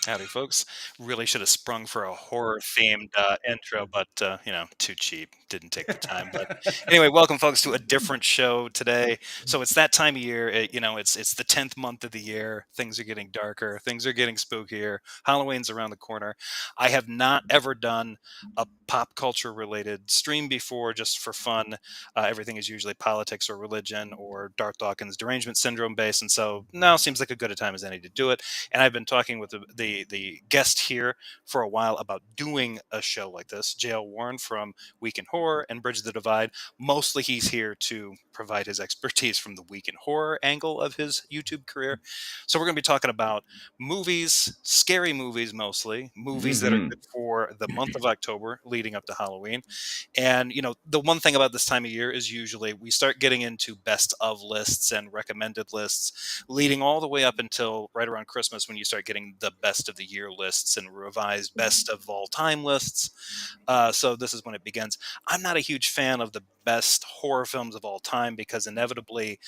Howdy, folks. Really should have sprung for a horror-themed intro, but too cheap. Didn't take the time. But anyway, welcome, folks, to a different show today. So it's that time of year. It's the 10th month of the year. Things are getting darker. Things are getting spookier. Halloween's around the corner. I have not ever done a pop culture related stream before, just for fun. Everything is usually politics or religion or Darth Dawkins derangement syndrome based, and so now seems like a good a time as any to do it. And I've been talking with the guest here for a while about doing a show like this, JL Warren from Week in Horror and Bridge the Divide. Mostly he's here to provide his expertise from the Week in Horror angle of his YouTube career. So we're going to be talking about movies, scary movies mostly, movies that are Hmm. good for the month of October leading up to Halloween. And, the one thing about this time of year is usually we start getting into best of lists and recommended lists leading all the way up until right around Christmas when you start getting the best of the year lists and revised best of all time lists. So this is when it begins. I'm not a huge fan of the best horror films of all time because inevitably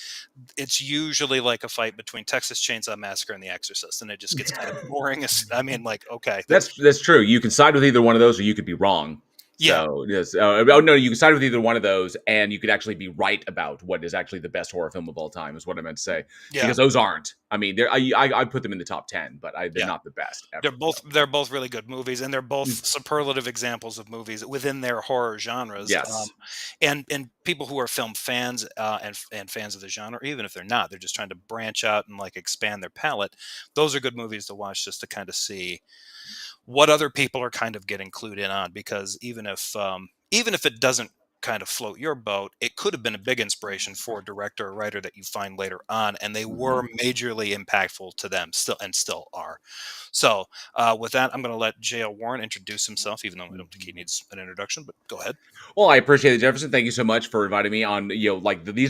it's usually like a fight between Texas Chainsaw Massacre and The Exorcist, and it just gets kind of boring. I mean, like, okay, That's true. You can side with either one of those, or you could be wrong. yeah, So yes, oh no, you can side with either one of those, and you could actually be right about what is actually the best horror film of all time. Is what I meant to say, yeah, because those aren't. I mean, I put them in the top 10, but they're yeah. not the best They're ever. both So they're both really good movies, and they're both mm, superlative examples of movies within their horror genres. yes, And people who are film fans and fans of the genre, even if they're not, they're just trying to branch out and like expand their palette. Those are good movies to watch just to kind of see what other people are kind of getting clued in on. Because even if it doesn't kind of float your boat, it could have been a big inspiration for a director or writer that you find later on, and they hmm were majorly impactful to them still are. So with that, I'm going to let J.L. Warren introduce himself, even though I don't think he needs an introduction, but go ahead. Well, I appreciate it, Jefferson. Thank you so much for inviting me on. These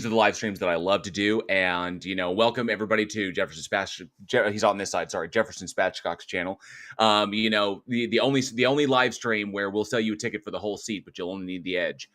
are the live streams that I love to do, and welcome everybody to Jefferson Spatch. He's on this side. Sorry, Jefferson Spatchcock's channel. The only live stream where we'll sell you a ticket for the whole seat, but you'll only need the edge.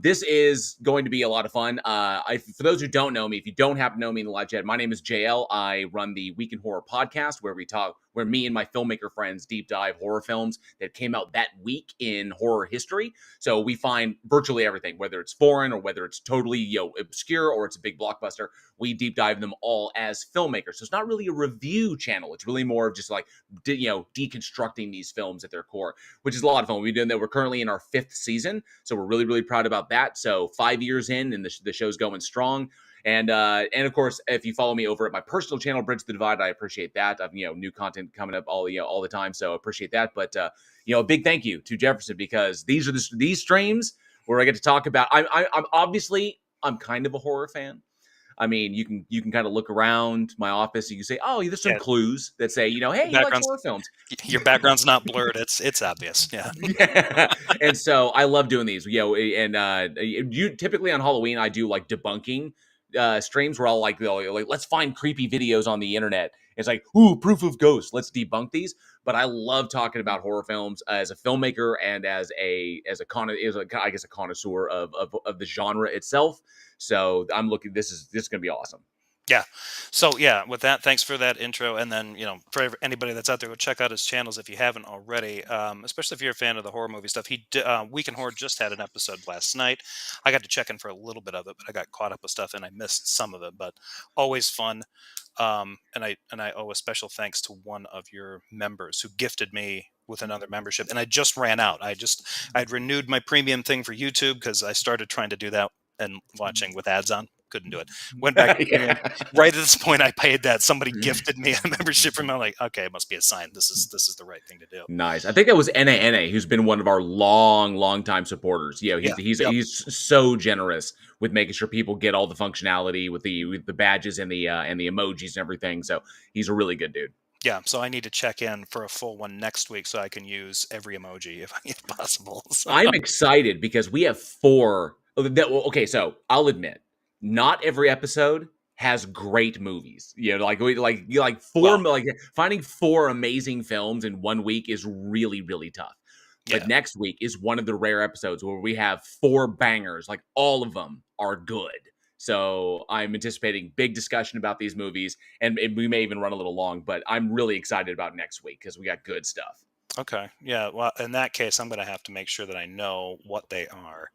This is going to be a lot of fun. For those who don't know me, if you don't happen to know me in the live chat, my name is JL. I run the Week in Horror podcast, where me and my filmmaker friends deep dive horror films that came out that week in horror history. So we find virtually everything, whether it's foreign or whether it's totally obscure or it's a big blockbuster. We deep dive them all as filmmakers. So it's not really a review channel. It's really more of just like deconstructing these films at their core, which is a lot of fun. We've done that. We're currently in our 5th season, so we're really really proud about that. So 5 years in, and the show's going strong. And of course, if you follow me over at my personal channel, Bridge the Divide, I appreciate that. I've new content coming up all the time, so I appreciate that. But a big thank you to Jefferson, because these streams where I get to talk about. I'm kind of a horror fan. I mean, you can kind of look around my office and you can say, oh, there's some Yeah, clues that say, hey, he likes background's horror films. your background's not blurred. It's obvious. Yeah, Yeah. And so I love doing these. And you typically on Halloween I do like debunking streams where I'll like let's find creepy videos on the internet. It's like, ooh, proof of ghosts. Let's debunk these. But I love talking about horror films as a filmmaker and I guess a connoisseur of the genre itself. So I'm looking. This is gonna be awesome. yeah. So yeah, with that, thanks for that intro. And then for anybody that's out there, go check out his channels if you haven't already. Especially if you're a fan of the horror movie stuff. Week in Horror just had an episode last night. I got to check in for a little bit of it, but I got caught up with stuff and I missed some of it. But always fun. And I owe a special thanks to one of your members who gifted me with another membership, and I just ran out. I'd renewed my premium thing for YouTube because I started trying to do that and watching with ads on. Couldn't do it. Went back to premium. Yeah. Right at this point, I paid that. Somebody gifted me a membership from. I'm like, okay, it must be a sign. This is the right thing to do. Nice. I think that was NANA, who's been one of our long time supporters. Yeah. Yep. He's so generous with making sure people get all the functionality with the badges and the emojis and everything. So he's a really good dude. Yeah. So I need to check in for a full one next week so I can use every emoji if possible. So, I'm excited because we have 4. Okay, so I'll admit, not every episode has great movies. well, Finding 4 amazing films in 1 week is really really tough. But yeah. next week is one of the rare episodes where we have 4 bangers. Like all of them are good. So I'm anticipating big discussion about these movies, and we may even run a little long, but I'm really excited about next week because we got good stuff. Okay. Yeah. Well, in that case, I'm going to have to make sure that I know what they are.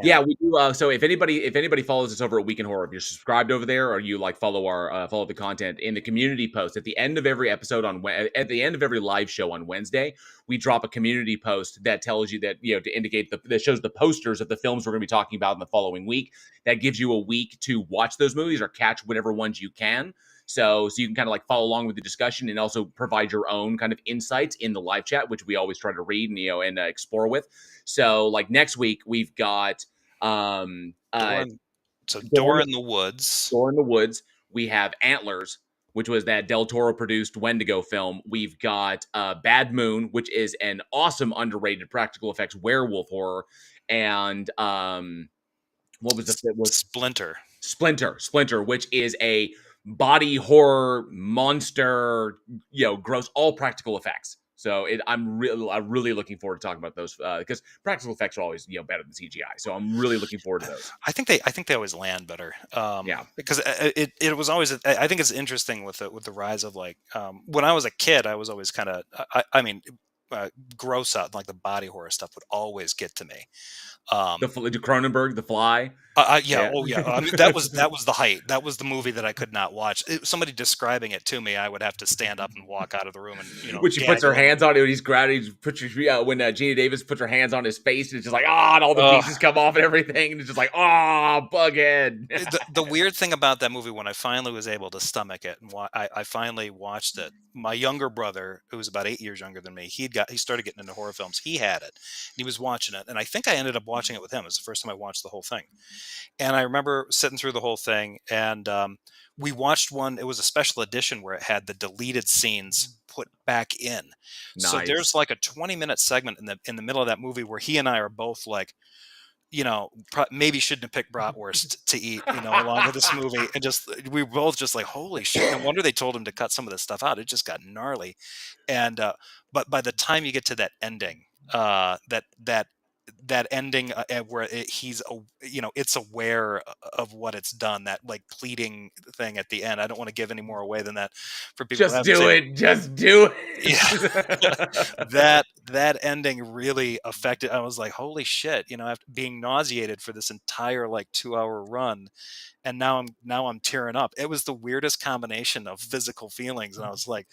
Yeah, And we do. So if anybody follows us over at Week in Horror, if you're subscribed over there or you like follow our follow the content in the community post at the end of every episode at the end of every live show on Wednesday, we drop a community post that tells you that to indicate that shows the posters of the films we're going to be talking about in the following week. That gives you a week to watch those movies or catch whatever ones you can. So you can kind of like follow along with the discussion and also provide your own kind of insights in the live chat, which we always try to read and explore with. So like next week we've got um Door uh in, so Door Door in the Woods. Door in the Woods. We have Antlers, which was that Del Toro produced Wendigo film. We've got Bad Moon, which is an awesome underrated practical effects werewolf horror. And what was the was Splinter. Splinter, which is a body horror monster, gross, all practical effects. So I'm really looking forward to talking about those because practical effects are always better than CGI. So I'm really looking forward to those. I think they always land better, Yeah, because it was always. I think it's interesting with the rise of, like, when I was a kid, I was always kind of, I mean, gross out, like the body horror stuff would always get to me. the Um, Cronenberg, The Fly. yeah, Yeah, oh yeah. I mean, that was the height. That was the movie that I could not watch. Somebody describing it to me, I would have to stand up and walk out of the room and when she puts gag a her little. hands on it, when he's grabbing, when Gina Davis puts her hands on his face, and it's just like and all the Oh, pieces come off and everything, and it's just like bughead. the weird thing about that movie, when I finally was able to stomach it and I finally watched it, my younger brother, who was about 8 years younger than me, he started getting into horror films. He had it, and he was watching it, and I think I ended up watching it with him. It was the first time I watched the whole thing, and I remember sitting through the whole thing, and we watched one. It was a special edition where it had the deleted scenes put back in. So there's Nice. like a 20-minute segment in the middle of that movie where he and I are both like, maybe shouldn't have picked bratwurst to eat, along with this movie. And we were both just like, holy shit. No wonder they told him to cut some of this stuff out. It just got gnarly. And, but by the time you get to that ending, that ending, where it's aware of what it's done, that like pleading thing at the end. I don't want to give any more away than that for people who Just haven't do seen it. it. Just do Yeah. it. That ending really affected. I was like, holy shit, after being nauseated for this entire like 2-hour run, and now I'm tearing up. It was the weirdest combination of physical feelings, and I was like,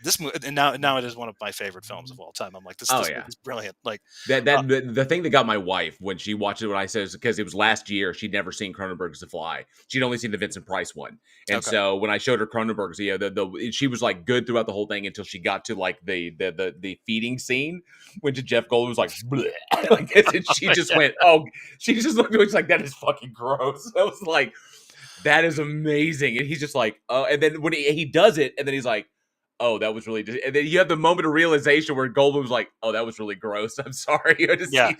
this movie, and now it is one of my favorite films of all time. I'm like, this Oh this yeah. movie's brilliant. Like, uh, The thing that got my wife when she watched it, when I said, because it was last year, she'd never seen Cronenberg's The Fly. She'd only seen the Vincent Price one, and okay, so when I showed her Cronenberg's, she was like good throughout the whole thing until she got to like the feeding scene, when Jeff Goldblum was like bleh, like this, and she just yeah, went, she just looked at me, she's like, that is fucking gross. I was like, that is amazing, and he's just like, and then when he does it, and then he's like, oh, that was really, and then you have the moment of realization where Goldblum was like, oh, that was really gross. I'm sorry you had to yeah, see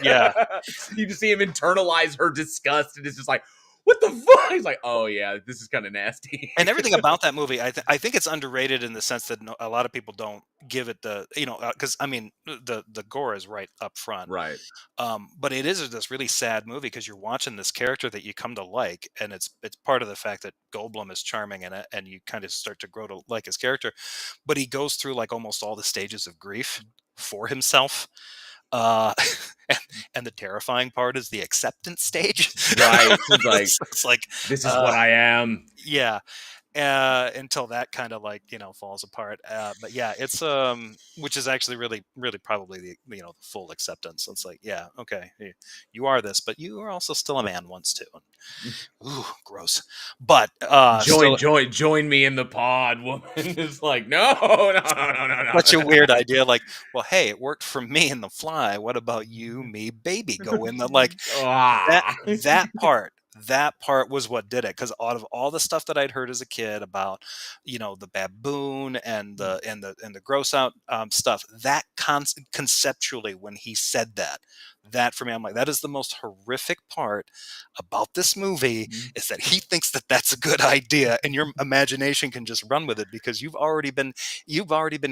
yeah. that. You just see him internalize her disgust, and it's just like, what the fuck? He's like, oh yeah, this is kind of nasty. And everything about that movie, I think it's underrated in the sense that a lot of people don't give it the, because I mean, the gore is right up front. Right. But it is this really sad movie because you're watching this character that you come to like, and it's part of the fact that Goldblum is charming in it, and you kind of start to grow to like his character. But he goes through like almost all the stages of grief for himself. Uh, and, and the terrifying part is the acceptance stage. Right. It's like, it's like, this is what uh, I am. yeah, until that kind of like falls apart. But yeah, it's which is actually really really probably the full acceptance. It's like, yeah, okay, you are this, but you are also still a man once too. Ooh, gross. But still Join me in the pod, woman. It's like, no, no, no, no, no, such a no. weird idea. Like, well, hey, it worked for me in The Fly. What about you, me, baby? Go in the like that Ah. that part was what did it, because out of all the stuff that I'd heard as a kid about the baboon and the gross out stuff, that conceptually, when he said that, that for me, I'm like, that is the most horrific part about this movie, Mhm. is that he thinks that that's a good idea, and your imagination can just run with it because you've already been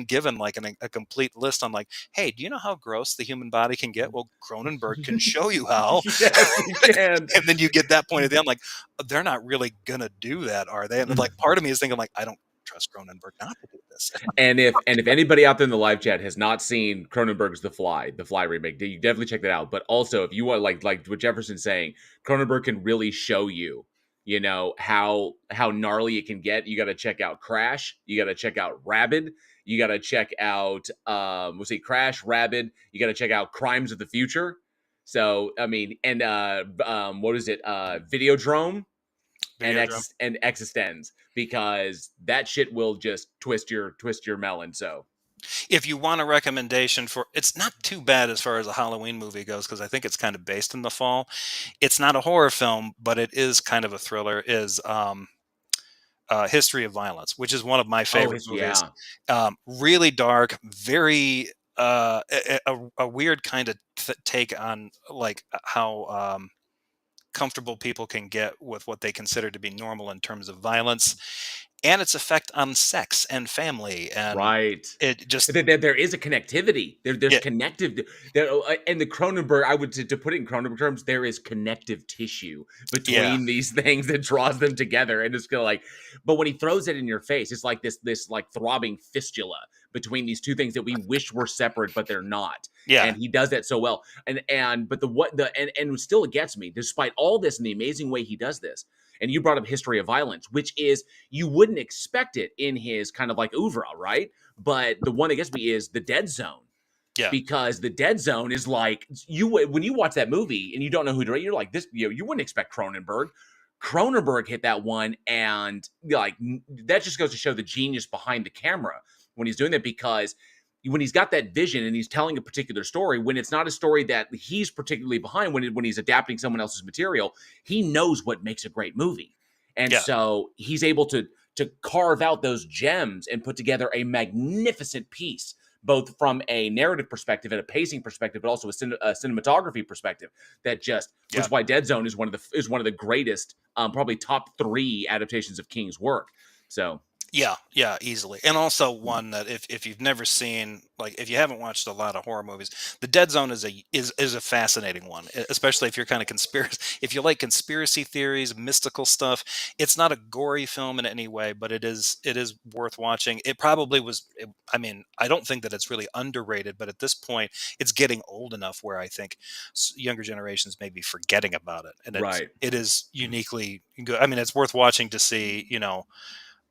given like a complete list on like, hey, do you know how gross the human body can get? Well, Cronenberg can show you how. Yes, he can. And then you get that point at the end, like, they're not really gonna do that, are they? And like part of me is thinking like, I don't trust Cronenberg not to do this. And if anybody out there in the live chat has not seen Cronenberg's The Fly remake, you definitely check that out. But also, if you want, like what Jefferson's saying, Cronenberg can really show you, how gnarly it can get. You got to check out Crash. You got to check out Rabid. You got to check out we'll see Crash, Rabid. You got to check out Crimes of the Future. So I mean, and what is it? Videodrome and Videodrome. Existenz, because that shit will just twist your melon. So If you want a recommendation for, it's not too bad as far as a Halloween movie goes because I think it's kind of based in the fall. It's not a horror film, but it is kind of a thriller. Is History of Violence, which is one of my oh, favorite his movies. yeah, Really dark, very a weird kind of take on like how comfortable people can get with what they consider to be normal in terms of violence and its effect on sex and family, and right. it just There is a connectivity. There's yeah, connective. And the Cronenberg, I would to put it in Cronenberg terms, there is connective tissue yeah, between these things that draws them together, and it's gonna like. But when he throws it in your face, it's like this like throbbing fistula between these two things that we wish were separate, but they're not. yeah, And he does that so well. And but the what the and still it gets me, despite all this and the amazing way he does this. And you brought up History of Violence, which is you wouldn't expect it in his kind of like oeuvre, right? But the one that gets me is the Dead Zone, yeah, because the Dead Zone is like you when you watch that movie and you don't know who directed, you're like this. You wouldn't expect Cronenberg. Cronenberg hit that one, and like that just goes to show the genius behind the camera when he's doing that, because when he's got that vision and he's telling a particular story, when it's not a story that he's particularly behind, when he's adapting someone else's material, he knows what makes a great movie, and yeah, so he's able to carve out those gems and put together a magnificent piece, both from a narrative perspective and a pacing perspective, but also a cinematography perspective. That just, which yeah. is why Dead Zone is one of the greatest, probably top three adaptations of King's work. So Yeah, yeah, easily. And also one that if you've never seen, like if you haven't watched a lot of horror movies, The Dead Zone is a fascinating one, especially if you're kind of conspiracy if you like conspiracy theories, mystical stuff. It's not a gory film in any way, but it is worth watching. It probably was I mean, I don't think that it's really underrated, but at this point it's getting old enough where I think younger generations may be forgetting about it. And right. it is uniquely good. I mean, it's worth watching to see,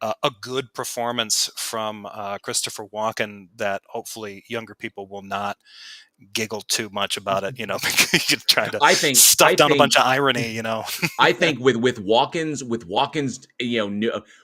a good performance from Christopher Walken that hopefully younger people will not giggle too much about it, because you're trying to I think stuff I down a bunch think of irony. I think with Walken's,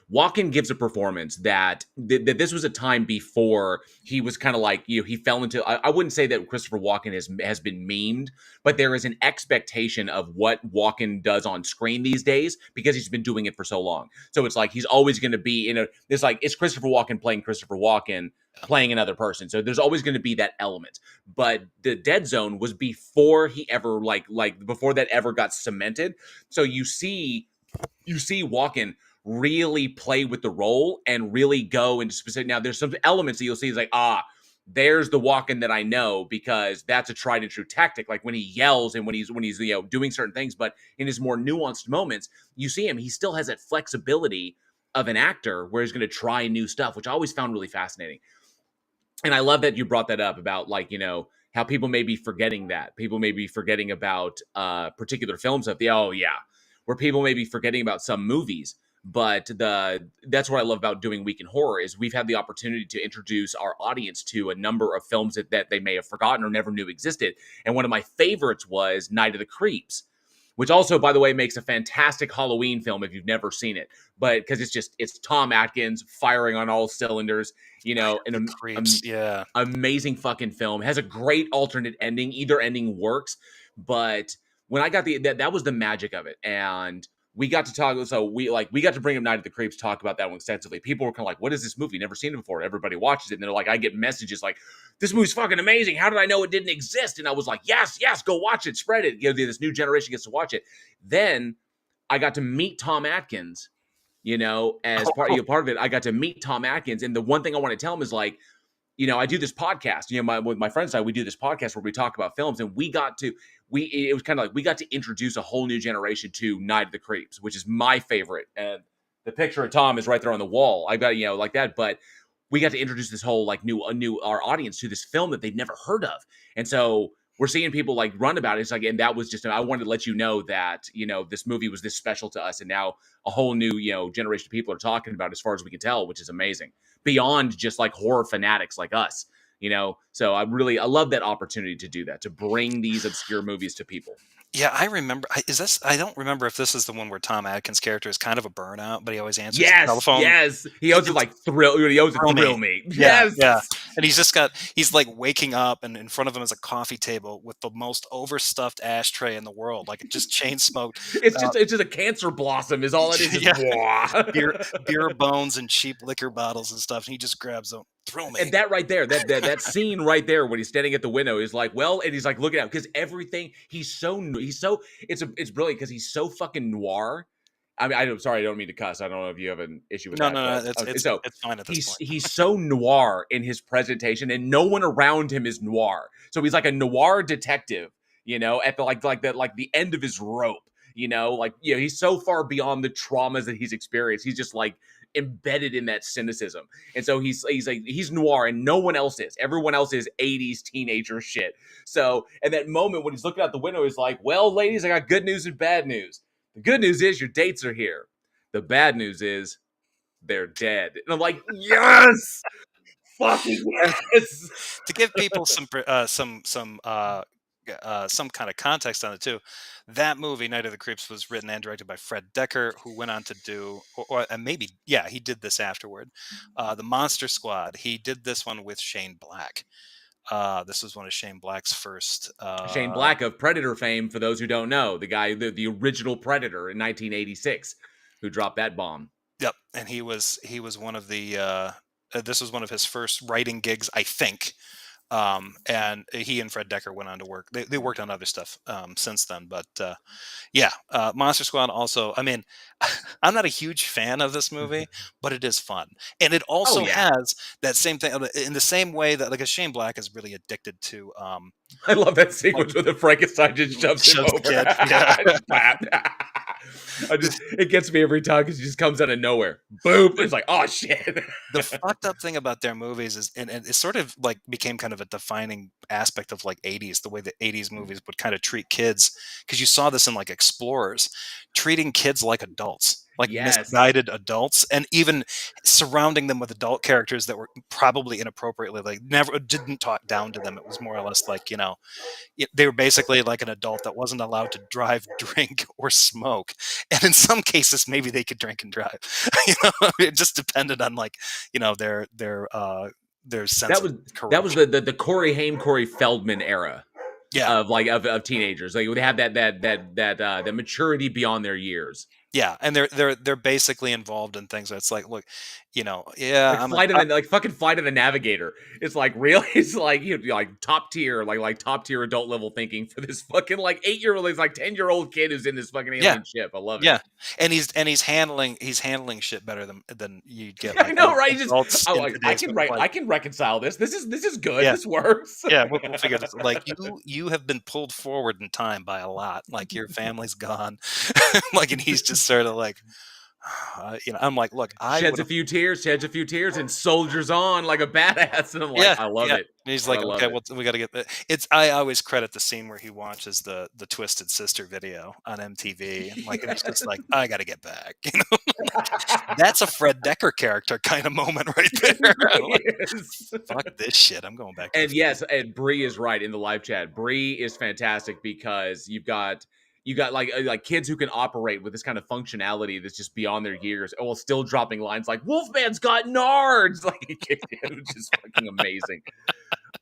Walken gives a performance that this was a time before he was kind of like, he fell into. I wouldn't say that Christopher Walken has been memed, but there is an expectation of what Walken does on screen these days because he's been doing it for so long. So it's like he's always going to be in a. It's like it's Christopher Walken playing Christopher Walken playing another person. So there's always going to be that element. But the Dead Zone was before he ever like before that ever got cemented. So you see Walken really play with the role and really go into specific. Now there's some elements that you'll see is like, there's the Walken that I know, because that's a tried and true tactic. Like when he yells and when he's doing certain things, but in his more nuanced moments, you see him. He still has that flexibility of an actor where he's going to try new stuff, which I always found really fascinating. And I love that you brought that up about, like, how people may be forgetting that. People may be forgetting about particular films of the, oh yeah, where people may be forgetting about some movies. But that's what I love about doing Week in Horror is we've had the opportunity to introduce our audience to a number of films that they may have forgotten or never knew existed. And one of my favorites was Night of the Creeps, which also, by the way, makes a fantastic Halloween film if you've never seen it. But because it's Tom Atkins firing on all cylinders, The an Creeps, yeah. amazing fucking film. It has a great alternate ending. Either ending works, but when I got that was the magic of it. And we got to talk. So we got to bring up Night of the Creeps, talk about that one extensively. People were kind of like, "What is this movie? Never seen it before." Everybody watches it, and they're like, "I get messages like, this movie's fucking amazing. How did I know it didn't exist?" And I was like, "Yes, yes, go watch it, spread it. You know, this new generation gets to watch it." Then I got to meet Tom Atkins. As part of it, I got to meet Tom Atkins, and the one thing I want to tell him is like, I do this podcast. With my friends and I, we do this podcast where we talk about films, and it was kind of like we got to introduce a whole new generation to Night of the Creeps, which is my favorite. And the picture of Tom is right there on the wall. I got like that, but we got to introduce this whole like our audience to this film that they'd never heard of, and so we're seeing people like run about it. It's like, and that was just I wanted to let you know that this movie was this special to us, and now a whole new generation of people are talking about it, as far as we can tell, which is amazing. Beyond just like horror fanatics like us, So I love that opportunity to do that, to bring these obscure movies to people. Yeah, I remember. I don't remember if this is the one where Tom Atkins' character is kind of a burnout, but he always answers the Yes, telephone. yes. He owes it like thrill. He owes it thrill me. Yeah, Yes. yeah. And he's like waking up, and in front of him is a coffee table with the most overstuffed ashtray in the world, like it just chain smoked. It's just a cancer blossom is all it is. Yeah, beer, Blah. beer bones and cheap liquor bottles and stuff. And he just grabs them. Thrill me. And that right there, that scene right there when he's standing at the window is like, well, and he's like looking out because everything he's so it's brilliant because he's so fucking noir. I mean, I'm sorry, I don't mean to cuss. I don't know if you have an issue with No, that. no, no. But, so It's fine at this point. he's so noir in his presentation, and no one around him is noir. So he's like a noir detective, at the like the end of his rope. He's so far beyond the traumas that he's experienced. He's just like embedded in that cynicism. And so he's noir and no one else is. Everyone else is 80s teenager shit. So at that moment when he's looking out the window, he's like, well, ladies, I got good news and bad news. The good news is your dates are here. The bad news is they're dead. And I'm like, yes! Fucking yes! To give people some kind of context on it too, that movie Night of the Creeps was written and directed by Fred Decker, who went on to do, and maybe he did this afterward. The Monster Squad. He did this one with Shane Black. This was one of Shane Black's first. Shane Black of Predator fame, for those who don't know, the guy, the original Predator in 1986, who dropped that bomb. Yep, and he was one of the. This was one of his first writing gigs, I think. And he and Fred Decker went on to work. They worked on other stuff since then, but Monster Squad also. I mean, I'm not a huge fan of this movie, but it is fun, and it also has that same thing in the same way that like a Shane Black is really addicted to. I love that sequence where the Frankenstein just shoves him over. It gets me every time because he just comes out of nowhere. Boom! It's like, oh shit. The fucked up thing about their movies is, and it sort of like became kind of a defining aspect of like 80s, the way that 80s movies would kind of treat kids, because you saw this in like Explorers, treating kids like adults. Like misguided adults, and even surrounding them with adult characters that were probably inappropriately, like never didn't talk down to them. It was more or less like, they were basically like an adult that wasn't allowed to drive, drink, or smoke. And in some cases, maybe they could drink and drive. It just depended on like, their sense. That was the Corey Haim, Corey Feldman era. Yeah. Of teenagers. Like they have that maturity beyond their years. Yeah, and they're basically involved in things where it's like, look, like fucking Flight of the Navigator. It's like really, it's like like top tier, like top tier adult level thinking for this fucking like 8-year-old, he's like 10-year-old kid who's in this fucking alien ship. I love it. Yeah, and he's handling shit better than you'd get. Like, I know, right? I can reconcile this. This is good. Yeah. This works. Yeah, we'll figure this. Like you have been pulled forward in time by a lot. Like your family's gone. Like, and he's just sort of like, I'm like, look, sheds a few tears, and soldiers on like a badass, and I'm like, I love it. And he's like, okay, well, we got to get it's. I always credit the scene where he watches the Twisted Sister video on MTV, and he's just like, I got to get back. That's a Fred Decker character kind of moment right there. Fuck this shit, I'm going back. And yes, and Bree is right in the live chat. Bree is fantastic because you got like kids who can operate with this kind of functionality that's just beyond their years, while still dropping lines like "Wolfman's got nards," which is fucking amazing.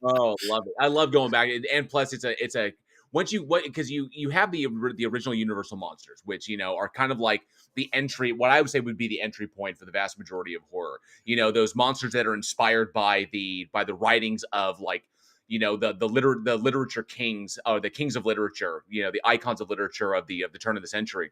Oh, love it! I love going back, and plus it's a once you what because you have the original Universal monsters, which are kind of like the entry. What I would say would be the entry point for the vast majority of horror. Those monsters that are inspired by the writings of like the literature kings, or the kings of literature, the icons of literature of the turn of the century,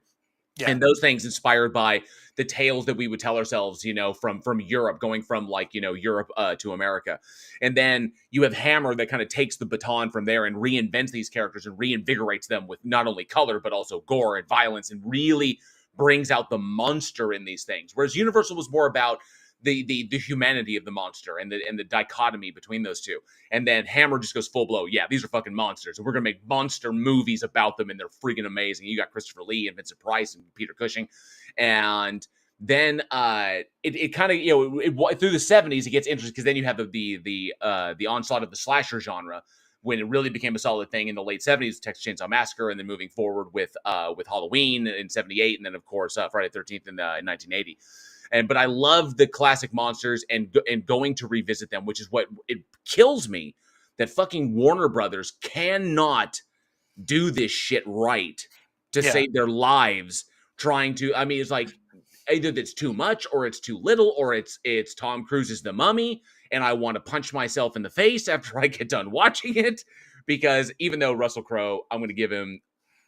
Yeah. and those things inspired by the tales that we would tell ourselves, from Europe, going from like Europe to America. And then you have Hammer that kind of takes the baton from there and reinvents these characters and reinvigorates them with not only color but also gore and violence, and really brings out the monster in these things. Whereas Universal was more about the humanity of the monster and the dichotomy between those two. And then Hammer just goes full blow. Yeah, these are fucking monsters, and we're gonna make monster movies about them, and they're freaking amazing. You got Christopher Lee and Vincent Price and Peter Cushing, and then it kind of through the 70s it gets interesting, because then you have the onslaught of the slasher genre, when it really became a solid thing in the late 70s, Texas Chainsaw Massacre, and then moving forward with Halloween in 78, and then of course Friday the 13th in 1980. But I love the classic monsters, and going to revisit them, which is what it kills me, that fucking Warner Brothers cannot do this shit right to Yeah. save their lives trying to. I mean, it's like either it's too much or it's too little, or it's Tom Cruise's The Mummy, and I want to punch myself in the face after I get done watching it, because even though Russell Crowe, I'm going to give him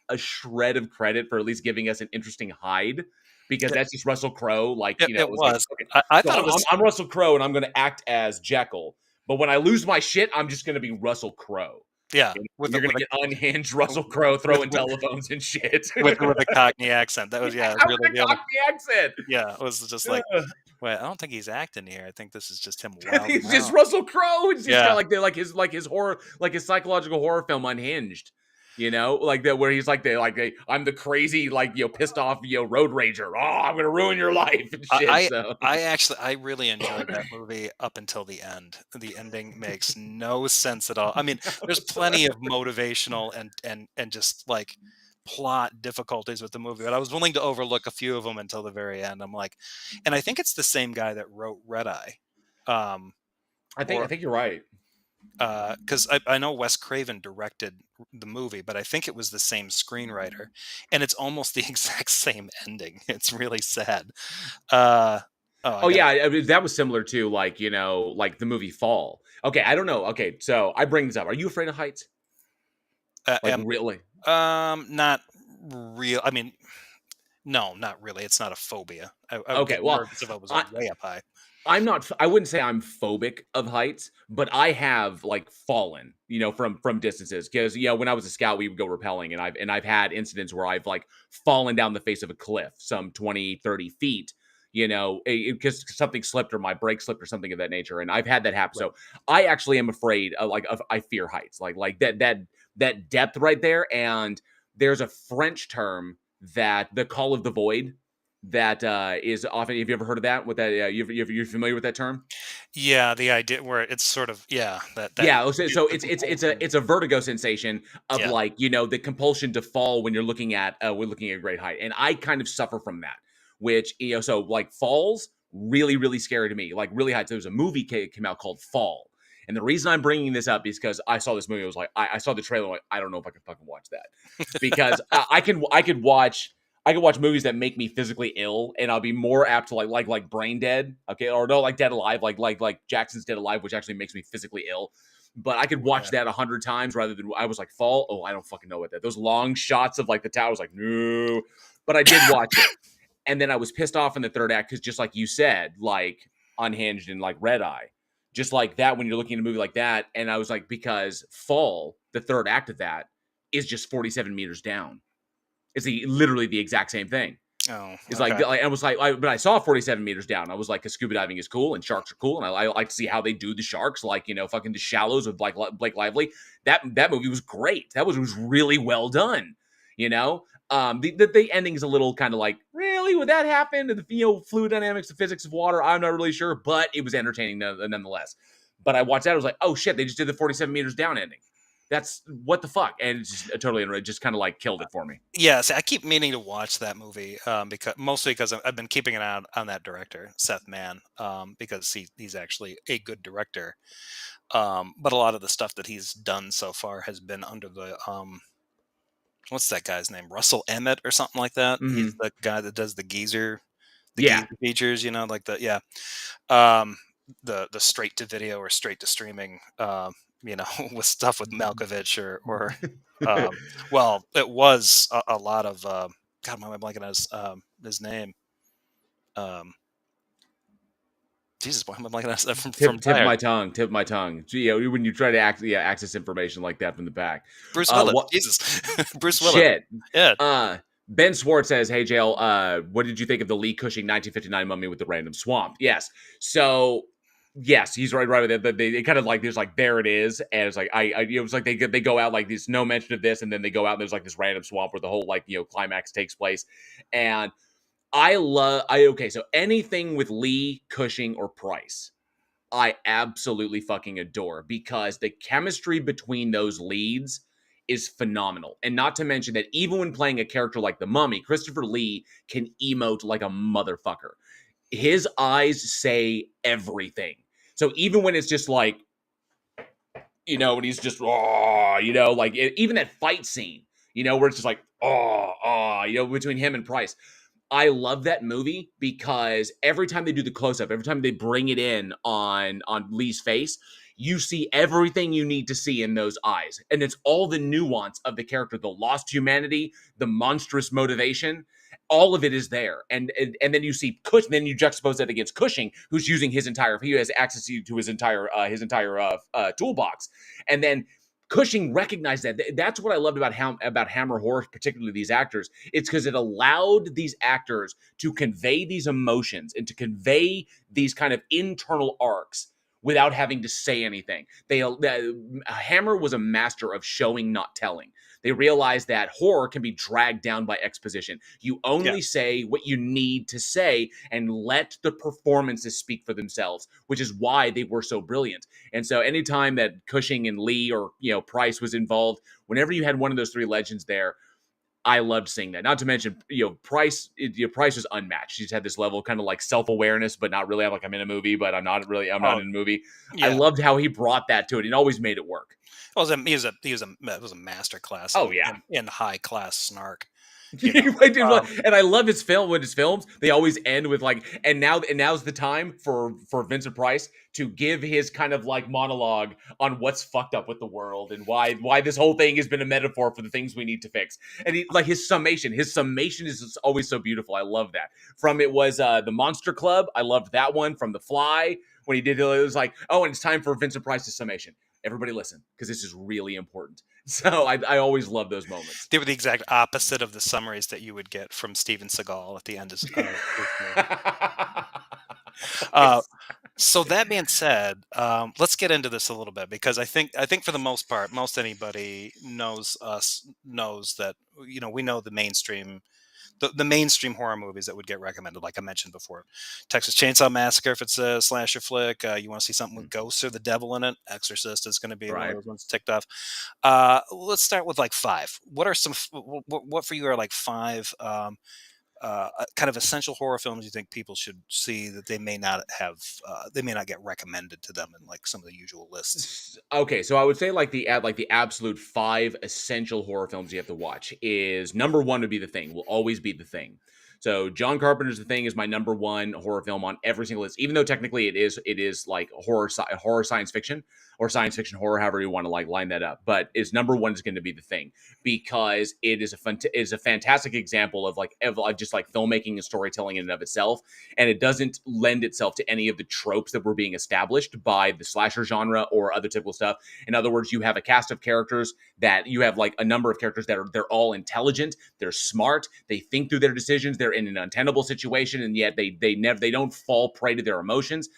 a shred of credit for at least giving us an interesting hide, because It, that's just Russell Crowe. Like, it it's like, was. okay, I so thought it I'm, was. I'm Russell Crowe and I'm going to act as Jekyll. But when I lose my shit, I'm just going to be Russell Crowe. Yeah. You're going to get unhinged Russell Crowe With throwing telephones and shit. with a Cockney accent. That Yeah, was, yeah, with really a the only. Cockney accent. Yeah, it was just like, Ugh. wait, I don't think he's acting here. I think this is just him wilding It's just out. Russell Crowe. It's just kind Yeah. of like his horror, like his psychological horror film Unhinged. Like that, where he's like I'm the crazy, like, pissed off, road rager. Oh, I'm gonna ruin your life and I shit. I So I actually I really enjoyed that movie up until the end. The ending makes no sense at all. I mean, there's plenty of motivational and just like plot difficulties with the movie, but I was willing to overlook a few of them until the very end. I'm like, and I think it's the same guy that wrote Red Eye. Um, I or think you're right. because I know Wes Craven directed the movie, but I think it was the same screenwriter, and it's almost the exact same ending. It's really sad. Uh, oh, I Oh got yeah, I mean, that was similar to, like, like the movie Fall. Okay, I don't know. Okay, so I bring this up. Are you afraid of heights? Like, am really? not real. I mean, no, not really. It's not a phobia. I would Okay, get well, nervous if I was I way up high. I'm not. I wouldn't say I'm phobic of heights, but I have, like, fallen, from distances, because when I was a scout, we would go rappelling, and I've had incidents where I've, like, fallen down the face of a cliff, some 20, 30 feet, because something slipped, or my brake slipped, or something of that nature, and I've had that happen. Right. So I actually am afraid I fear heights, like that depth right there. And there's a French term, that the call of the void, that is often. Have you ever heard of that? What that? You're familiar with that term? Yeah, the idea where it's sort of, yeah, that Yeah. So the it's compulsion. a vertigo sensation of, Yeah, like, the compulsion to fall when you're looking at great height, and I kind of suffer from that. Which, so, like, falls really, really scary to me. Like, really high. So there was a movie came out called Fall. And the reason I'm bringing this up is because I saw this movie. I was like, I saw the trailer. Like, I don't know if I can fucking watch that, because I could watch movies that make me physically ill, and I'll be more apt to like Brain Dead, okay, or no, like Dead Alive, like Jackson's Dead Alive, which actually makes me physically ill. But I could watch yeah, that 100 times rather than. I was like, Fall. Oh, I don't fucking know what that. Those long shots of, like, the tower. I was like, no, but I did watch it, and then I was pissed off in the third act, because, just like you said, like Unhinged and like Red Eye, just like that, when you're looking at a movie like that, and I was like, because Fall, the third act of that, is just 47 meters down. It's literally the exact same thing. oh, It's okay, like I was like, but I saw 47 meters down. I was like, 'cause scuba diving is cool and sharks are cool, and I like to see how they do the sharks, like, fucking the shallows with Blake Lively. That movie was great. That was really well done. You know, the ending is a little kind of like, really, would that happen? The, fluid dynamics, the physics of water. I'm not really sure, but it was entertaining nonetheless. But I watched that. I was like, oh shit, they just did the 47 meters down ending. That's what the fuck, and it's just totally, it just kind of like killed it for me. yeah. See, I keep meaning to watch that movie, because mostly because I've been keeping an eye on that director, Seth Mann, because he's actually a good director. But a lot of the stuff that he's done so far has been under the what's that guy's name? Russell Emmett or something like that. He's Hmm. the guy that does the Yeah. geezer features. Like the yeah, um, the straight to video or straight to streaming. With stuff with Malkovich or well, it was a lot of God. Why am I blanking on his name? Um, Jesus, why am I blanking on his, from Tip Die Hard? my tongue, tip my tongue. When you try to access information like that from the back. Bruce Willis. What Jesus, Bruce Willis. shit? Yeah, Ben Swartz says, "Hey Jail, what did you think of the Lee Cushing 1959 mummy with the random swamp?" Yes, so yes, he's right with it. But they kind of like there's like there it is, and it's like it was like they go out like there's no mention of this, and then they go out and there's like this random swamp where the whole like climax takes place, and okay, so anything with Lee, Cushing, or Price. I absolutely fucking adore because the chemistry between those leads is phenomenal. And not to mention that even when playing a character like the Mummy, Christopher Lee can emote like a motherfucker. His eyes say everything. So even when it's just like, when he's just, oh, like even that fight scene, where it's just like, oh, between him and Price. I love that movie because every time they do the close up, every time they bring it in on Lee's face, you see everything you need to see in those eyes, and it's all the nuance of the character, the lost humanity, the monstrous motivation. All of it is there, and then you see Cushing. Then you juxtapose that against Cushing, who's using he has access to his entire toolbox, and then Cushing recognized that. That's what I loved about Hammer horror, particularly these actors. It's because it allowed these actors to convey these emotions and to convey these kind of internal arcs without having to say anything. Hammer was a master of showing, not telling. They realized that horror can be dragged down by exposition. You yeah, only say what you need to say and let the performances speak for themselves, which is why they were so brilliant. And so anytime that Cushing and Lee or Price was involved, whenever you had one of those three legends there, I loved seeing that. Not to mention, Price. Price was unmatched. He's had this level of kind of like self awareness, but not really. I'm like I'm in a movie, but I'm not really. I'm not oh in a movie. I yeah. loved how he brought that to it. It always made it work. Well, it was a master class Oh yeah. in high class snark. Um, And I love his film with his films. They always end with like, and now's the time for Vincent Price to give his kind of like monologue on what's fucked up with the world and why this whole thing has been a metaphor for the things we need to fix. And like his summation is always so beautiful. I love that. From it was the Monster Club. I loved that one. From The Fly when he did it was like, oh, and it's time for Vincent Price's summation. Everybody listen because this is really important. So I always love those moments. they were the exact opposite of the summaries that you would get from Steven Seagal at the end of his movie. Uh, Nice. so that being said, let's get into this a little bit because I think for the most part, most anybody knows that we know the mainstream horror movies that would get recommended, like I mentioned before. Texas Chainsaw Massacre, if it's a slasher flick. You want to see something with ghosts or the devil in it, Exorcist is going to be one of Right. those ones ticked off. Let's start with like five. What are what for you are like five kind of essential horror films you think people should see that they may not get recommended to them in like some of the usual lists? Okay, so I would say like the absolute five essential horror films you have to watch is number one would be The Thing. Will always be The Thing. So John Carpenter's The Thing is my number one horror film on every single list, even though technically it is like horror science fiction or science fiction horror, however you want to like line that up. But its number one is going to be The Thing because it is a fantastic example of just like filmmaking and storytelling in and of itself, and it doesn't lend itself to any of the tropes that were being established by the slasher genre or other typical stuff. In other words, you have a cast of characters that you have like a number of characters that they're all intelligent, they're smart, they think through their decisions, they're in an untenable situation, and yet they don't fall prey to their emotions.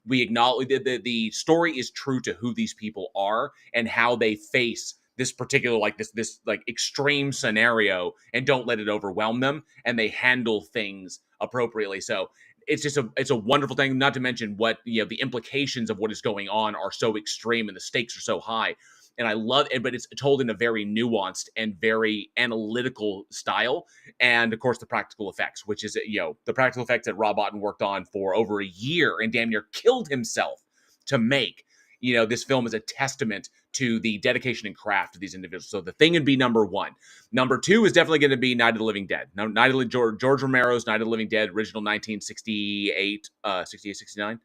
We acknowledge that the story is true to who these people are and how they face this particular like this like extreme scenario and don't let it overwhelm them, and they handle things appropriately. So it's a wonderful thing. Not to mention what the implications of what is going on are so extreme and the stakes are so high. And I love it, but it's told in a very nuanced and very analytical style. And of course, the practical effects, which is the practical effects that Rob Bottin worked on for over a year and damn near killed himself to make. this film is a testament to the dedication and craft of these individuals. So The Thing would be number one. Number two is definitely going to be Night of the Living Dead. George Romero's Night of the Living Dead, original 1968, 68, 69,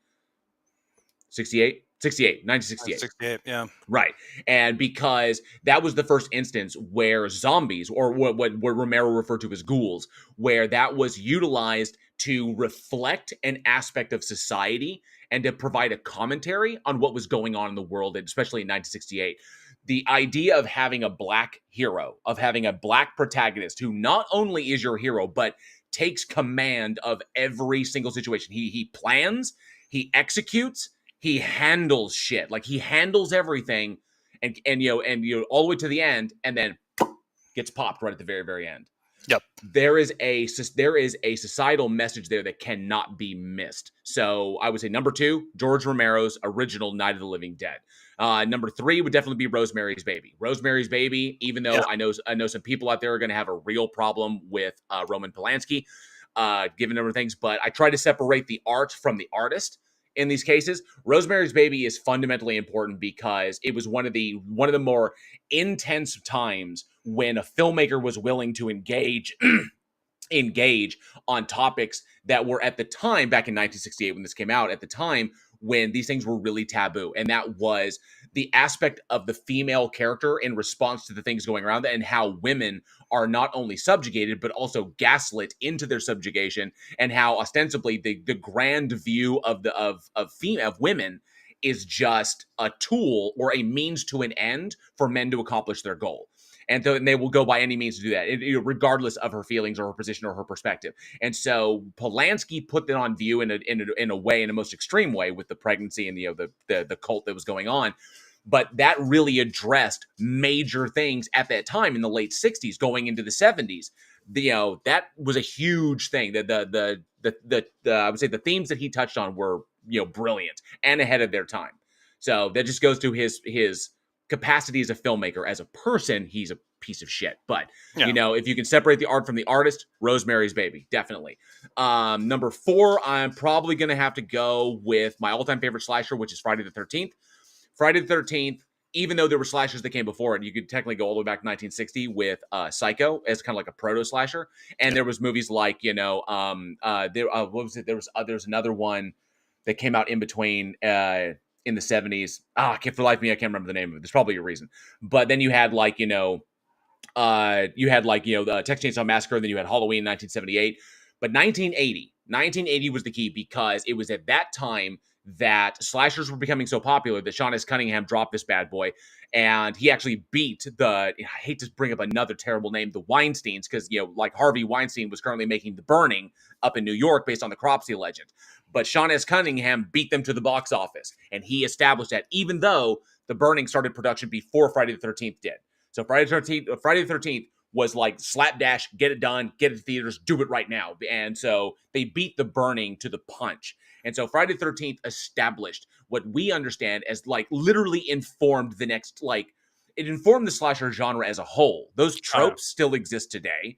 68, 68, 1968. 68, yeah. Right. And because that was the first instance where zombies, or what Romero referred to as ghouls, where that was utilized to reflect an aspect of society and to provide a commentary on what was going on in the world, and especially in 1968. The idea of having a black hero, of having a black protagonist who not only is your hero, but takes command of every single situation. He plans, he executes, he handles shit. Like, he handles everything, and all the way to the end, and then gets popped right at the very, very end. Yep. There is a societal message there that cannot be missed. So I would say number two, George Romero's original Night of the Living Dead. Number three would definitely be Rosemary's Baby. Rosemary's Baby, even though Yeah. I know some people out there are going to have a real problem with Roman Polanski, given number of things, but I try to separate the art from the artist. In these cases, Rosemary's Baby is fundamentally important because it was one of the more intense times when a filmmaker was willing to engage on topics that were, at the time, back in 1968 when this came out, at the time when these things were really taboo. And that was the aspect of the female character in response to the things going around, and how women are not only subjugated, but also gaslit into their subjugation, and how ostensibly the grand view of women is just a tool or a means to an end for men to accomplish their goal. And they will go by any means to do that, regardless of her feelings or her position or her perspective. And so Polanski put that on view in a way, in a most extreme way, with the pregnancy and the cult that was going on. But that really addressed major things at that time in the late 60s, going into the 70s. That was a huge thing. The I would say the themes that he touched on were brilliant and ahead of their time. So that just goes to his capacity as a filmmaker. As a person, he's a piece of shit. But Yeah. if you can separate the art from the artist, Rosemary's Baby, definitely. Number four, I'm probably gonna have to go with my all-time favorite slasher, which is Friday the 13th. Friday the 13th, even though there were slashers that came before it, you could technically go all the way back to 1960 with Psycho as kind of like a proto slasher. And there was movies like what was it? There was another one that came out in between in the 70s. For life of me, I can't remember the name of it. There's probably a reason. But then you had the Texas Chainsaw Massacre, and then you had Halloween in 1978. But 1980 was the key, because it was at that time that slashers were becoming so popular that Sean S. Cunningham dropped this bad boy, and he actually beat I hate to bring up another terrible name, the Weinsteins, because like Harvey Weinstein was currently making The Burning up in New York based on the Cropsey legend. But Sean S. Cunningham beat them to the box office, and he established that, even though The Burning started production before Friday the 13th did. So Friday the 13th was like slapdash, get it done, get it to theaters, do it right now. And so they beat The Burning to the punch. And so Friday the 13th established what we understand as literally informed the next, it informed the slasher genre as a whole. Those tropes still exist today.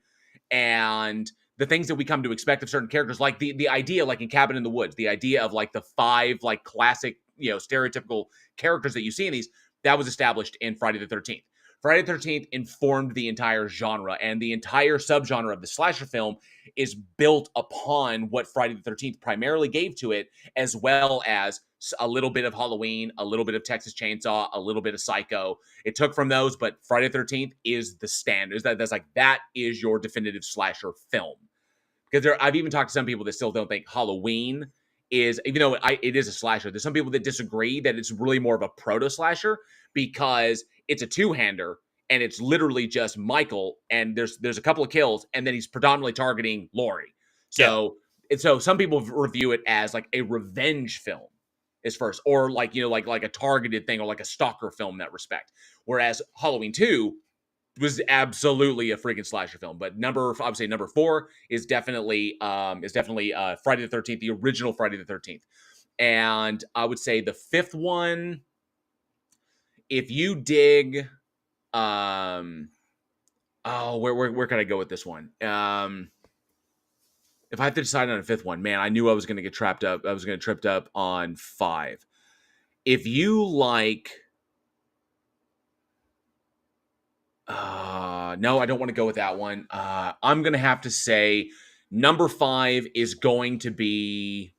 And the things that we come to expect of certain characters, like the idea, like in Cabin in the Woods, the idea of the five classic, stereotypical characters that you see in these, that was established in Friday the 13th. Friday the 13th informed the entire genre, and the entire subgenre of the slasher film is built upon what Friday the 13th primarily gave to it, as well as a little bit of Halloween, a little bit of Texas Chainsaw, a little bit of Psycho. It took from those, but Friday the 13th is the standard. That is your definitive slasher film. Because I've even talked to some people that still don't think Halloween is, even though it is a slasher, there's some people that disagree that it's really more of a proto slasher, because it's a two-hander, and it's literally just Michael, and there's a couple of kills, and then he's predominantly targeting Laurie. So some people review it as like a revenge film is first, or like a targeted thing, or like a stalker film in that respect. Whereas Halloween 2 was absolutely a freaking slasher film. But I would say number four is definitely Friday the 13th, the original Friday the 13th. And I would say the fifth one, if you dig, where can I go with this one? If I have to decide on a fifth one, man, I knew I was going to get trapped up. I was going to tripped up on five. if you like, no, I don't want to go with that one. I'm gonna have to say number 5 is going to be.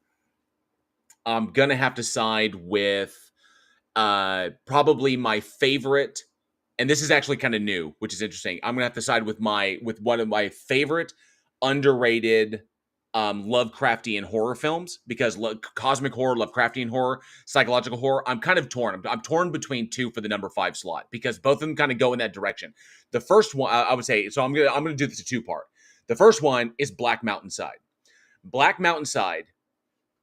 I'm gonna have to side with probably my favorite, and this is actually kind of new, which is interesting. I'm gonna have to side with one of my favorite underrated Lovecraftian horror films, because cosmic horror, Lovecraftian horror, psychological horror. I'm kind of torn. I'm torn between two for the number 5 slot, because both of them kind of go in that direction. The first one, I would say, so I'm gonna do this a 2-part. The first one is Black Mountainside. Black Mountainside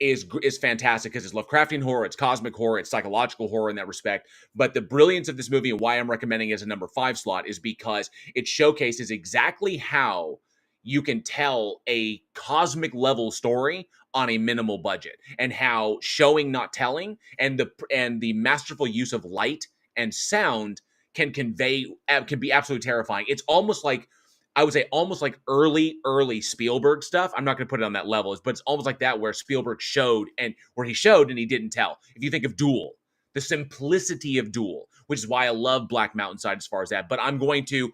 is fantastic because it's Lovecraftian horror, it's cosmic horror, it's psychological horror in that respect. But the brilliance of this movie and why I'm recommending it as a number 5 slot is because it showcases exactly how you can tell a cosmic level story on a minimal budget, and how showing not telling and the masterful use of light and sound can be absolutely terrifying. It's almost like, I would say, almost like early Spielberg stuff. I'm not going to put it on that level, but it's almost like that, where Spielberg showed and he didn't tell. If you think of Duel, the simplicity of Duel, which is why I love Black Mountainside as far as that. But I'm going to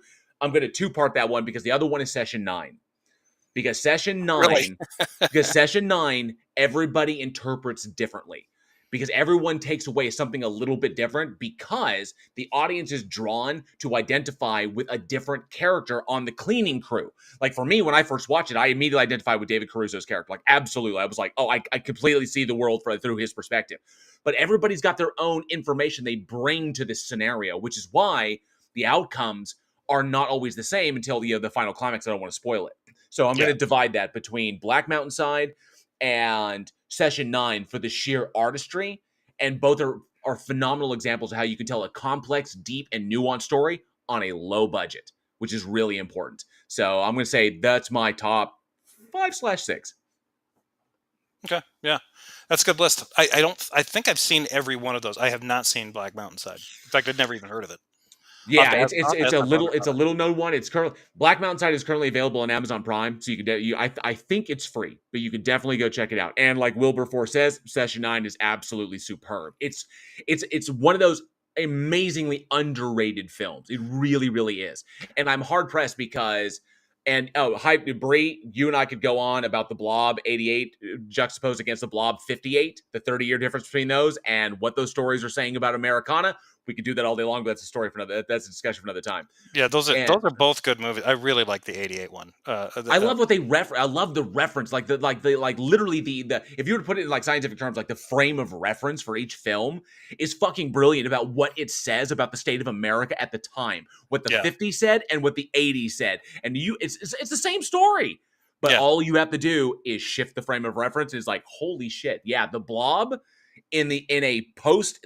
two-part that one, because the other one is Session 9. Because Session Really? 9 because Session 9, everybody interprets differently. Because everyone takes away something a little bit different, because the audience is drawn to identify with a different character on the cleaning crew. Like for me, when I first watched it, I immediately identified with David Caruso's character. Like, absolutely. I was like, oh, I completely see the world through his perspective. But everybody's got their own information they bring to this scenario, which is why the outcomes are not always the same until the final climax. I don't want to spoil it. So I'm going Yeah. to divide that between Black Mountainside and Session 9 for the sheer artistry. And both are phenomenal examples of how you can tell a complex, deep, and nuanced story on a low budget, which is really important. So I'm going to say that's my top 5/6. Okay. Yeah. That's a good list. I think I've seen every one of those. I have not seen Black Mountainside. In fact, I'd never even heard of it. Yeah, I'll have to it's ask a my brother little about it. known one. It's currently Black Mountain Side is currently available on Amazon Prime, so you can I think it's free, but you can definitely go check it out. And like Wilberforce says, Session 9 is absolutely superb. It's one of those amazingly underrated films. It really, really is. And I'm hard pressed because, and oh, hi Bree, you and I could go on about the Blob 88 juxtaposed against the Blob 58, the 30-year difference between those, and what those stories are saying about Americana. We could do that all day long, but that's a story for another. That's a discussion for another time. Yeah, those And are both good movies. I really like the '88 one. I love what they refer. I love the reference, like literally the. If you were to put it in like scientific terms, like the frame of reference for each film is fucking brilliant about what it says about the state of America at the time, what the Yeah, '50s said and what the '80s said, and it's the same story. But yeah, all you have to do is shift the frame of reference. Is like, holy shit, yeah, the Blob in a post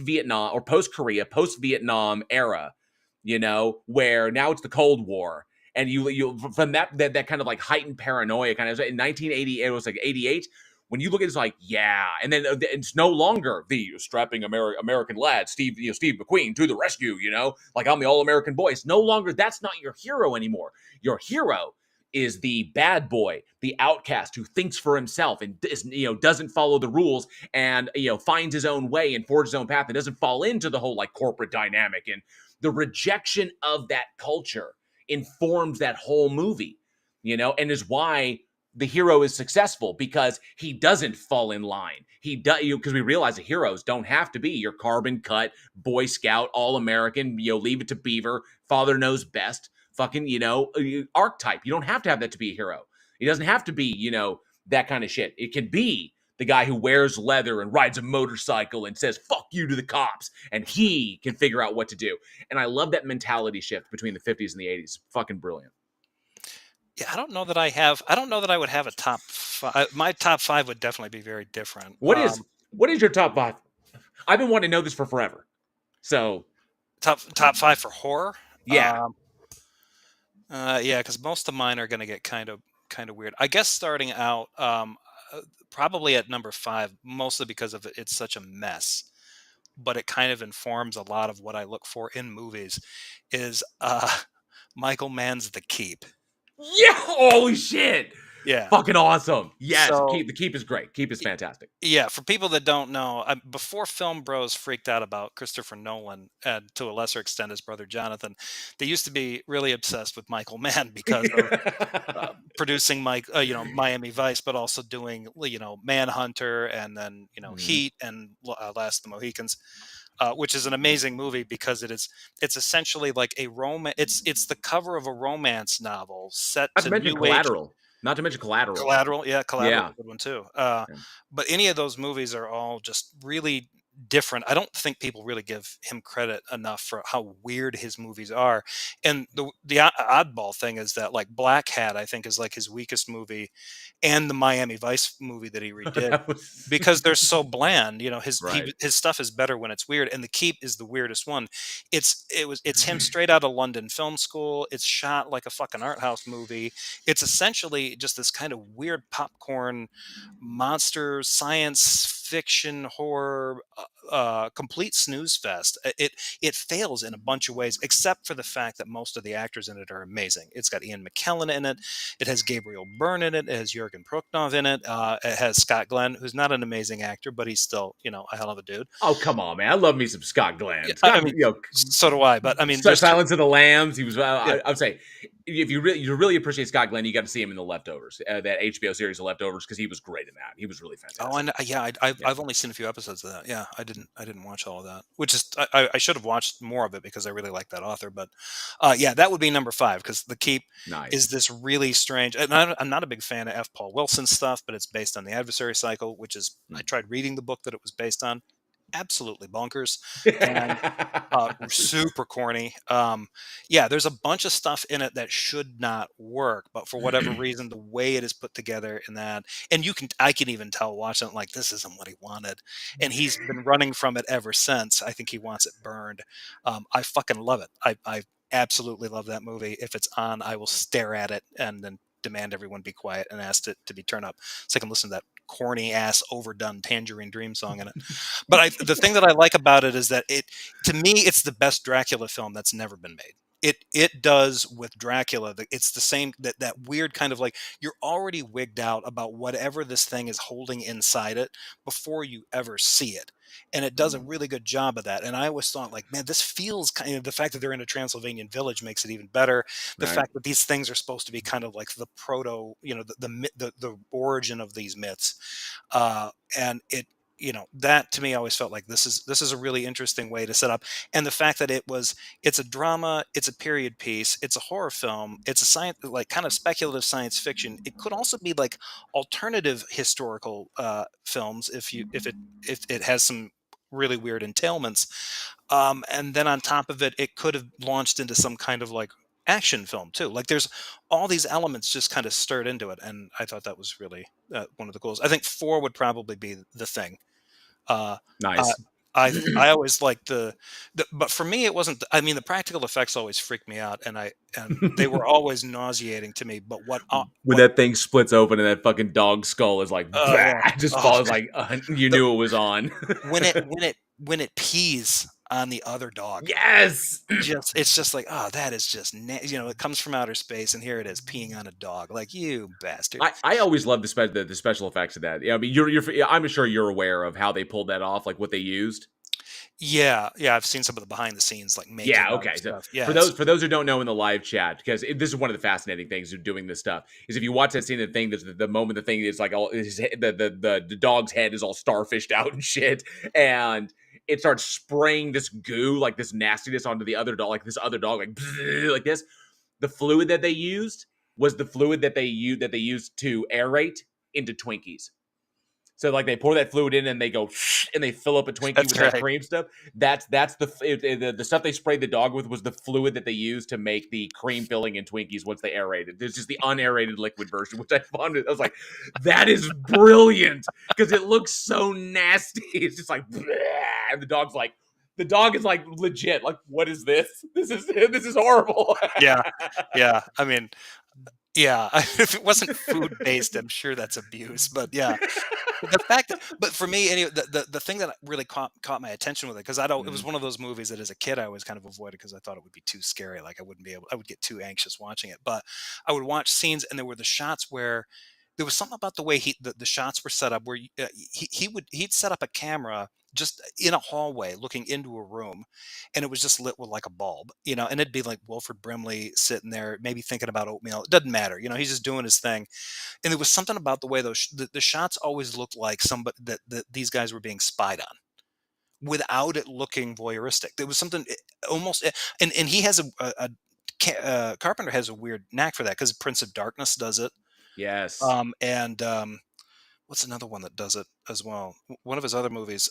Vietnam or post Korea, post Vietnam era, where now it's the Cold War, and you from that kind of like heightened paranoia kind of in 1980, it was like 88. When you look at it, it's like, yeah, and then it's no longer the strapping American lad, Steve McQueen to the rescue, like I'm the all American boy. It's no longer, that's not your hero anymore. Your hero is the bad boy, the outcast who thinks for himself and doesn't follow the rules, and finds his own way and forges his own path and doesn't fall into the whole like corporate dynamic. And the rejection of that culture informs that whole movie, and is why the hero is successful, because he doesn't fall in line. He does, because we realize the heroes don't have to be your carbon cut Boy Scout, all American, leave it to Beaver, father knows best, fucking, archetype. You don't have to have that to be a hero. He doesn't have to be, that kind of shit. It can be the guy who wears leather and rides a motorcycle and says fuck you to the cops, and he can figure out what to do. And I love that mentality shift between the 50s and the 80s. Fucking brilliant. yeah. I don't know that I have. I don't know that I would have a top five. My top five would definitely be very different. What is your top 5? I've been wanting to know this for forever. So, Top five for horror. yeah. Yeah, because most of mine are going to get kind of weird. I guess starting out, probably at number five, mostly because of it's such a mess, but it kind of informs a lot of what I look for in movies. Is Michael Mann's The Keep? Yeah, holy shit. Yeah. Fucking awesome. Yes, So the keep is great. Keep is fantastic. yeah, for people that don't know, before film bros freaked out about Christopher Nolan, and to a lesser extent his brother Jonathan, they used to be really obsessed with Michael Mann because of producing Miami Vice, but also doing Manhunter, and then Mhm. Heat, and Last of the Mohicans, which is an amazing movie because it's essentially like a romance. It's the cover of a romance novel set Not to to mention new age. Collateral. Not to mention Collateral. Collateral, yeah, Collateral's Yeah. a good one too. Yeah. But any of those movies are all just really different. I don't think people really give him credit enough for how weird his movies are. And the oddball thing is that like Black Hat, I think, is like his weakest movie, and the Miami Vice movie that he redid, That was because they're so bland. right. His stuff is better when it's weird, and The Keep is the weirdest one. It's him straight out of London Film School. It's shot like a fucking art house movie. It's essentially just this kind of weird popcorn monster science fiction horror, complete snooze fest. It fails in a bunch of ways, except for the fact that most of the actors in it are amazing. It's got Ian McKellen in it. It has Gabriel Byrne in it. It has Jurgen Prochnow in it. It has Scott Glenn, who's not an amazing actor, but he's still a hell of a dude. Oh, come on, man. I love me some Scott Yeah, Glenn. I Scott, mean, so do I. But I mean, Silence of the Lambs. He was. yeah. I would say, if you really appreciate Scott Glenn, you got to see him in The Leftovers, that HBO series, The Leftovers, because he was great in that. He was really Oh, fantastic. and yeah, Yeah, I've only seen a few episodes of that. Yeah, I didn't watch all of that, which is I should have watched more of it because I really like that author. But yeah, that would be number five because The Keep is nice. this really strange. And I'm not a big fan of F. Paul Wilson stuff, but it's based on the Adversary Cycle, which is I Hmm. tried reading the book that it was based on. Absolutely bonkers. And super corny. Yeah, there's a bunch of stuff in it that should not work, but for whatever reason, the way it is put together in that, and I can even tell watching it like this isn't what he wanted, and he's been running from it ever since. I think he wants it burned. I fucking love it. I absolutely love that movie. If it's on, I will stare at it and then demand everyone be quiet and ask it to be turned up so I can listen to that corny ass overdone Tangerine Dream song in it. But the thing that I like about it is that to me, it's the best Dracula film that's never been made. It does with Dracula. It's the same that weird kind of like you're already wigged out about whatever this thing is holding inside it before you ever see it, and it does a Mm, really good job of that. And I always thought like, man, this feels kind of the fact that they're in a Transylvanian village makes it even better. The right. fact that these things are supposed to be kind of like the proto, the origin of these myths, and that to me always felt like this is a really interesting way to set up. And the fact that it's a drama, it's a period piece, it's a horror film, it's a science, like kind of speculative science fiction. It could also be like alternative historical films if it has some really weird entailments. And then on top of it, it could have launched into some kind of like action film too. Like there's all these elements just kind of stirred into it, and I thought that was really one of the goals. I think four would probably be The Thing. Uh, I Nice. I always liked but for me it wasn't. I mean, the practical effects always freaked me out, and they were always nauseating to me. But When that thing splits open and that fucking dog skull is like, bah, yeah, just oh, falls like you the knew it was on. when it pees on the other dog. Yes. It's just like, oh, that is just it comes from outer space, and here it is peeing on a dog. Like, you bastard. I always love the special effects of that. Yeah, I mean, I'm sure you're aware of how they pulled that off, like what they used. Yeah, yeah, I've seen some of the behind the scenes, like making Yeah, of okay. So stuff. Yeah, it's for those who don't know in the live chat, because this is one of the fascinating things of doing this stuff is if you watch that scene, the thing that's the moment the thing is like all the dog's head is all starfished out and shit, and it starts spraying this goo like this nastiness onto the other dog, like this other dog, like like this. The fluid that they used was the fluid that they used to aerate into Twinkies. So like they pour that fluid in and they go and they fill up a Twinkie that's with that right. cream stuff. That's the stuff they sprayed the dog with was the fluid that they used to make the cream filling in Twinkies once they aerated. There's just the unaerated liquid version, which I found. I was like, that is brilliant because it looks so nasty. It's just like, bleh, and the dog is like legit. Like, what is this? This is horrible. Yeah, yeah. I mean, yeah. If it wasn't food based, I'm sure that's abuse. But yeah, the fact that, but for me, anyway, the thing that really caught my attention with it, because I don't, it was Mm, one of those movies that as a kid I always kind of avoided because I thought it would be too scary. Like I would get too anxious watching it. But I would watch scenes, and there were the shots where there was something about the way the shots were set up where he'd set up a camera just in a hallway looking into a room, and it was just lit with like a bulb, and it'd be like Wilford Brimley sitting there, maybe thinking about oatmeal. It doesn't matter, he's just doing his thing. And there was something about the way the shots always looked like somebody that these guys were being spied on without it looking voyeuristic. There was something almost, and he has Carpenter has a weird knack for that because Prince of Darkness does it. Yes. And what's another one that does it as well? One of his other movies.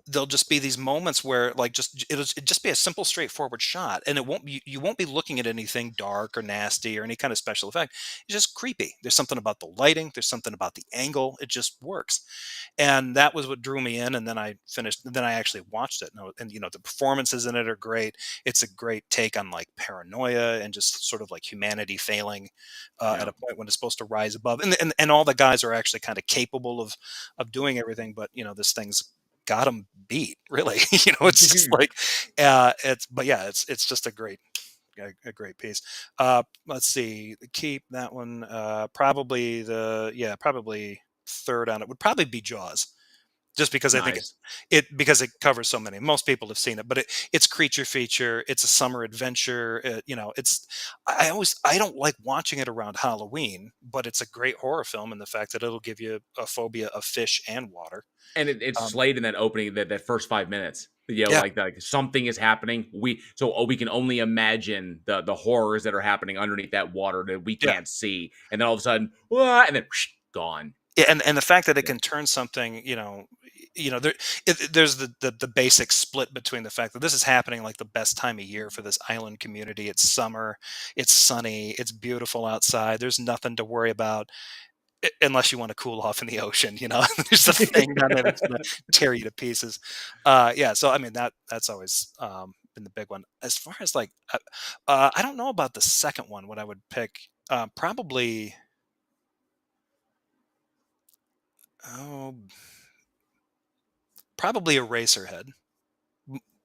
There'll just be these moments where like it'll just be a simple straightforward shot, and it won't be you won't be looking at anything dark or nasty or any kind of special effect. It's just creepy. There's something about the lighting, there's something about the angle. It just works. And that was what drew me in, and then I actually watched it, and the performances in it are great. It's a great take on like paranoia and just sort of like humanity failing at Yeah. a point when it's supposed to rise above, and all the guys are actually kind of capable of doing everything, but this thing's got them beat, really. It's just like it's but yeah, it's just a great piece. Let's see, keep that one. Probably third on it would probably be Jaws, just because I think Nice. because it covers so many. Most people have seen it, but it's creature feature. It's a summer adventure. It's I don't like watching it around Halloween, but it's a great horror film in the fact that it'll give you a phobia of fish and water. And it's Um, slayed in that opening, that first 5 minutes. yeah, Like something is happening. We can only imagine the horrors that are happening underneath that water that we yeah. can't see, and then all of a sudden, "Wah," and then gone. Yeah, and the fact that it Yeah. can turn something, there's the basic split between the fact that this is happening like the best time of year for this island community. It's summer, it's sunny, it's beautiful outside. There's nothing to worry about unless you want to cool off in the ocean. There's a thing down there that's gonna tear you to pieces. Yeah, so I mean that's always been the big one. As far as like, I don't know about the second one. What I would pick, probably. Oh, probably Eraserhead.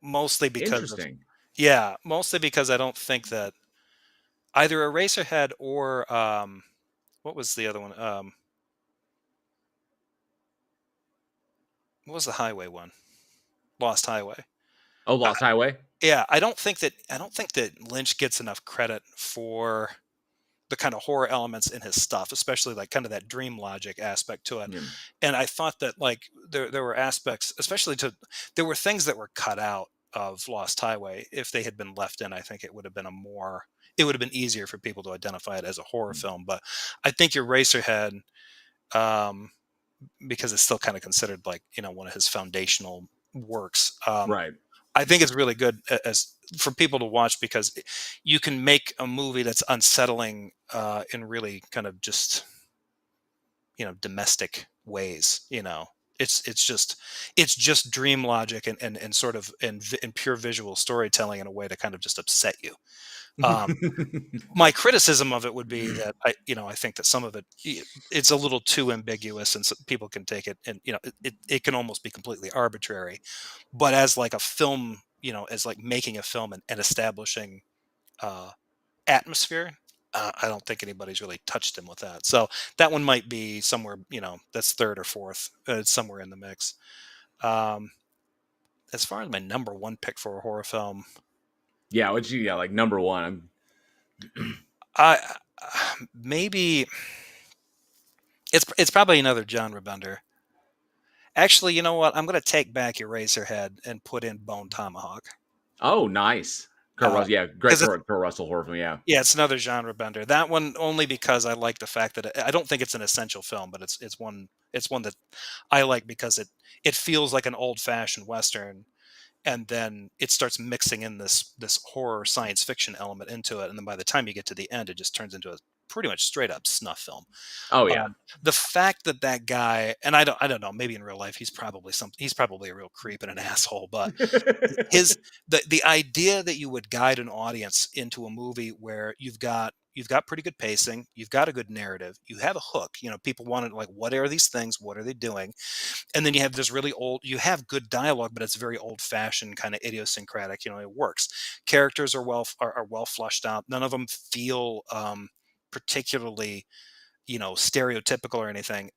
Mostly because of Interesting. yeah, mostly because I don't think that either Eraserhead or, what was the other one? What was the highway one? Lost Highway. Oh, I Lost Highway. Yeah, I don't think that Lynch gets enough credit for the kind of horror elements in his stuff, especially like kind of that dream logic aspect to it. Yeah. And I thought that like there were aspects, especially there were things that were cut out of Lost Highway. If they had been left in, I think it would have been easier for people to identify it as a horror film. But I think your Racerhead, um, because it's still kind of considered like one of his foundational works. Right. I think it's really good as for people to watch because you can make a movie that's unsettling in really kind of just domestic ways. It's just dream logic and sort of in pure visual storytelling in a way to kind of just upset you. Um, my criticism of it would be that I think that some of it's a little too ambiguous, and so people can take it, and it can almost be completely arbitrary. But as like a film, as like making a film and establishing uh, atmosphere, I don't think anybody's really touched him with that. So that one might be somewhere, that's third or fourth. It's somewhere in the mix. Um, as far as my number one pick for a horror film, Yeah, what you got like number one? I maybe it's probably another genre bender. Actually, you know what? I'm going to take back Eraserhead and put in Bone Tomahawk. Oh, nice. Kurt Russell, yeah, great Because it's Kurt Russell horror film. Yeah. yeah, it's another genre bender. That one only because I like the fact that I don't think it's an essential film, but it's one that I like because it feels like an old fashioned western, and then it starts mixing in this horror science fiction element into it, and then by the time you get to the end, it just turns into a pretty much straight up snuff film. Oh yeah. Um, the fact that that guy, and I don't know, maybe in real life he's probably a real creep and an asshole, but his the idea that you would guide an audience into a movie where you've got pretty good pacing, you've got a good narrative, you have a hook, people want to like, what are these things, what are they doing, and then you have good dialogue, but it's very old fashioned, kind of idiosyncratic. It works. Characters are well fleshed out. None of them feel particularly stereotypical or anything,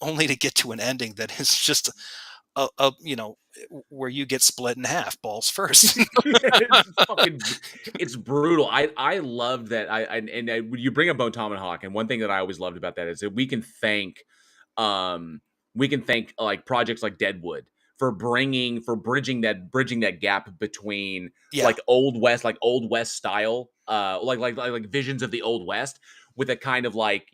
only to get to an ending that is just where you get split in half, balls first. It's fucking, it's brutal. I loved that. When you bring up Bone Tomahawk, and one thing that I always loved about that is that um we can thank like projects like Deadwood for bridging that gap between Yeah, like old west style, like visions of the old west, with a kind of like,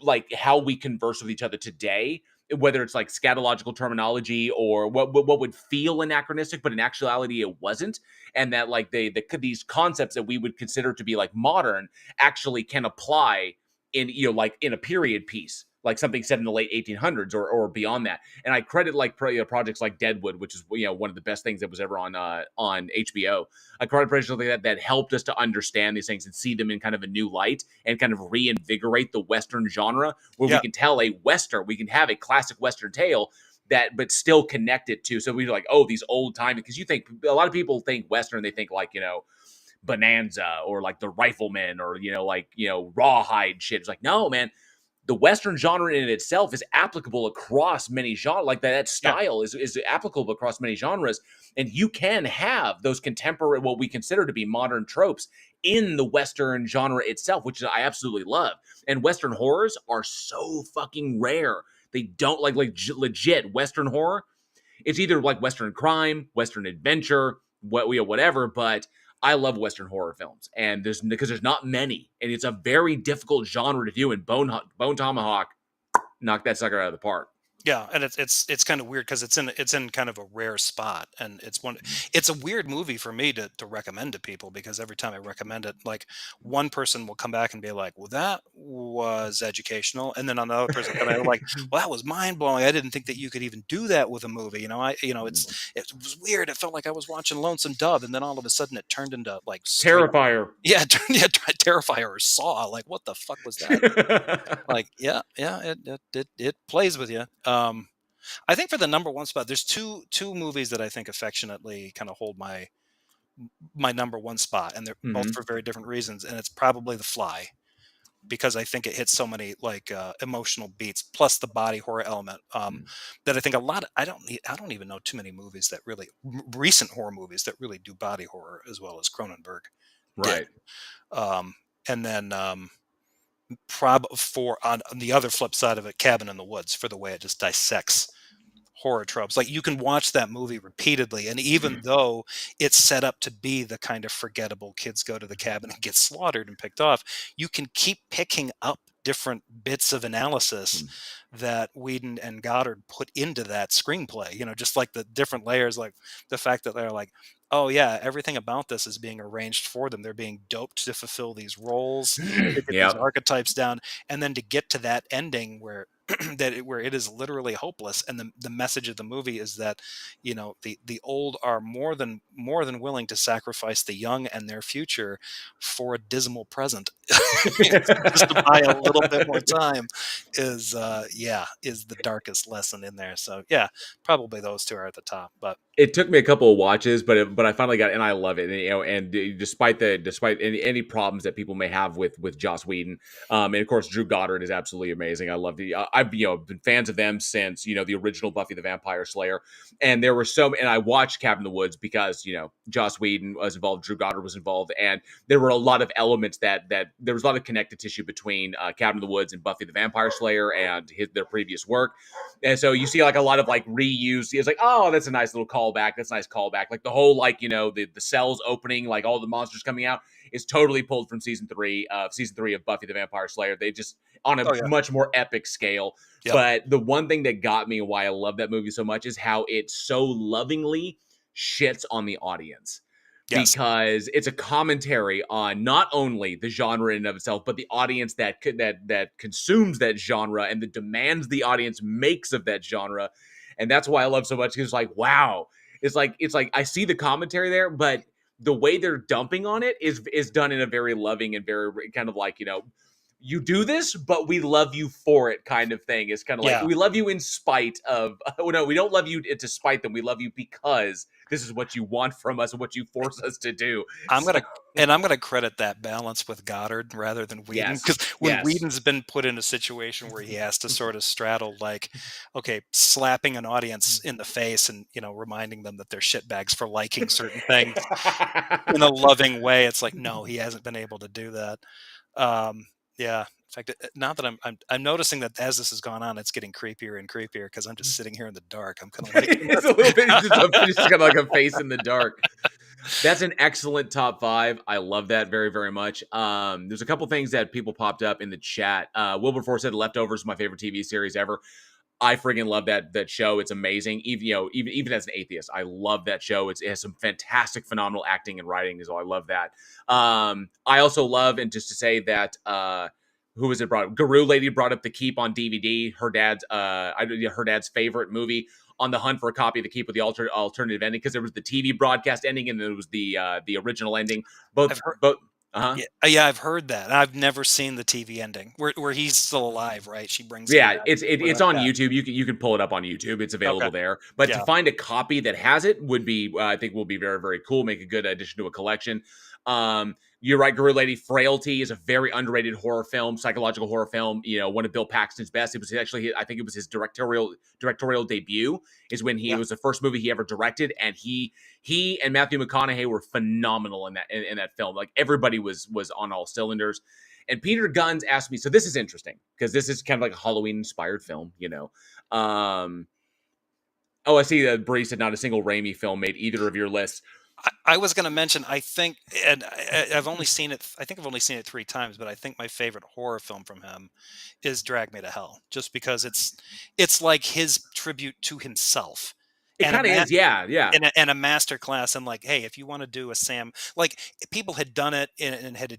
like how we converse with each other today, whether it's like scatological terminology or what would feel anachronistic, but in actuality it wasn't, and that like these concepts that we would consider to be like modern actually can apply in, like in a period piece, like something set in the late 1800s or beyond that. And I credit like projects like Deadwood, which is, one of the best things that was ever on HBO. I credit projects like that helped us to understand these things and see them in kind of a new light and kind of reinvigorate the Western genre, where we yeah, can tell a Western, we can have a classic Western tale that, but still connect it to. So we're like, oh, these old time, because you think a lot of people think Western, they think like, Bonanza or like the Rifleman or, Rawhide shit. It's like, no, man, the Western genre in itself is applicable across many genres. Like that yeah, style is applicable across many genres. And you can have those contemporary, what we consider to be modern tropes in the Western genre itself, which I absolutely love. And Western horrors are so fucking rare. They don't like legit Western horror. It's either like Western crime, Western adventure, whatever. But I love Western horror films, and there's not many, and it's a very difficult genre to do. And Bone Tomahawk knocked that sucker out of the park. yeah. And it's kind of weird because it's in kind of a rare spot, and it's a weird movie for me to recommend to people, because every time I recommend it, like, one person will come back and be like, "Well, that was educational," and then another person will come back like, "Well, that was mind blowing. I didn't think that you could even do that with a movie." It was weird. It felt like I was watching Lonesome Dove, and then all of a sudden it turned into like straight up, Terrifier. yeah, yeah, Terrifier or Saw. Like, what the fuck was that? Like, yeah, yeah, it plays with you. I think for the number one spot, there's two movies that I think affectionately kind of hold my number one spot, and they're both Mhm. for very different reasons. And it's probably The Fly, because I think it hits so many like emotional beats, plus the body horror element. That I think I don't even know too many movies that really recent horror movies that really do body horror as well as Cronenberg did. Right. Um, and then for on the other flip side of it, Cabin in the Woods, for the way it just dissects horror tropes. Like, you can watch that movie repeatedly, and even though it's set up to be the kind of forgettable kids go to the cabin and get slaughtered and picked off, you can keep picking up different bits of analysis that Whedon and Goddard put into that screenplay. Just like the different layers, like the fact that they're like, oh yeah, everything about this is being arranged for them. They're being doped to fulfill these roles, to get these Yep. archetypes down, and then to get to that ending where where it is literally hopeless. And the message of the movie is that, the old are more than willing to sacrifice the young and their future for a dismal present. Just to buy a little bit more time is the darkest lesson in there. So yeah, probably those two are at the top. But It took me a couple of watches, but I finally got it, and I love it. And, despite any problems that people may have with Joss Whedon, and of course Drew Goddard is absolutely amazing. I love I've been fans of them since the original Buffy the Vampire Slayer, and I watched Cabin in the Woods because Joss Whedon was involved, Drew Goddard was involved, and there were a lot of elements that there was a lot of connective tissue between Cabin in the Woods and Buffy the Vampire Slayer and their previous work. And so you see like a lot of like reuse. It's like, oh, that's a nice little callback. That's a nice callback. Like the whole like, the cells opening, like all the monsters coming out is totally pulled from season three of Buffy the Vampire Slayer. They just on a oh yeah, much more epic scale. yep, But the one thing that got me and why I love that movie so much is how it so lovingly shits on the audience, yes, because it's a commentary on not only the genre in and of itself, but the audience that consumes that genre and the demands the audience makes of that genre. And that's why I love so much, because like, wow, it's like I see the commentary there, but the way they're dumping on it is done in a very loving and very kind of like you do this, but we love you for it kind of thing. It's kind of like Yeah. we love you in spite of. Oh no, we don't love you to spite them. We love you because this is what you want from us and what you force us to do. I'm So gonna and I'm gonna credit that balance with Goddard rather than Whedon, yes, because when yes. Whedon's been put in a situation where he has to sort of straddle, like, okay, slapping an audience in the face and, reminding them that they're shitbags for liking certain things in a loving way, it's like, no, he hasn't been able to do that. Um, yeah. In fact, now that I'm noticing that as this has gone on, it's getting creepier and creepier because I'm just sitting here in the dark. I'm kind of like, It's a little bit just kind of like a face in the dark. That's an excellent top five. I love that very, very much. There's a couple things that people popped up in the chat. Wilberforce said Leftovers is my favorite TV series ever. I friggin' love that show. It's amazing. Even as an atheist, I love that show. It has some fantastic, phenomenal acting and writing. Is all I love that. I also love, and just to say that who was it brought up? Guru Lady brought up The Keep on DVD. Her dad's favorite movie. On the hunt for a copy of The Keep with the alternative ending, because there was the TV broadcast ending and there was the original ending. Both I've heard. both. Uh-huh. Yeah, yeah, I've heard that. I've never seen the TV ending where he's still alive, right? She brings him Yeah, back with it's a on yeah. YouTube. You can pull it up on YouTube. It's Okay. available there. But to Yeah. find a copy that has it would be, I think, will be very, very cool. Make a good addition to a collection. You're right, Guru Lady. Frailty is a very underrated horror film, psychological horror film. One of Bill Paxton's best. It was actually, I think, it was his directorial debut. Is when it Yeah. was the first movie he ever directed, and he and Matthew McConaughey were phenomenal in that film. Like everybody was on all cylinders. And Peter Guns asked me, so this is interesting because this is kind of like a Halloween inspired film, Oh, I see that Bree said not a single Raimi film made either of your lists. I was going to mention, I think, and I've only seen it. I think I've only seen it 3 times, but I think my favorite horror film from him is Drag Me to Hell, just because it's like his tribute to himself, It and kind of is, yeah, yeah. and a master class. And like, hey, if you want to do a Sam, like people had done it and had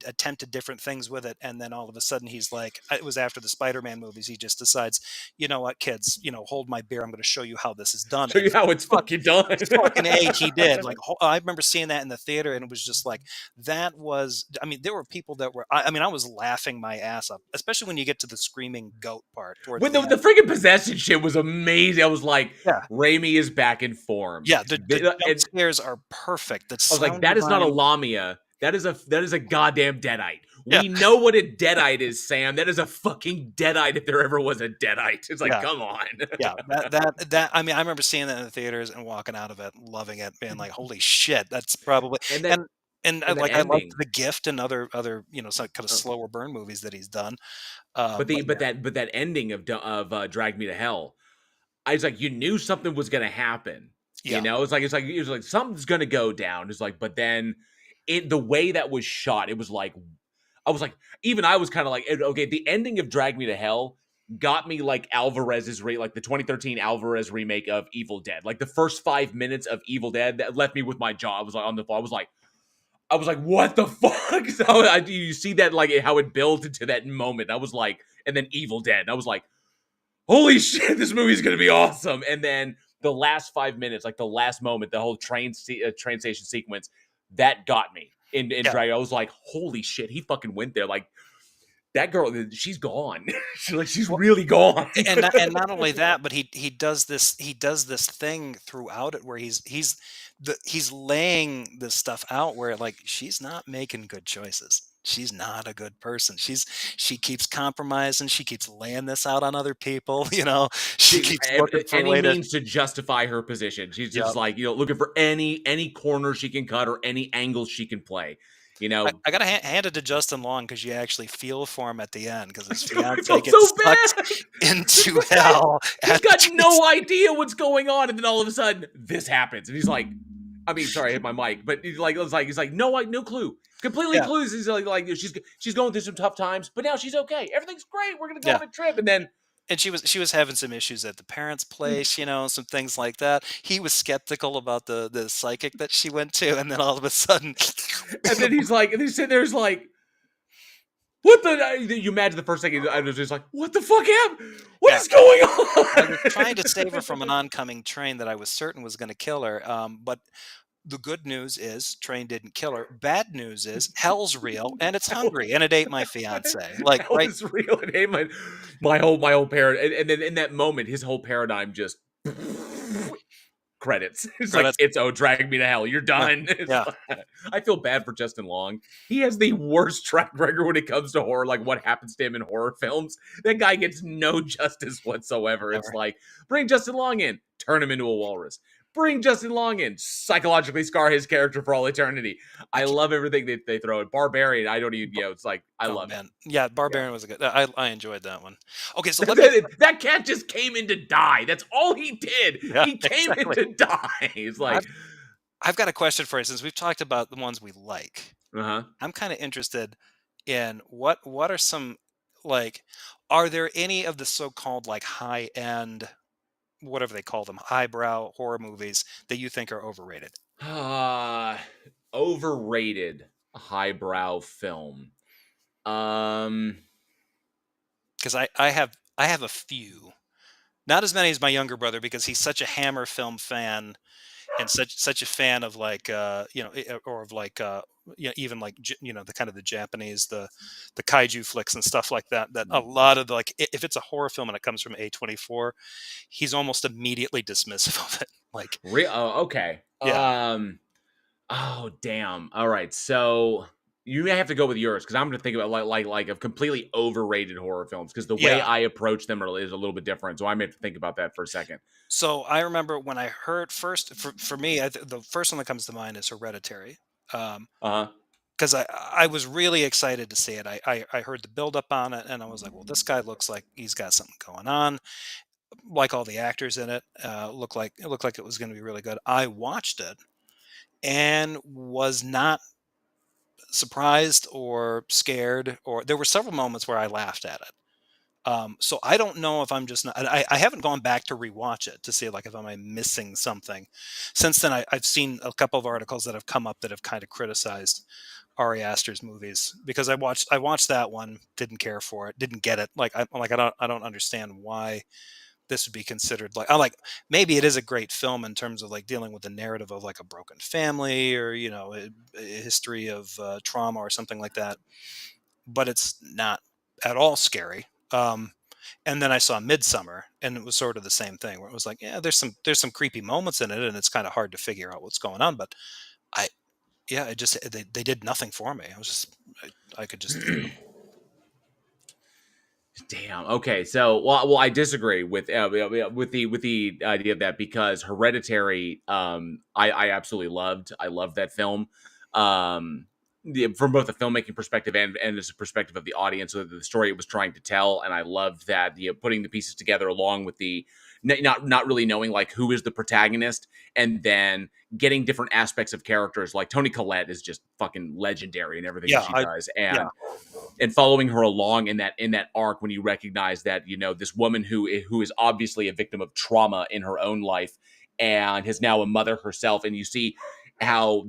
attempted different things with it, and then all of a sudden he's like, it was after the Spider-Man movies, he just decides, you know what, kids, hold my beer, I'm going to show you how this is done. Show And you how it's fuck, fucking done. fucking A, he did. Like, I remember seeing that in the theater, and it was just like, that was, I mean, there were people that were, I mean, I was laughing my ass up, especially when you get to the screaming goat part towards When the the end. freaking possession shit was amazing. I was like, Yeah. Raimi is back in form. Yeah. The jump And scares are perfect. The I was like, sound that is not a design. Lamia. That is a goddamn deadite. Yeah. We know what a deadite is, Sam. That is a fucking deadite if there ever was a deadite. It's like, Yeah. come on. Yeah. That, I mean, I remember seeing that in the theaters and walking out of it, loving it, being like, holy shit, that's probably, And that and and that I loved ending. The Gift and other, some kind of Oh. slower burn movies that he's done. But But yeah. that ending of Drag Me to Hell, I was like, you knew something was gonna happen. Yeah. It's like something's gonna go down. It's like, but then the way that was shot, it was like I was like, even I was kind of like, okay, the ending of Drag Me to Hell got me like like the 2013 Alvarez remake of Evil Dead. Like the first 5 minutes of Evil Dead that left me with my jaw. I was like on the floor. I was like, what the fuck? So you see that, like how it built into that moment. I was like, and then Evil Dead. And I was like, holy shit, this movie's gonna be awesome. And then the last 5 minutes, like the last moment, the whole train station sequence, that got me in Yeah. Drag. I was like, holy shit, he fucking went there. Like that girl, she's gone. She's Well, really gone. and not only that, but he does this thing throughout it where he's laying this stuff out where, like, she's not making good choices. She's not a good person. She keeps compromising. She keeps laying this out on other people. She keeps looking for a Any way to. means to justify her position. She's just Yep. like, looking for any corner she can cut or any angle she can play. I gotta hand it to Justin Long, because you actually feel for him at the end, because his I fiance felt gets so sucked bad. into hell. He's got no idea what's going on, and then all of a sudden this happens, and he's like, I mean, sorry, I hit my mic, but he's like, no clue, completely Yeah. clueless. He's like she's going through some tough times, but now she's okay. Everything's great. We're gonna go Yeah. on a trip, and then And she was having some issues at the parents' place, some things like that. He was skeptical about the psychic that she went to, and then all of a sudden, and then he's like, and he's sitting there, he's like, what the? You imagine the first second, I was just like, what the fuck happened? What yeah, is going on? I was trying to save her from an oncoming train that I was certain was going to kill her. But the good news is Train didn't kill her. Bad news is hell's real and it's hungry and it ate my fiance. Like, Hell right? is real. And hey, my whole paradigm, and then in that moment, his whole paradigm just credits. It's like, Credits. it's, oh, drag me to hell. You're Yeah. done. It's Yeah. like, I feel bad for Justin Long. He has the worst track record when it comes to horror, like what happens to him in horror films. That guy gets no justice whatsoever. It's Never. like, bring Justin Long in, turn him into a walrus. Bring Justin Long in, psychologically scar his character for all eternity. I I can't. love everything they throw at Barbarian. I don't even, it's like, I Oh love it. man. Yeah, Yeah. Barbarian was a good. I enjoyed that one. Okay, so let me. That cat just came in to die. That's all he did. Yeah, He came in exactly. to die. It's like, I've I've got a question for you since we've talked about the ones we like. uh huh. I'm kind of interested in what are some, like, are there any of the so-called like high end, whatever they call them, highbrow horror movies that you think are overrated? Uh, overrated highbrow film. Um, Because I have a few, not as many as my younger brother because he's such a Hammer film fan and such a fan of like or of like even like the kind of the Japanese, the kaiju flicks and stuff like that, that a lot of the, like, if it's a horror film and it comes from A24, he's almost immediately dismissive of it. Like, oh, okay. yeah, Oh, damn. All right. So you may have to go with yours because I'm going to think about like of completely overrated horror films because the way yeah. I approach them is a little bit different. So I may have to think about that for a second. So I remember when I heard first, for me, the first one that comes to mind is Hereditary. Um, Uh because I was really excited to see it. I heard the build up on it, and I was like, well, this guy looks like he's got something going on. Like all the actors in it, looked like it was going to be really good. I watched it and was not surprised or scared, or there were several moments where I laughed at it. So I don't know if I'm just not. I haven't gone back to rewatch it to see, like, if am I missing something. Since then, I've seen a couple of articles that have come up that have kind of criticized Ari Aster's movies because I watched that one, didn't care for it, didn't get it. Like, I don't understand why this would be considered, like, I like, maybe it is a great film in terms of like dealing with the narrative of like a broken family, or a history of trauma or something like that, but it's not at all scary. And then I saw Midsummer, and it was sort of the same thing, where it was like, yeah, there's some creepy moments in it, and it's kind of hard to figure out what's going on. But I, yeah, it just they did nothing for me. I was just I could just huh. Damn. Okay. So, well, I disagree with the idea of that because Hereditary, I absolutely loved. I loved that film, from both a filmmaking perspective and as a perspective of the audience, so the story it was trying to tell, and I loved that putting the pieces together along with the not really knowing like who is the protagonist, and then getting different aspects of characters. Like Toni Collette is just fucking legendary in everything that yeah she I does, yeah and following her along in that arc when you recognize that this woman who is obviously a victim of trauma in her own life and is now a mother herself, and you see how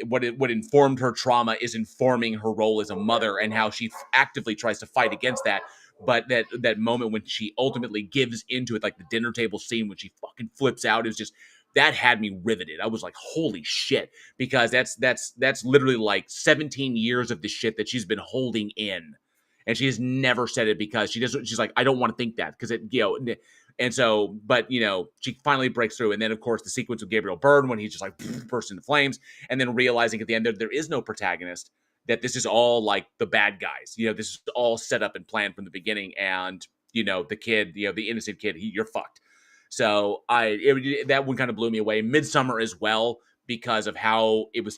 what informed her trauma is informing her role as a mother, and how she actively tries to fight against that, but that moment when she ultimately gives into it, like the dinner table scene when she fucking flips out, is just that had me riveted. I was like, holy shit, because that's literally like 17 years of the shit that she's been holding in, and she has never said it because she's like, I don't want to think that because and so, but she finally breaks through, and then of course the sequence with Gabriel Byrne when he's just like bursts into flames, and then realizing at the end there is no protagonist, that this is all like the bad guys, this is all set up and planned from the beginning, and the kid, the innocent kid, you're fucked. So that one kind of blew me away. Midsummer as well, because of how it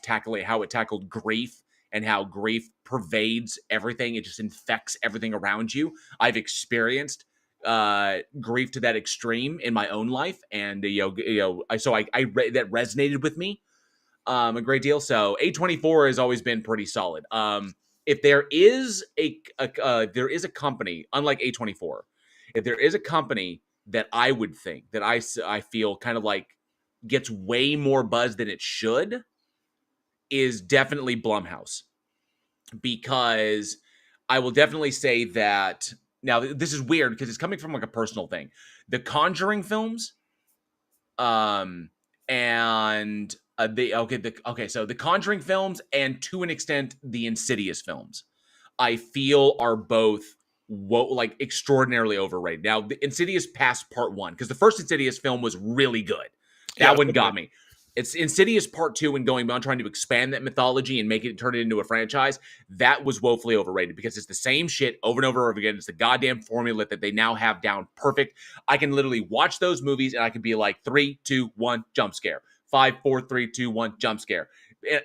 tackled grief, and how grief pervades everything. It just infects everything around you. I've experienced grief to that extreme in my own life, and that resonated with me a great deal. So A24 has always been pretty solid. If there is a company unlike A24, if there is a company that I would think that I feel kind of like gets way more buzz than it should, is definitely Blumhouse, because I will definitely say that. Now this is weird because it's coming from like a personal thing. The Conjuring films, and So the Conjuring films and to an extent the Insidious films, I feel are both like extraordinarily overrated. Now, the Insidious passed part one because the first Insidious film was really good. Yeah, That it was one pretty got good. me. It's Insidious part two and going beyond trying to expand that mythology and make it turn it into a franchise. That was woefully overrated because it's the same shit over and over again. It's the goddamn formula that they now have down perfect. I can literally watch those movies and I can be like 3, 2, 1, jump scare. 5, 4, 3, 2, 1, jump scare.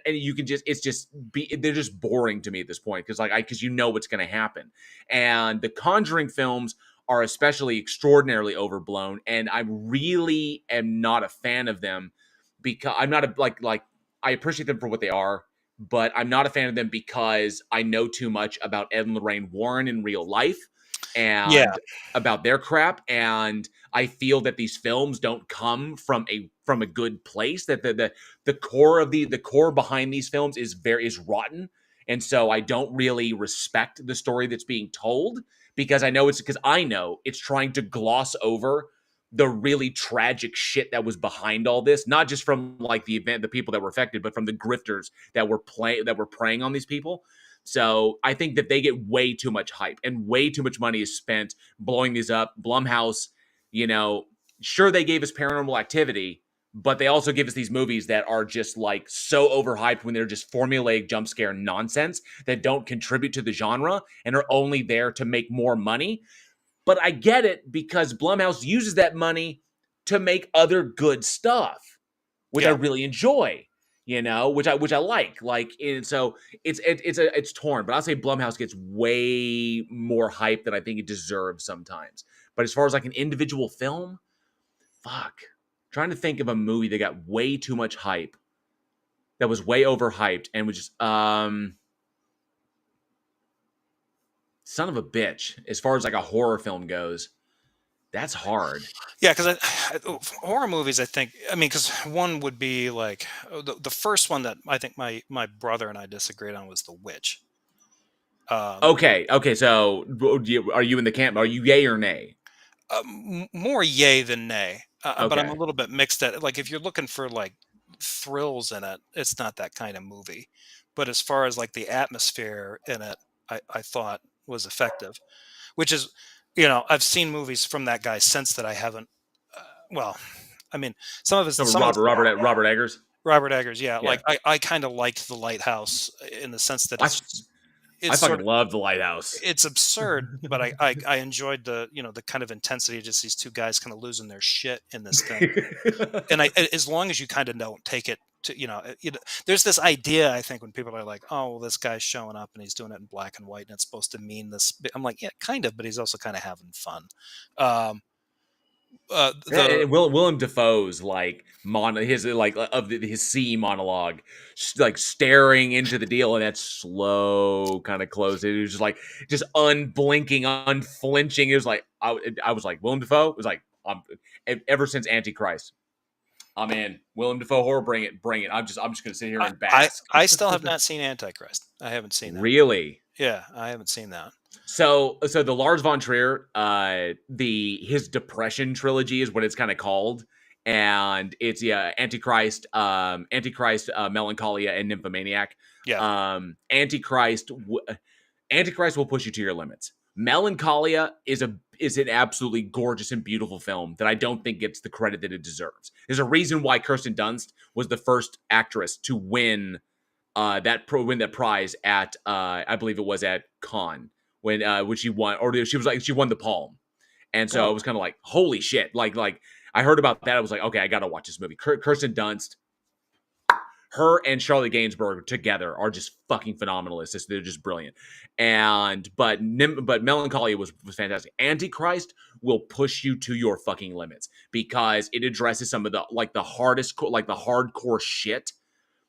And you can just, they're just boring to me at this point because you know what's going to happen. And the Conjuring films are especially extraordinarily overblown, and I really am not a fan of them because I'm not a like I appreciate them for what they are, but I'm not a fan of them because I know too much about Ed and Lorraine Warren in real life Yeah, and about their crap, and I feel that these films don't come from a good place. That the core of the core behind these films is rotten, and so I don't really respect the story that's being told because I know it's trying to gloss over the really tragic shit that was behind all this, not just from like the people that were affected, but from the grifters that were preying on these people. So I think that they get way too much hype and way too much money is spent blowing these up. Blumhouse, you know, sure they gave us Paranormal Activity, but they also give us these movies that are just like so overhyped when they're just formulaic jump scare nonsense that don't contribute to the genre and are only there to make more money. But I get it because Blumhouse uses that money to make other good stuff, which I yeah, really enjoy, which I like. Like, and so it's torn, but I'll say Blumhouse gets way more hype than I think it deserves sometimes. But as far as like an individual film, fuck. Trying to think of a movie that got way too much hype, that was way overhyped and was just son of a bitch. As far as like a horror film goes, that's hard. yeah. Because horror movies, I think, I mean, because one would be like the first one that I think my brother and I disagreed on was The Witch. Um, Okay. So, are you in the camp? Are you yay or nay? More yay than nay, but I'm a Okay. little bit mixed at like if you're looking for like thrills in it, it's not that kind of movie. But as far as like the atmosphere in it, I thought was effective. Which is, I've seen movies from that guy since that I haven't. Well, I mean, So some of it's Robert Eggers. Robert Eggers, yeah. Yeah. Like I kind of liked The Lighthouse in the sense that I it's I sort fucking of love The Lighthouse. it's absurd, but I enjoyed the kind of intensity of just these two guys kind of losing their shit in this thing. And as long as you kind of don't take it to there's this idea I think when people are like, oh well, this guy's showing up and he's doing it in black and white and it's supposed to mean this. I'm like, yeah, kind of, but he's also kind of having fun. Um, the And Willem Dafoe's like his like his C monologue, like staring into the deal, and that slow kind of close. It was just like just unblinking, unflinching. It was like I was like Willem Dafoe was like ever since Antichrist. I'm in Willem Dafoe horror. Bring it, bring it. I'm just gonna sit here I, and I bask. I still have not seen Antichrist. I haven't seen that. Really. Yeah, I haven't seen that. So the Lars von Trier, his Depression trilogy is what it's kind of called, and it's Antichrist, Melancholia, and Nymphomaniac. Yeah. Antichrist will push you to your limits. Melancholia is an absolutely gorgeous and beautiful film that I don't think gets the credit that it deserves. There's a reason why Kirsten Dunst was the first actress to win that prize at I believe it was at Cannes when she won, or she won the Palm, and so I Oh, was kind of like, holy shit, like I heard about that, I was like, okay, I gotta watch this movie. Kirsten Dunst, her and Charlotte Gainsbourg together are just fucking phenomenal. They're just brilliant. But Melancholia was fantastic. Antichrist will push you to your fucking limits because it addresses some of the like the hardest like the hardcore shit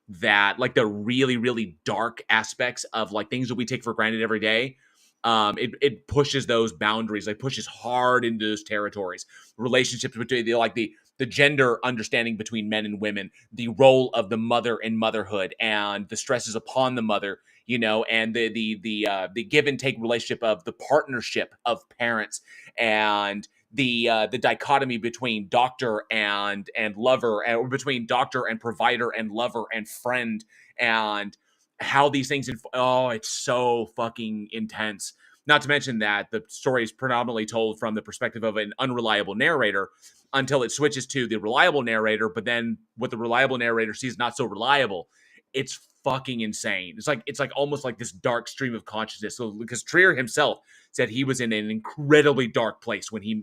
that like the really really dark aspects of like things that we take for granted every day. It pushes those boundaries, like pushes hard into those territories. Relationships between the gender understanding between men and women, the role of the mother in motherhood, and the stresses upon the mother, and the give and take relationship of the partnership of parents, and the dichotomy between doctor and lover, or between doctor and provider and lover and friend, and how these things oh, it's so fucking intense. Not to mention that the story is predominantly told from the perspective of an unreliable narrator until it switches to the reliable narrator, but then what the reliable narrator sees not so reliable. It's fucking insane. It's like almost like this dark stream of consciousness. So because Trier himself said he was in an incredibly dark place when he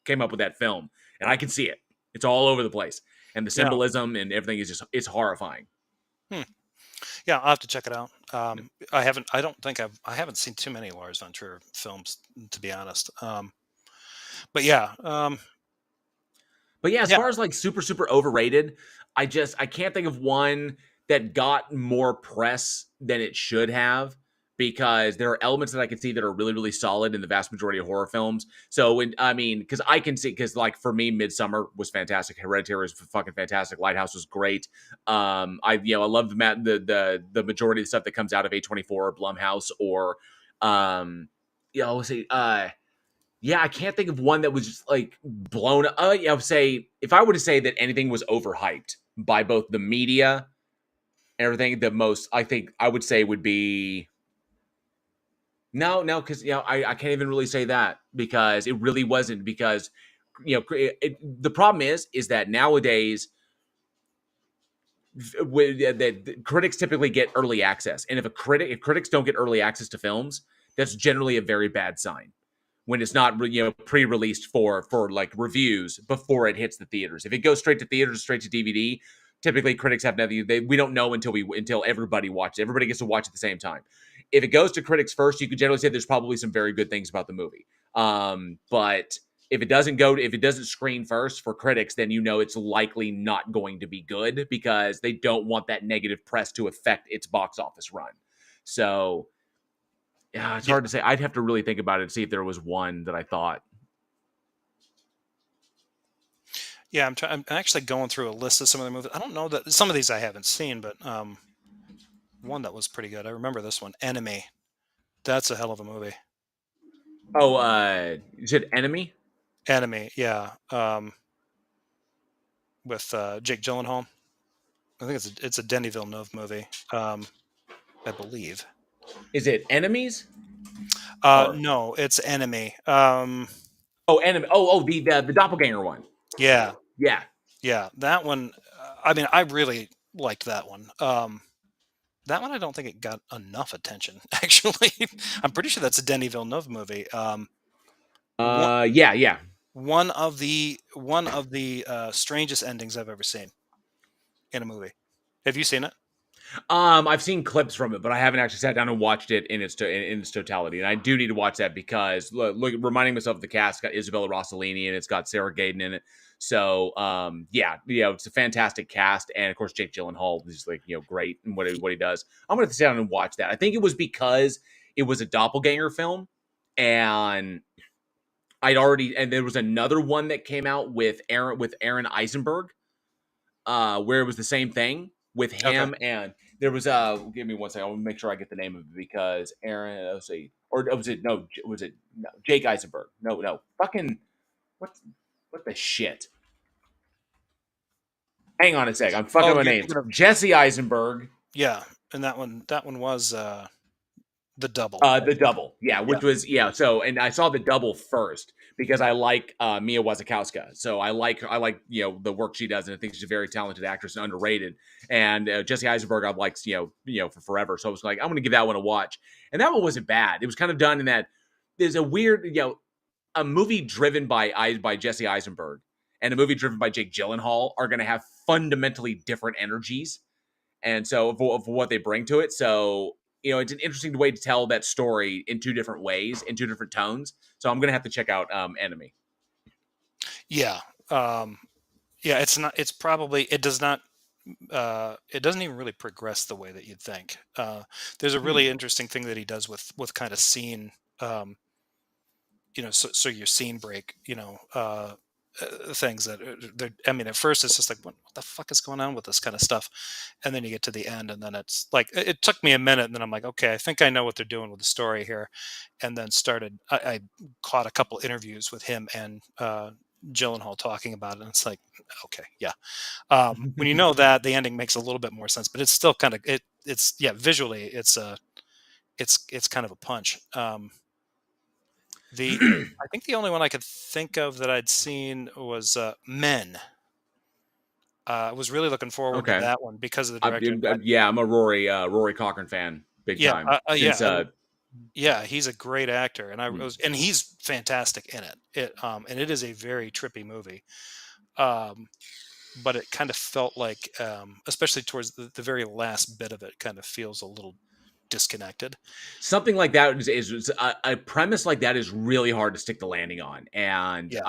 came up with that film, and I can see it. It's all over the place, and the Yeah. symbolism and everything is just it's horrifying. Hmm. Yeah, I'll have to check it out. I haven't. I don't think I haven't seen too many Lars von Trier films, to be honest. But yeah, But yeah, as yeah, far as like super overrated, I can't think of one that got more press than it should have, because there are elements that I can see that are really solid in the vast majority of horror films. So because I can see, because like for me, Midsummer was fantastic, Hereditary was fucking fantastic, Lighthouse was great. I love the majority of the stuff that comes out of A24 or Blumhouse or let's see yeah, I can't think of one that was just like blown up. I would say, if I were to say that anything was overhyped by both the media and everything, the most I think I would say would be no, because I can't even really say that, because it really wasn't, because the problem is that nowadays that critics typically get early access, and if critics don't get early access to films, that's generally a very bad sign when it's not pre-released for like reviews before it hits the theaters. If it goes straight to theaters, straight to DVD, typically critics have nothing. We don't know until everybody watches. Everybody gets to watch at the same time. If it goes to critics first, you could generally say there's probably some very good things about the movie. But if it doesn't screen first for critics, then it's likely not going to be good, because they don't want that negative press to affect its box office run. So yeah, it's yeah, hard to say. I'd have to really think about it and see if there was one that I thought. yeah. I'm actually going through a list of some of the movies. I don't know that some of these I haven't seen, but one that was pretty good. I remember this one, Enemy. That's a hell of a movie. Oh, you said Enemy? Enemy, yeah. With Jake Gyllenhaal. I think it's a Denis Villeneuve movie. I believe. Is it Enemies? Or No, it's Enemy. oh, Enemy. Oh, the Doppelganger one. Yeah, Yeah. yeah. That one. I mean, I really liked that one. That one, I don't think it got enough attention. Actually, I'm pretty sure that's a Denis Villeneuve movie. One Yeah. one of the strangest endings I've ever seen in a movie. Have you seen it? I've seen clips from it, but I haven't actually sat down and watched it in its totality. And I do need to watch that, because look, reminding myself of the cast, it's got Isabella Rossellini and it's got Sarah Gaden in it. So it's a fantastic cast, and of course Jake Gyllenhaal is like great in what he does. I'm gonna have to sit down and watch that. I think it was because it was a doppelganger film, and there was another one that came out with Aaron Eisenberg, where it was the same thing with Okay. him, and there was give me one second, I want to make sure I get the name of it, because Aaron, let's see, or was it no Jake Eisenberg? No, fucking what what the shit? Hang on a sec, I'm fucking Oh, my you're names. thinking of, Jesse Eisenberg. yeah, and that one was the Double, I The think. Double, yeah, Yeah. which was So, and I saw the Double first because I like Mia Wasikowska. So I like the work she does, and I think she's a very talented actress and underrated. And Jesse Eisenberg I've liked for forever. So I was like, I'm going to give that one a watch, and that one wasn't bad. It was kind of done in that there's a weird a movie driven by Jesse Eisenberg and a movie driven by Jake Gyllenhaal are going to have fundamentally different energies, and so of what they bring to it. So it's an interesting way to tell that story in two different ways, in two different tones. So I'm gonna have to check out Enemy. Yeah. Um, yeah, it's not it's probably it does not it doesn't even really progress the way that you'd think. There's a Hmm. really interesting thing that he does with kind of scene, so your scene break, things that I mean, at first it's just like, what the fuck is going on with this kind of stuff? And then you get to the end, and then it's like, it took me a minute, and then I'm like, okay, I think I know what they're doing with the story here. And then I caught a couple interviews with him and Gyllenhaal talking about it, and it's like, okay, yeah. When you know that, the ending makes a little bit more sense, but it's still kind of it's yeah, visually it's kind of a punch. The I think the only one I could think of that I'd seen was Men. I was really looking forward to Okay. that one because of the director. Yeah, I'm a Rory Cochrane fan, big Yeah, time. yeah, Since yeah. He's a great actor, and mm. and he's fantastic in it. And it is a very trippy movie. Um, but it kind of felt like, especially towards the very last bit of it, kind of feels a little disconnected. Something like that is a premise like that is really hard to stick the landing on, and Yeah,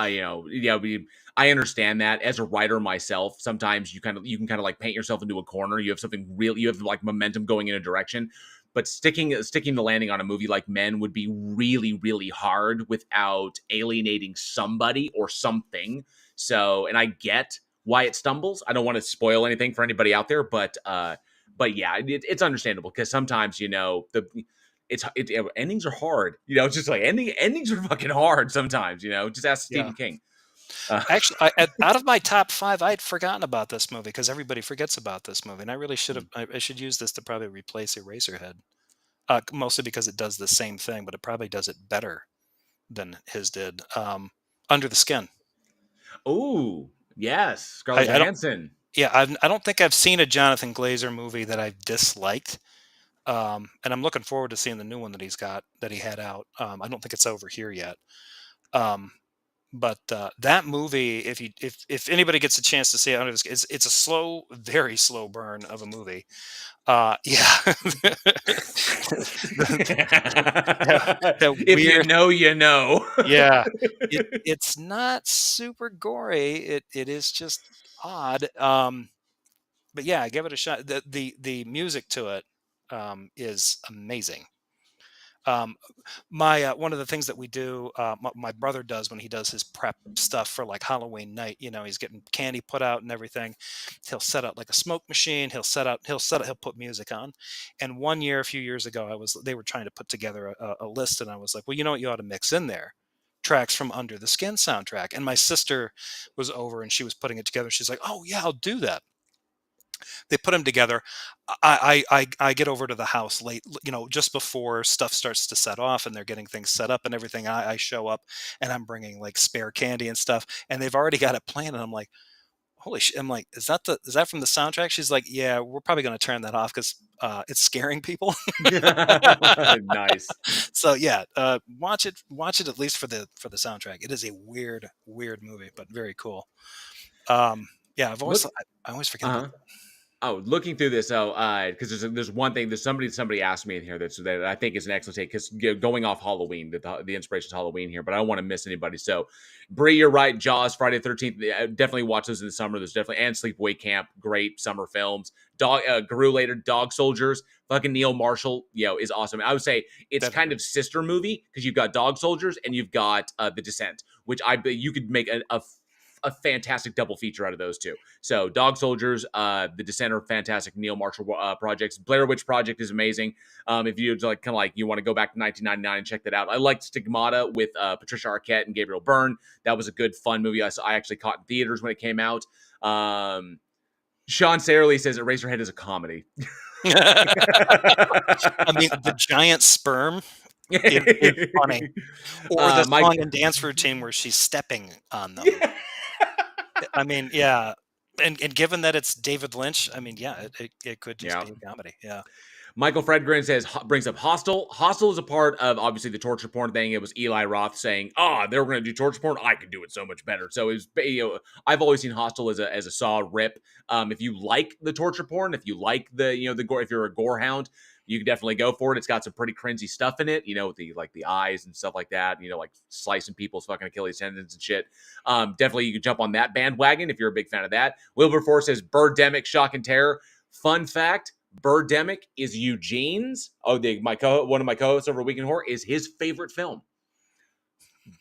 I understand that as a writer myself. Sometimes you can kind of like paint yourself into a corner. You have something real, you have like momentum going in a direction, but sticking the landing on a movie like Men would be really really hard without alienating somebody or something. So, and I get why it stumbles. I don't want to spoil anything for anybody out there, but yeah, it's understandable because sometimes endings are hard. It's just like endings are fucking hard sometimes. Just ask yeah. Stephen King. Uh, Actually, out of my top 5, I'd forgotten about this movie because everybody forgets about this movie, and I really should have. I should use this to probably replace Eraserhead, mostly because it does the same thing, but it probably does it better than his did. Under the Skin. oh yes, Scarlett I don't. Johansson. Yeah, I don't think I've seen a Jonathan Glazer movie that I've disliked. And I'm looking forward to seeing the new one that he had out. I don't think it's over here yet. Um, but that movie, if anybody gets a chance to see it, under this, it's a slow, very slow burn of a movie. Yeah, that If you weird. know, you know. Yeah, it's not super gory. It is just odd. But yeah, give it a shot. The music to it is amazing. Um, my one of the things that we do, my brother does when he does his prep stuff for like Halloween night. He's getting candy put out and everything. He'll set up like a smoke machine. He'll put music on. And one year, a few years ago, they were trying to put together a list, and I was like, well, you know what, you ought to mix in there tracks from Under the Skin soundtrack. And my sister was over and she was putting it together. She's like, oh yeah, I'll do that. They put them together. I get over to the house late, just before stuff starts to set off, and they're getting things set up and everything. I show up, and I'm bringing like spare candy and stuff, and they've already got it planned. And I'm like, holy shit! I'm like, is that from the soundtrack? She's like, yeah, we're probably going to turn that off because it's scaring people. Nice. So yeah, watch it at least for the soundtrack. It is a weird movie, but very cool. Yeah, Look, I always forget about uh-huh. Oh, looking through this, because there's one thing. There's somebody asked me in here that I think is an excellent take. Because going off Halloween, the inspiration is Halloween here, but I don't want to miss anybody. So, Bree, you're right. Jaws, Friday the 13th. Definitely watch those in the summer. There's definitely and Sleepaway Camp, great summer films. Guru later, Dog Soldiers, fucking Neil Marshall, is awesome. I would say it's that. kind of sister movie because you've got Dog Soldiers and you've got The Descent, which you could make a fantastic double feature out of those two. So Dog Soldiers, The Descent are fantastic. Neil Marshall projects. Blair Witch Project is amazing. If you you want to go back to 1999 and check that out. I liked Stigmata with Patricia Arquette and Gabriel Byrne. That was a good fun movie. I actually caught in theaters when it came out. Sean Sarley says Eraserhead is a comedy. I mean, the giant sperm is funny, or the Mike. song and dance routine where she's stepping on them. Yeah. I mean, yeah, and given that it's David Lynch, I mean, yeah, it could just Yeah. be a comedy. Yeah, Michael Fredgren brings up Hostel. Hostel is a part of obviously the torture porn thing. It was Eli Roth saying, they were going to do torture porn. I could do it so much better. So I've always seen Hostel as a Saw rip. If you like the torture porn, if you like the gore, if you're a gore hound, you can definitely go for it. It's got some pretty cringy stuff in it, with the eyes and stuff like that, like slicing people's fucking Achilles tendons and shit. Definitely you can jump on that bandwagon if you're a big fan of that. Wilberforce says Birdemic, Shock and Terror. Fun fact, Birdemic is Eugene's. One of my co-hosts over Week in Horror is his favorite film.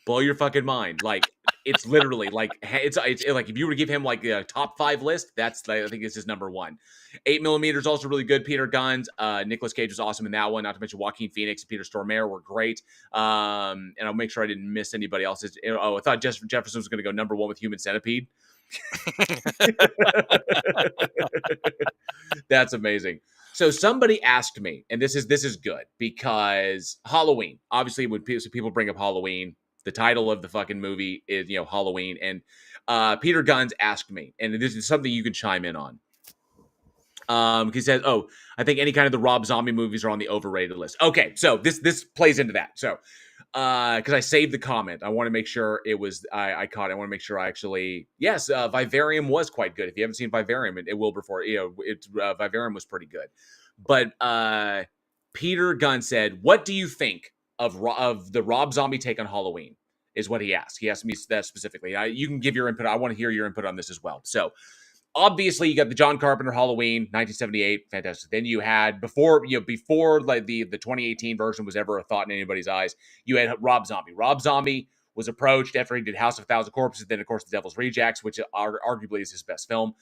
Blow your fucking mind. Like It's literally like it's like if you were to give him like a top 5 list, that's I think it's his number one. 8mm is also really good. Peter Gunn's, Nicolas Cage was awesome in that one. Not to mention Joaquin Phoenix and Peter Stormare were great. And I'll make sure I didn't miss anybody else's. Oh, I thought Jefferson was going to go number one with Human Centipede. That's amazing. So somebody asked me, and this is good because Halloween. Obviously, when people bring up Halloween, the title of the fucking movie is Halloween, and Peter Gunn's asked me, and this is something you could chime in on. He says, "Oh, I think any kind of the Rob Zombie movies are on the overrated list." Okay, so this plays into that. So, because I saved the comment, I want to make sure it was I caught it. I want to make sure I actually yes, Vivarium was quite good. If you haven't seen Vivarium, it will before Vivarium was pretty good. But Peter Gunn said, "What do you think of the Rob Zombie take on Halloween?" Is what he asked. He asked me that specifically. You can give your input. I want to hear your input on this as well. So obviously you got the John Carpenter Halloween 1978, fantastic. Then you had before like the 2018 version was ever a thought in anybody's eyes, you had Rob Zombie. Rob Zombie was approached after he did House of a Thousand Corpses, then of course The Devil's Rejects, which arguably is his best film.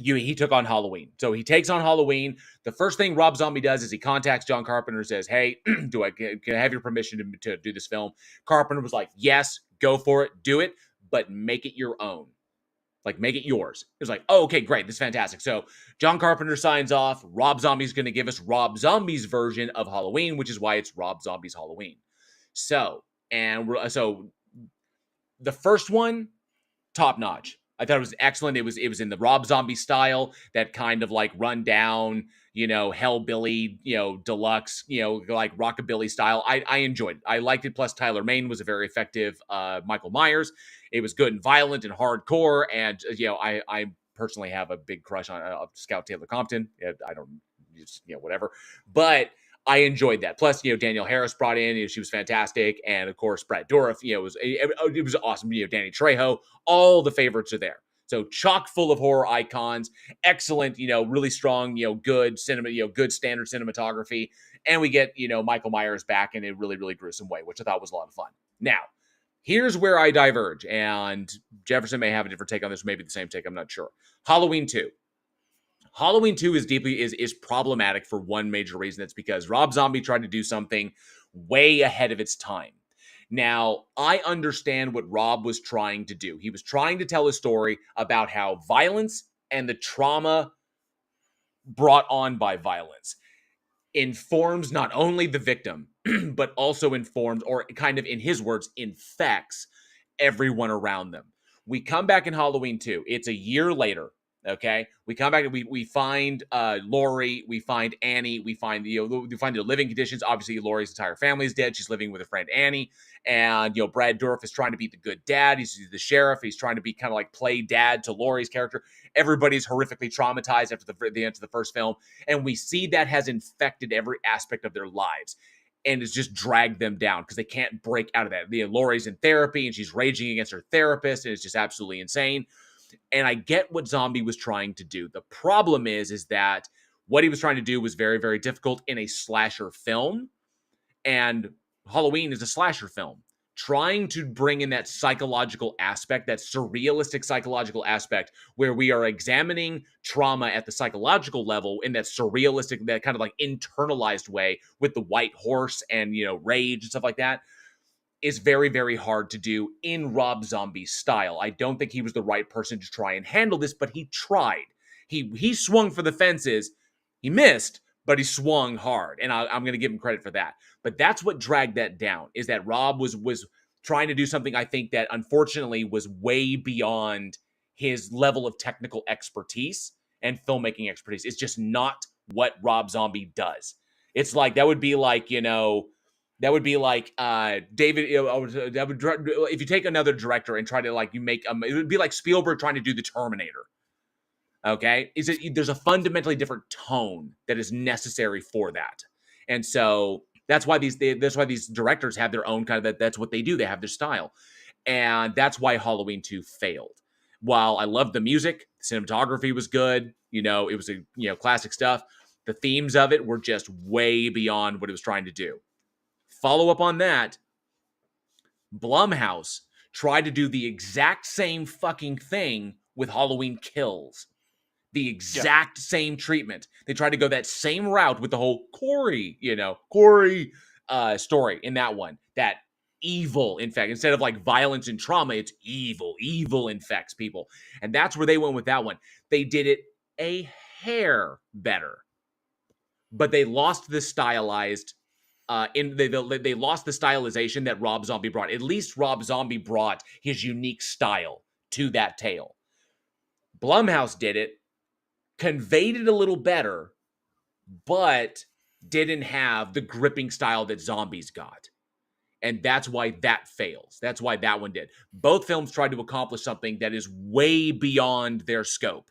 He took on Halloween. So he takes on Halloween. The first thing Rob Zombie does is he contacts John Carpenter and says, "Hey, can I have your permission to do this film?" Carpenter was like, "Yes, go for it, do it, but make it your own. Like, make it yours." It was like, "Oh, okay, great. This is fantastic." So John Carpenter signs off. Rob Zombie's going to give us Rob Zombie's version of Halloween, which is why it's Rob Zombie's Halloween. So the first one, top notch. I thought it was excellent. It was in the Rob Zombie style, that kind of like run down, hellbilly, deluxe, like rockabilly style. I enjoyed it. I liked it. Plus Tyler Mane was a very effective Michael Myers. It was good and violent and hardcore. And I personally have a big crush on Scout Taylor Compton. I don't, whatever. But I enjoyed that. Plus, Danielle Harris brought in, she was fantastic. And of course, Brad Dourif, it was awesome. Danny Trejo, all the favorites are there. So chock full of horror icons, excellent, really strong, good cinema, good standard cinematography. And we get, Michael Myers back in a really, really gruesome way, which I thought was a lot of fun. Now, here's where I diverge, and Jefferson may have a different take on this, maybe the same take, I'm not sure. Halloween 2. Halloween 2 is problematic for one major reason. It's because Rob Zombie tried to do something way ahead of its time. Now, I understand what Rob was trying to do. He was trying to tell a story about how violence and the trauma brought on by violence informs not only the victim, but also informs, or kind of in his words, infects everyone around them. We come back in Halloween 2. It's a year later. Okay, we come back and we find Laurie, we find Annie, we find the living conditions. Obviously, Laurie's entire family is dead. She's living with her friend Annie, and Brad Dourif is trying to be the good dad. He's the sheriff. He's trying to be kind of like play dad to Laurie's character. Everybody's horrifically traumatized after the end of the first film, and we see that has infected every aspect of their lives. And it's just dragged them down because they can't break out of that. Laurie's in therapy and she's raging against her therapist, and it's just absolutely insane. And I get what Zombie was trying to do. The problem is that what he was trying to do was very, very difficult in a slasher film. And Halloween is a slasher film. Trying to bring in that psychological aspect, that surrealistic psychological aspect, where we are examining trauma at the psychological level in that surrealistic, that kind of like internalized way with the white horse and, rage and stuff like that, is very, very hard to do in Rob Zombie's style. I don't think he was the right person to try and handle this, but he tried. He swung for the fences. He missed, but he swung hard, and I'm going to give him credit for that. But that's what dragged that down, is that Rob was trying to do something, I think, that unfortunately was way beyond his level of technical expertise and filmmaking expertise. It's just not what Rob Zombie does. It's like, that would be like, David. If you take another director and try to like it would be like Spielberg trying to do the Terminator. Okay, there's a fundamentally different tone that is necessary for that, and so that's why these directors have their own kind of that's what they do. They have their style, and that's why Halloween 2 failed. While I loved the music, the cinematography was good. It was classic stuff. The themes of it were just way beyond what it was trying to do. Follow up on that, Blumhouse tried to do the exact same fucking thing with Halloween Kills. The Yeah. exact same treatment. They tried to go that same route with the whole Corey story in that one. That evil infect, instead of like violence and trauma, it's evil infects people. And that's where they went with that one. They did it a hair better, but they lost the stylized they lost the stylization that Rob Zombie brought. At least Rob Zombie brought his unique style to that tale. Blumhouse did it, conveyed it a little better, but didn't have the gripping style that Zombies got. And that's why that fails. That's why that one did. Both films tried to accomplish something that is way beyond their scope.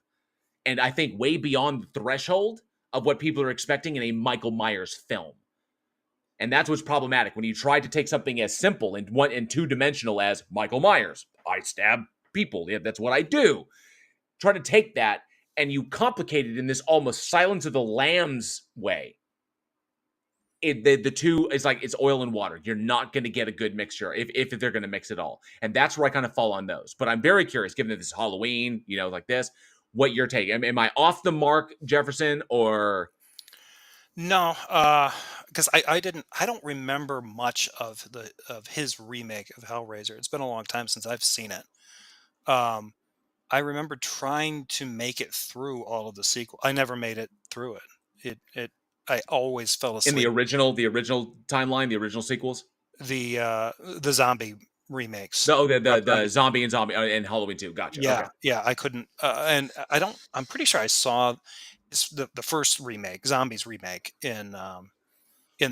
And I think way beyond the threshold of what people are expecting in a Michael Myers film. And that's what's problematic when you try to take something as simple and two-dimensional as Michael Myers. I stab people. Yeah, that's what I do. Try to take that and you complicate it in this almost Silence of the Lambs way. The two is like it's oil and water. You're not going to get a good mixture if they're going to mix it all. And that's where I kind of fall on those. But I'm very curious, given that this is Halloween, like this, what you're taking. Am I off the mark, Jefferson, or No, because I don't remember much of his remake of Hellraiser. It's been a long time since I've seen it. Um, I remember trying to make it through all of the sequel. I never made it through it. I always fell in the asleep. original timeline, the original sequels? The zombie remakes. No, the I, the, I the zombie and Halloween 2. Gotcha. Okay. yeah, I couldn't, and I don't. I'm pretty sure I saw the first remake, Zombies remake, in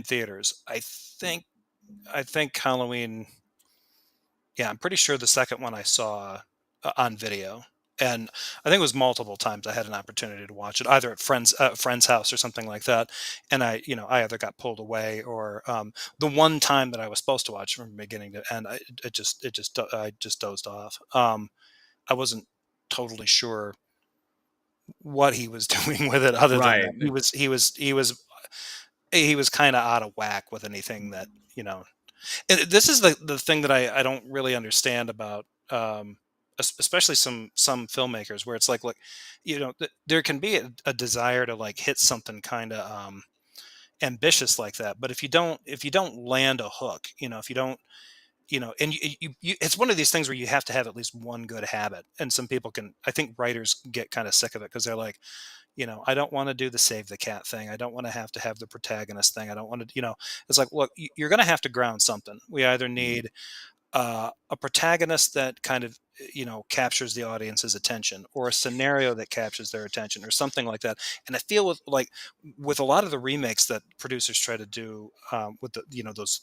theaters. I think Halloween. Yeah, I'm pretty sure the second one I saw on video, and I think it was multiple times I had an opportunity to watch it, either at friend's house or something like that. And I either got pulled away or the one time that I was supposed to watch from beginning to end, I just dozed off. I wasn't totally sure what he was doing with it, other than Right. that he was kind of out of whack with anything that and this is the thing that I don't really understand about especially some filmmakers, where it's like, look, there can be a desire to like hit something kind of ambitious like that, but if you don't land a hook, if you don't, and it's one of these things where you have to have at least one good habit. And some people can, I think writers get kind of sick of it, because they're like, I don't want to do the save the cat thing. I don't want to have the protagonist thing. I don't want to, it's like, look, you're going to have to ground something. We either need a protagonist that kind of, captures the audience's attention, or a scenario that captures their attention, or something like that. And I feel with a lot of the remakes that producers try to do with the,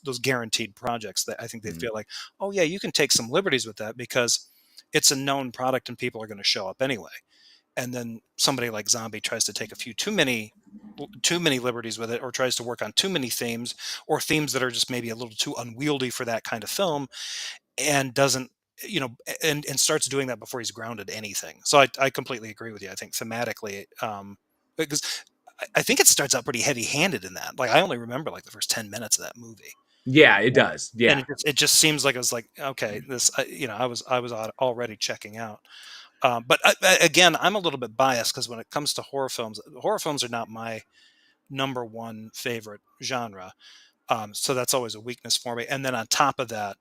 those guaranteed projects, that I think they Mhm. feel like, oh yeah, you can take some liberties with that because it's a known product and people are going to show up anyway. And then somebody like Zombie tries to take a few too many liberties with it, or tries to work on too many themes, or themes that are just maybe a little too unwieldy for that kind of film, and doesn't, and starts doing that before he's grounded anything. So I completely agree with you. I think thematically, because I think it starts out pretty heavy handed in that. Like, I only remember like the first 10 minutes of that movie. Yeah, it Uh, does. and Yeah. it just seems like, it was like, okay, this, I was already checking out. But again, I'm a little bit biased, because when it comes to horror films are not my number one favorite genre. So that's always a weakness for me. And then on top of that,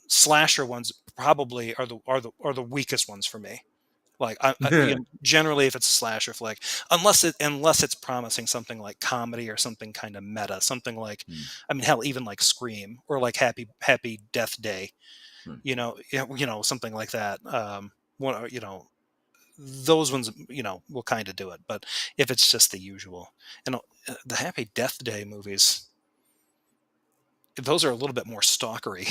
slasher ones probably are the weakest ones for me. Like, generally, if it's a slasher flick, unless it's promising something like comedy or something kind of meta, something like, Hmm. I mean, hell, even like Scream, or like Happy Death Day, Hmm. something like that. Those ones, will kind of do it. But if it's just the usual, and the Happy Death Day movies, those are a little bit more stalkery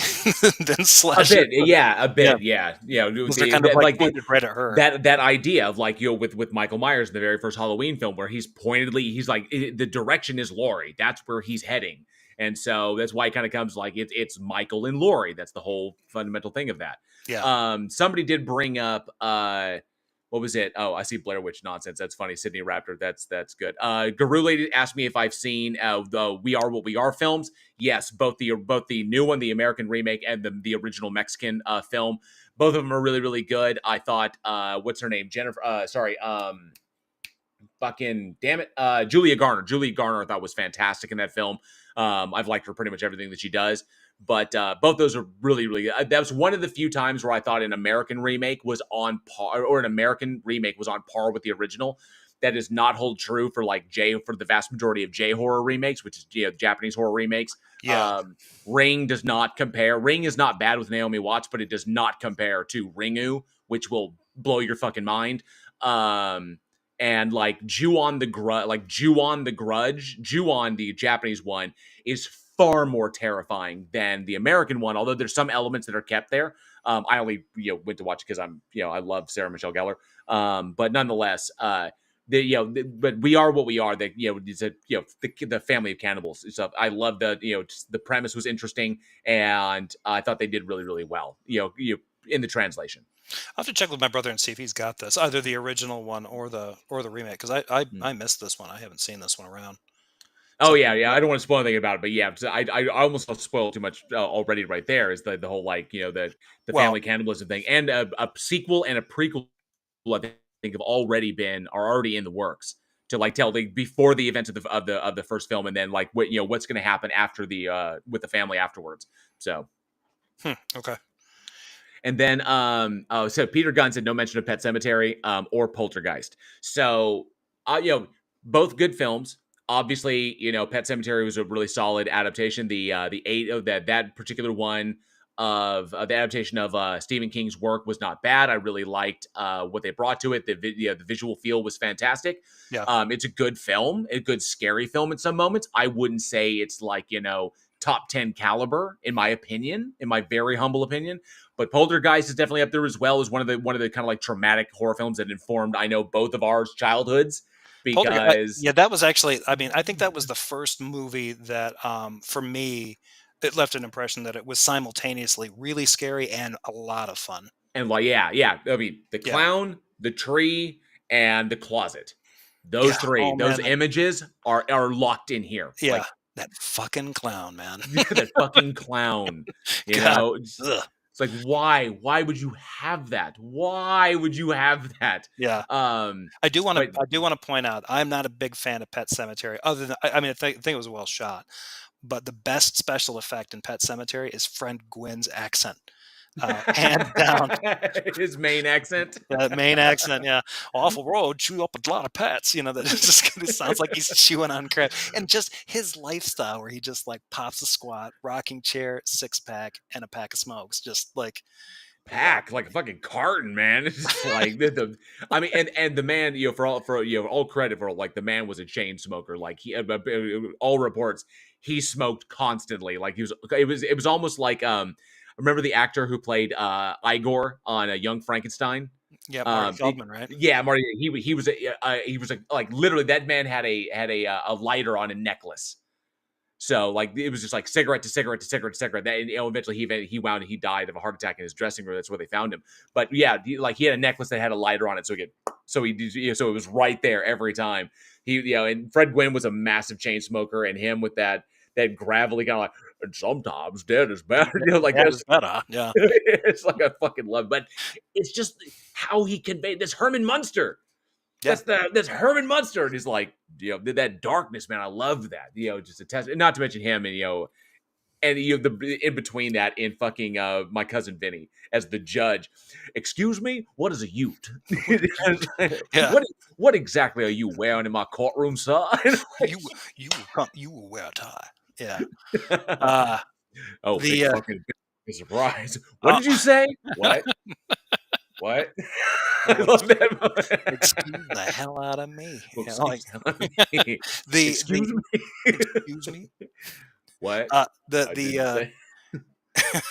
than A slasher. bit, yeah, a Yeah, bit, yeah, yeah. because they're kind of like Like pointed right at her. that idea of like with Michael Myers in the very first Halloween film, where he's like the direction is Laurie. That's where he's heading, and so that's why it kind of comes like it's Michael and Laurie. That's the whole fundamental thing of that. Yeah. Somebody did bring up what was it? Oh, I see Blair Witch Nonsense. That's funny. Sydney Raptor. That's good. Guru Lady asked me if I've seen the We Are What We Are films. Yes, both the new one, the American remake, and the original Mexican film. Both of them are really really good. I thought what's her name? Jennifer. Sorry. Fucking damn it. Julia Garner. Julia Garner I thought was fantastic in that film. I've liked her pretty much everything that she does. But both those are really, really good. That was one of the few times where I thought an American remake was on par, or an American remake was on par with the original. That does not hold true for for the vast majority of J horror remakes, which is Japanese horror remakes. Yeah. Ring does not compare. Ring is not bad with Naomi Watts, but it does not compare to Ringu, which will blow your fucking mind. And Ju-on the Grudge, Ju-on the Japanese one is far more terrifying than the American one. Although there's some elements that are kept there. I only went to watch it because I love Sarah Michelle Gellar. But nonetheless, but We Are What We Are. That it's the family of cannibals and stuff. I love the premise was interesting, and I thought they did really really well. In the translation. I'll have to check with my brother and see if he's got this, either the original one or the remake, because I missed this one. I haven't seen this one around. Oh So yeah. I don't want to spoil anything about it, but yeah, I almost don't spoil too much already. Right there is the whole the well, family cannibalism thing, and a sequel and a prequel. I think are already in the works to tell before the events of the first film, and then what's going to happen after the with the family afterwards. So okay. and then so Peter Gunn said no mention of Pet Sematary or Poltergeist. So both good films. Obviously, Pet Sematary was a really solid adaptation. That particular one of the adaptation of Stephen King's work was not bad. I really liked what they brought to it. The visual feel was fantastic. Yeah. It's a good film, a good scary film in some moments. I wouldn't say it's top 10 caliber in my opinion, in my very humble opinion. But Poltergeist is definitely up there as well as one of the kind of traumatic horror films that informed both of our childhoods Poltergeist, because yeah, that was actually, I mean, I think that was the first movie that, for me, it left an impression that it was simultaneously really scary and a lot of fun. and yeah. I mean, the Yeah. clown, the tree, and the closet. Yeah. Those three, Oh those man. images are locked in here. Yeah. That fucking clown, man. That fucking clown. God. It's Ugh. like why would you have that? Why would you have that? Yeah. Um, but I do want to point out, I'm not a big fan of Pet Cemetery. Other than, I mean, I think it was well shot, but the best special effect in Pet Cemetery is Friend Gwen's accent, hands down. his main accent. That main accent, yeah. Off a road, chew up a lot of pets. That just kind of sounds like he's chewing on crap. And just his lifestyle, where he just pops a squat, rocking chair, 6-pack, and a pack of smokes. Just wow. Pack like a fucking carton, man. It's just I mean, and the man, all credit for the man was a chain smoker. All reports he smoked constantly. It was almost remember the actor who played Igor on a Young Frankenstein. Yeah, Marty Feldman, right? Yeah, Marty. He was literally that man had a lighter on a necklace. So it was just cigarette to cigarette to cigarette to cigarette. That eventually he died of a heart attack in his dressing room. That's where they found him. But yeah, he had a necklace that had a lighter on it, so it was right there every time. And Fred Gwynn was a massive chain smoker, and him with that gravelly kind of and sometimes dead is better. That is better. Yeah, it's I fucking love, but it's just how he conveyed this Herman Munster. yeah. That's Herman Munster, and he's that darkness, man. I love that. Just a test, not to mention him, and the in between that in fucking My Cousin Vinny as the judge. Excuse me, what is a ute? Yeah. what exactly are you wearing in my courtroom, sir? You will wear a tie. Yeah. Uh, Oh, big the fucking surprise. What uh, did you say? What? What? I oh, love that moment. excuse the hell out of me. Well, Like the excuse me. excuse me. What? The I the didn't say.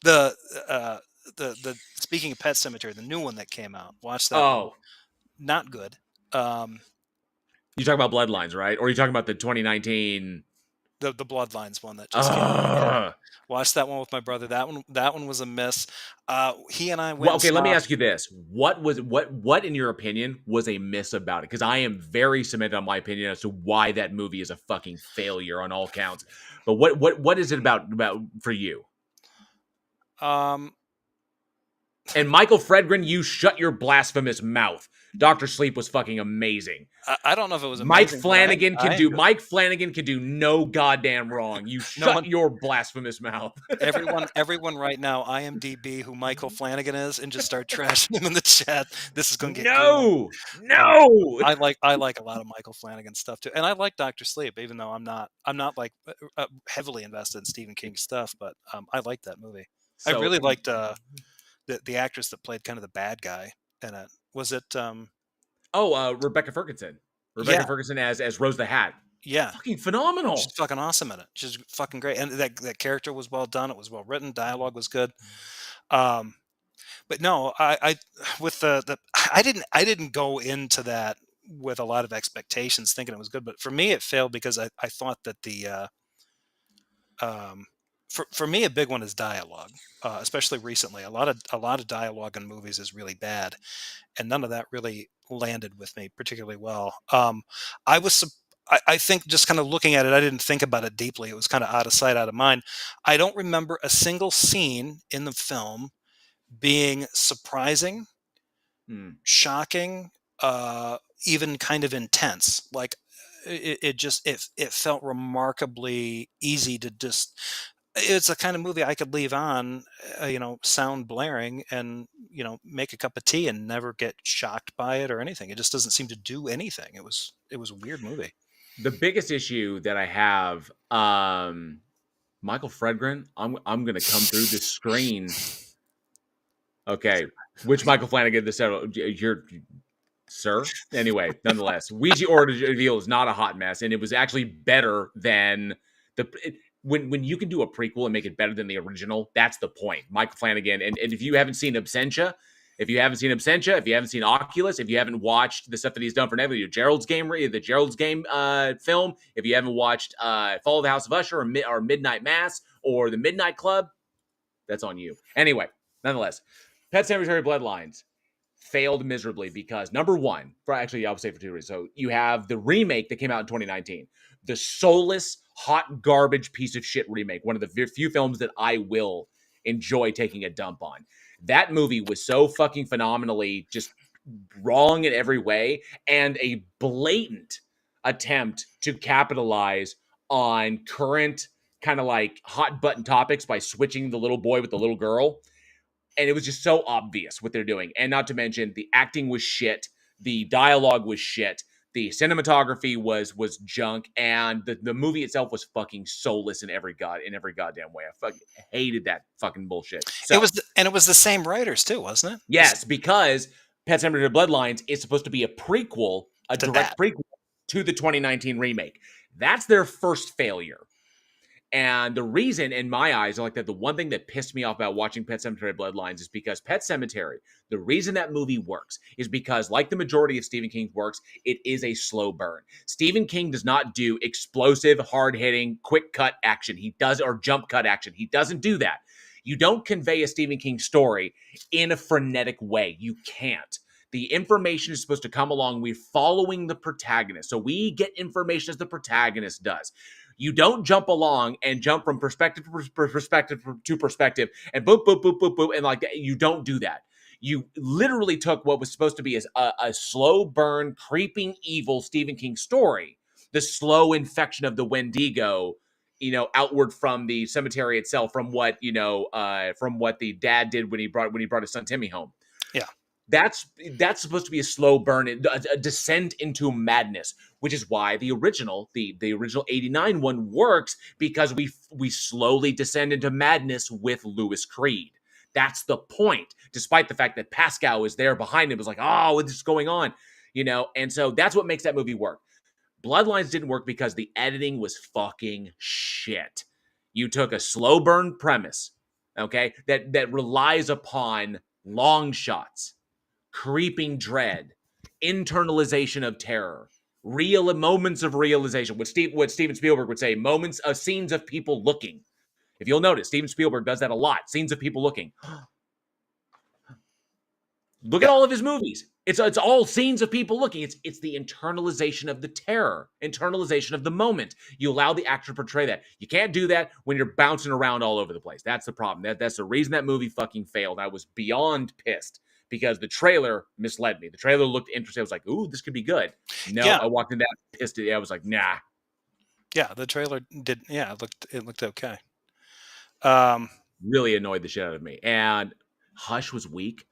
the uh the speaking of Pet Cemetery, the new one that came out. Watch that one. Oh, Not good. Um, you talking about Bloodlines, right? Or are you talking about the 2019? the Bloodlines one that just came out. Yeah, Ugh. watched that one with my brother. That one was a miss. He and I went Well, and okay, let me saw. ask you this. What in your opinion was a miss about it? Because I am very cemented on my opinion as to why that movie is a fucking failure on all counts. But what is it about for you? Um, And Michael Fredgren, you shut your blasphemous mouth. Doctor Sleep was fucking amazing. I don't know if it was amazing, but I enjoyed it. Mike Flanagan can do no goddamn wrong. You No shut one, your blasphemous mouth. everyone right now, IMDb who Michael Flanagan is, and just start trashing him in the chat. This is going to get grueling. No, Um, no. I like a lot of Michael Flanagan stuff too, and I like Doctor Sleep, even though I'm not like heavily invested in Stephen King stuff. But I liked that movie. I So, really liked the actress that played kind of the bad guy in it. Was it? Rebecca Ferguson. Rebecca Yeah, Ferguson as Rose the Hat. yeah. Fucking She's phenomenal. fucking awesome in it. She's fucking great, and that character was well done. It was well written. Dialogue was good. Um, but no, I with the I didn't go into that with a lot of expectations, thinking it was good. But for me, it failed because I thought that um, for me, a big one is dialogue, especially recently. A lot of dialogue in movies is really bad, and none of that really landed with me particularly well. I was. I think just kind of looking at it, I didn't think about it deeply. It was kind of out of sight, out of mind. I don't remember a single scene in the film being surprising, Hmm. shocking, even kind of intense. Like it just it felt remarkably easy to just. It's a kind of movie I could leave on, sound blaring, and make a cup of tea and never get shocked by it or anything. It just doesn't seem to do anything. It was a weird movie. The biggest issue that I have, Michael Fredgren. I'm gonna come through this screen. Okay, which Michael Flanagan? You're sir. Anyway, nonetheless, Ouija Ordeal is not a hot mess, and it was actually better than when you can do a prequel and make it better than the original. That's the point. Michael Flanagan, and if you haven't seen Absentia, if you haven't seen Oculus, if you haven't watched the stuff that he's done for Nebula, the Gerald's Game film, if you haven't watched Fall of the House of Usher or Midnight Mass or The Midnight Club, that's on you. Anyway, nonetheless, Pet Sematary Bloodlines failed miserably because number one, I would say for two reasons. So you have the remake that came out in 2019, the soulless, hot garbage piece of shit remake, one of the few films that I will enjoy taking a dump on. That movie was so fucking phenomenally just wrong in every way and a blatant attempt to capitalize on current kind of like hot button topics by switching the little boy with the little girl, and it was just so obvious what they're doing. And not to mention the acting was shit, the dialogue was shit, the cinematography was junk, and the movie itself was fucking soulless in every goddamn way. I fucking hated that fucking bullshit. It So was, and it was the same writers too, wasn't it? yes, because Pet Sematary Bloodlines is supposed to be a prequel, a To that. direct prequel to the 2019 remake. That's their first failure. And the reason, in my eyes, like that, the one thing that pissed me off about watching Pet Sematary Bloodlines is because Pet Sematary, the reason that movie works is because, like the majority of Stephen King's works, it is a slow burn. Stephen King does not do explosive, hard hitting, quick cut action. He does, or jump cut action. He doesn't do that. You don't convey a Stephen King story in a frenetic way. You can't. The information is supposed to come along. We're following the protagonist. So we get information as the protagonist does. You don't jump along and jump from perspective to perspective and boop, boop, boop, boop, boop. And like that. You don't do that. You literally took what was supposed to be a slow burn, creeping evil Stephen King story, the slow infection of the Wendigo, outward from the cemetery itself, from what, from what the dad did when he brought his son Timmy home. Yeah. That's supposed to be a slow burn, a descent into madness, which is why the original 89 one works, because we slowly descend into madness with Louis Creed. That's the point, despite the fact that Pascal is there behind him, was like, oh, what's going on, and so that's what makes that movie work. Bloodlines didn't work because the editing was fucking shit. You took a slow burn premise, okay, that relies upon long shots, creeping dread, internalization of terror. real moments of realization. What Steven Spielberg would say, moments of scenes of people looking. If you'll notice, Steven Spielberg does that a lot. Scenes of people looking. Look at Yeah, all of his movies. It's all scenes of people looking. It's the internalization of the terror, internalization of the moment. You allow the actor to portray that. You can't do that when you're bouncing around all over the place. That's the problem. That's the reason that movie fucking failed. I was beyond pissed because the trailer misled me. The trailer looked interesting. I was like, ooh, this could be good. No, yeah, I walked in that pissed. I was like, nah. yeah. The trailer did. Yeah, it looked okay. Um, Really annoyed the shit out of me. And Hush was weak.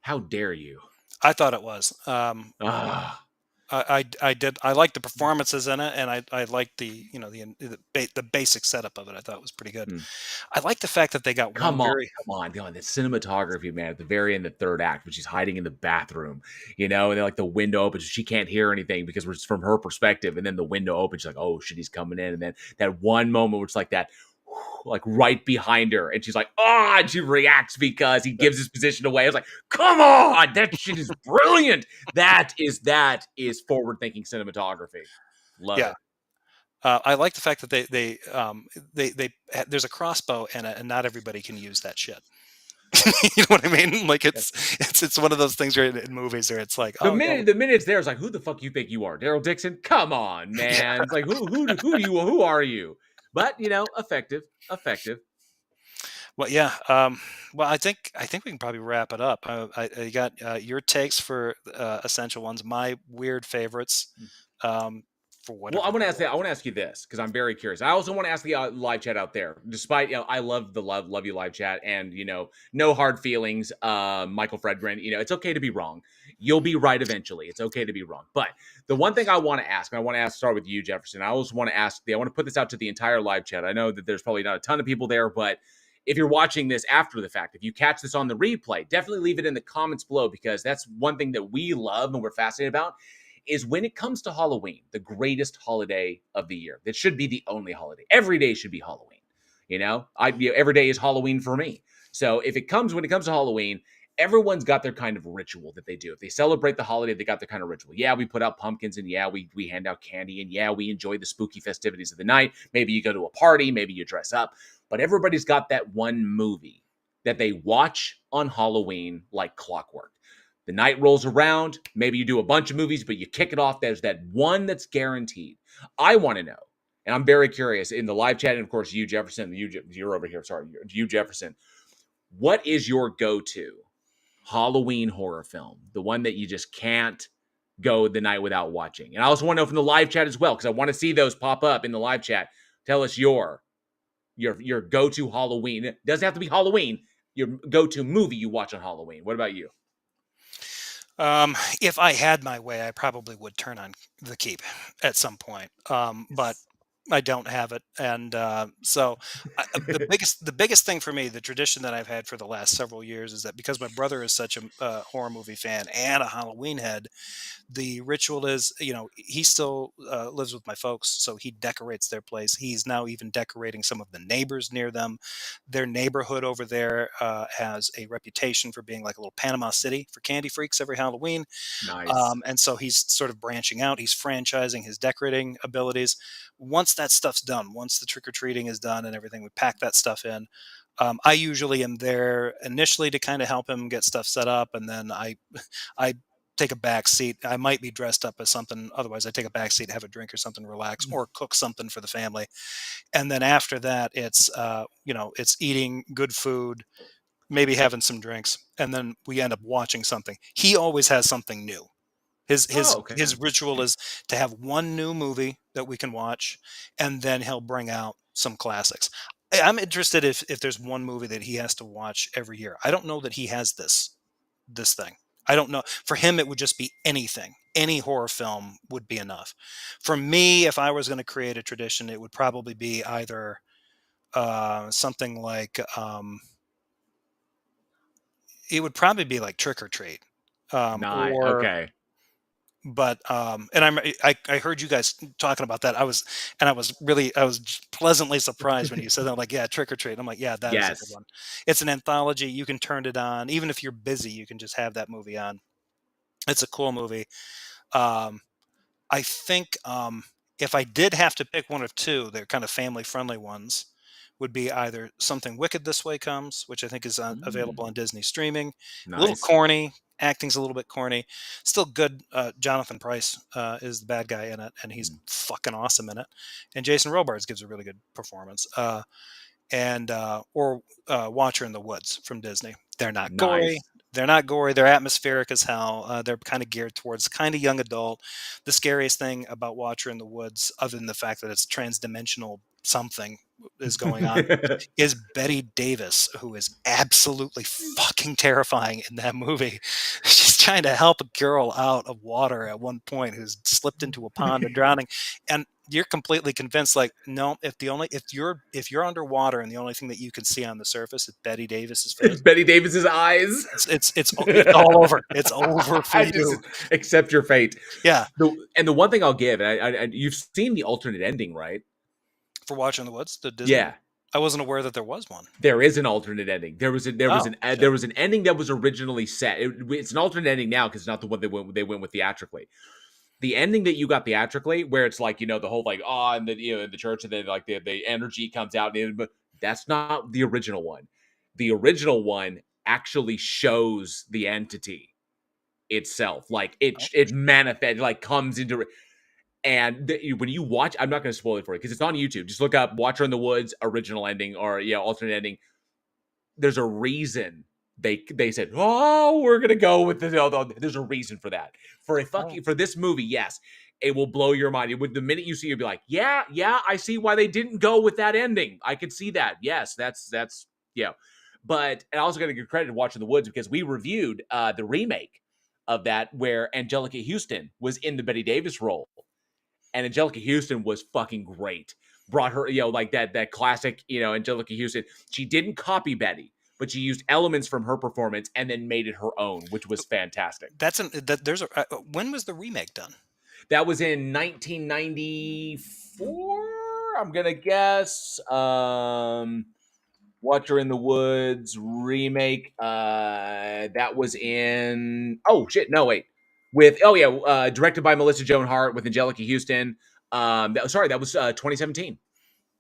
How dare you? I thought it was. Ah. I did. I liked the performances in it, and I liked the basic setup of it. I thought was pretty good. Hmm. I like the fact that they got one Come on, very come on, the cinematography, man, at the very end, the third act, when she's hiding in the bathroom, and then, like, the window opens, she can't hear anything because it's from her perspective, and then the window opens, she's like, "Oh, shit, he's coming in," and then that one moment where it's like that, like, right behind her, and she's like, "Ah," and she reacts because he gives his position away. I was like, "Come on, that shit is brilliant." That is forward-thinking cinematography. Love yeah. it. I like the fact that there's a crossbow in it, and not everybody can use that shit. You know what I mean? Like it's one of those things where in movies where it's like, The oh yeah, minute the minute it's there, it's like, who the fuck you think you are, Daryl Dixon? Come on, yeah, man. It's like, who are you? But effective, effective. well, yeah. Well, I think we can probably wrap it up. I got your takes for essential ones, my weird favorites, um, for Well, whatever they're worth. I want to ask you this because I'm very curious. I also want to ask the live chat out there. Despite I love the love you live chat, and no hard feelings. Michael Fredgren, it's okay to be wrong. You'll be right eventually. It's okay to be wrong. But the one thing I want to ask, and I want to start with you, Jefferson. I also want to ask. I want to put this out to the entire live chat. I know that there's probably not a ton of people there, but if you're watching this after the fact, if you catch this on the replay, definitely leave it in the comments below because that's one thing that we love and we're fascinated about is when it comes to Halloween, the greatest holiday of the year. That should be the only holiday. Every day should be Halloween. Every day is Halloween for me. So when it comes to Halloween, everyone's got their kind of ritual that they do. If they celebrate the holiday, they got their kind of ritual. Yeah, we put out pumpkins, and yeah, we hand out candy, and yeah, we enjoy the spooky festivities of the night. Maybe you go to a party, maybe you dress up, but everybody's got that one movie that they watch on Halloween like clockwork. The night rolls around. Maybe you do a bunch of movies, but you kick it off. There's that one that's guaranteed. I want to know, and I'm very curious in the live chat, and of course, you, Jefferson, you're over here. Sorry, you, Jefferson. What is your go-to Halloween horror film? The one that you just can't go the night without watching. And I also want to know from the live chat as well, because I want to see those pop up in the live chat. Tell us your go-to Halloween. It doesn't have to be Halloween. Your go-to movie you watch on Halloween. What about you? If I had my way, I probably would turn on the Keep at some point. But Yes. I don't have it, and so the biggest thing for me, the tradition that I've had for the last several years, is that because my brother is such a horror movie fan and a Halloween head, the ritual is, he still lives with my folks, so he decorates their place. He's now even decorating some of the neighbors near them. Their neighborhood over there has a reputation for being like a little Panama City for candy freaks every Halloween. Nice. And so he's sort of branching out. He's franchising his decorating abilities. Once that stuff's done, once the trick or treating is done and everything, we pack that stuff in. I usually am there initially to kind of help him get stuff set up, and then I take a back seat. I might be dressed up as something. Otherwise, I take a back seat, have a drink or something, relax, or cook something for the family. And then after that, it's eating good food, maybe having some drinks, and then we end up watching something. He always has something new. His Oh, his okay. his ritual is to have one new movie that we can watch, and then he'll bring out some classics. I'm interested if there's one movie that he has to watch every year. I don't know that he has this thing. I don't know. For him, it would just be anything. Any horror film would be enough. For me, if I was going to create a tradition, it would probably be either something like it would probably be like Trick or Treat, Nice. or Okay. but and I heard you guys talking about that. I was pleasantly surprised when you said that. I'm like, yeah, Trick or Treat. I'm like, yeah, that is a good Yes. one. It's an anthology. You can turn it on even if you're busy. You can just have that movie on. It's a cool movie. Um, I think, if I did have to pick one of two, they're kind of family-friendly ones, would be either Something Wicked This Way Comes, which I think is available on Mm, Disney streaming. A little nice. corny, acting's a little bit corny, still good. Jonathan Pryce is the bad guy in it, and he's Mm, fucking awesome in it. And Jason Robards gives a really good performance. And or Watcher in the Woods from Disney. They're not gory. nice. They're not gory. They're atmospheric as hell. They're kind of geared towards kind of young adult. The scariest thing about Watcher in the Woods, other than the fact that it's transdimensional something is going on, is Betty Davis, who is absolutely fucking terrifying in that movie. She's trying to help a girl out of water at one point who's slipped into a pond and drowning, and you're completely convinced, like, no, if you're underwater and the only thing that you can see on the surface is Betty Davis's face, Betty Davis's eyes. it's all over. It's over for I just you. accept your fate. Yeah, The one thing I'll give, and you've seen the alternate ending, right? for Watching the Woods, the Disney one. Yeah, I wasn't aware that there was one. there is an alternate ending. Oh shit. There was an ending that was originally set. It's an alternate ending now because it's not the one they went with theatrically. The ending that you got theatrically, where it's like, the whole like, and the in the church, and then like the energy comes out, but that's not the original one. The original one actually shows the entity itself, like Oh, it manifests, like comes into. And when you watch, I'm not going to spoil it for you because it's on YouTube. Just look up "Watcher in the Woods" original ending or alternate ending. There's a reason they said, "Oh, we're gonna go with the." There's a reason for that. oh, For this movie, yes, it will blow your mind. The minute you see it, you'll be like, "Yeah, yeah, I see why they didn't go with that ending. I could see that. Yes, that's yeah." But I also got to give credit to Watching the Woods because we reviewed the remake of that where Angelica Houston was in the Betty Davis role, and Angelica Houston was fucking great. Brought her, like that classic, Angelica Houston. She didn't copy Betty, but she used elements from her performance and then made it her own, which was fantastic. there's a when was the remake done? That was in 1994. I'm gonna guess. Watcher in the Woods remake. That was in. Oh shit! No wait. With directed by Melissa Joan Hart with Angelica Houston. That was 2017.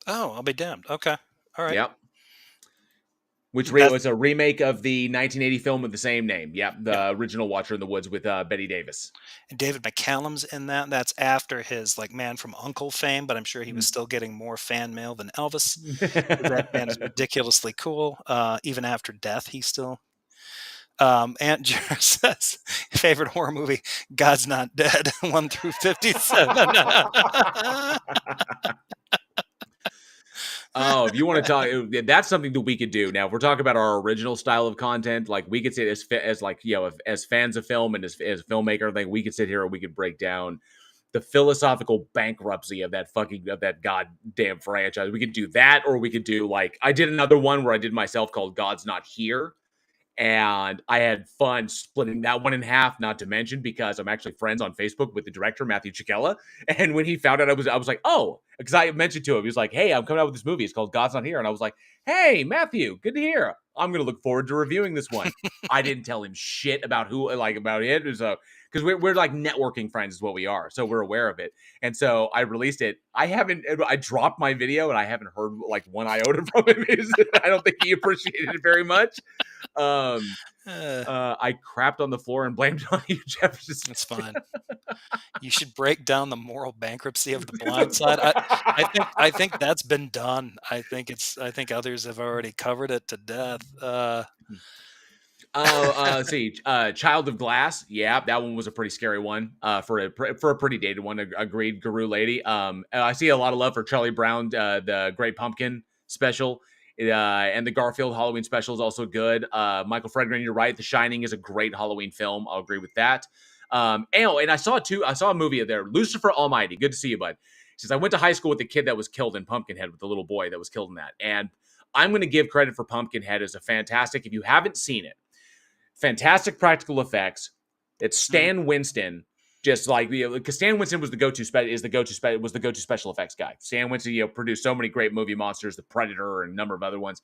Oh, I'll be damned. Okay, all right. Yep. Which That's was a remake of the 1980 film with the same name. Yep, yeah. the original Watcher in the Woods with Betty Davis. And David McCallum's in that. That's after his like Man from Uncle fame, but I'm sure he was still getting more fan mail than Elvis. That man is ridiculously cool. Even after death, he's still. Aunt Jer says favorite horror movie: God's Not Dead, 1 through 57. Oh, if you want to talk, that's something that we could do. Now, if we're talking about our original style of content, like we could sit as like as fans of film and as a filmmaker, I think we could sit here and we could break down the philosophical bankruptcy of that goddamn franchise. We could do that, or we could do like I did another one where I did myself called God's Not Here, and I had fun splitting that one in half. Not to mention because I'm actually friends on Facebook with the director Matthew Chiquella, and when he found out I was like, oh, because I mentioned to him, he was like, hey, I'm coming out with this movie. It's called God's Not Here, and I was like, hey, Matthew, good to hear. I'm gonna look forward to reviewing this one. I didn't tell him shit about about it. So because we're like networking friends is what we are, so we're aware of it. And so I released it. I dropped my video and I haven't heard like one iota from him. I don't think he appreciated it very much. Um, Uh, I crapped on the floor and blamed it on you, Jefferson. it's fine. You should break down the moral bankruptcy of The Blind Side. I think that's been done. I think others have already covered it to death. See, Child of Glass. Yeah, that one was a pretty scary one. For a pretty dated one. Agreed, Guru Lady. I see a lot of love for Charlie Brown, the Great Pumpkin special. And the Garfield Halloween special is also good. Michael Fredgren, you're right. The Shining is a great Halloween film. I'll agree with that. And I saw a movie there. Lucifer Almighty. Good to see you, bud. He says I went to high school with the kid that was killed in Pumpkinhead with the little boy that was killed in that. And I'm going to give credit for Pumpkinhead as a fantastic. If you haven't seen it, fantastic practical effects. It's Mhm. Stan Winston, just like because Stan Winston was the go-to special effects guy. Stan Winston, produced so many great movie monsters, The Predator, and a number of other ones.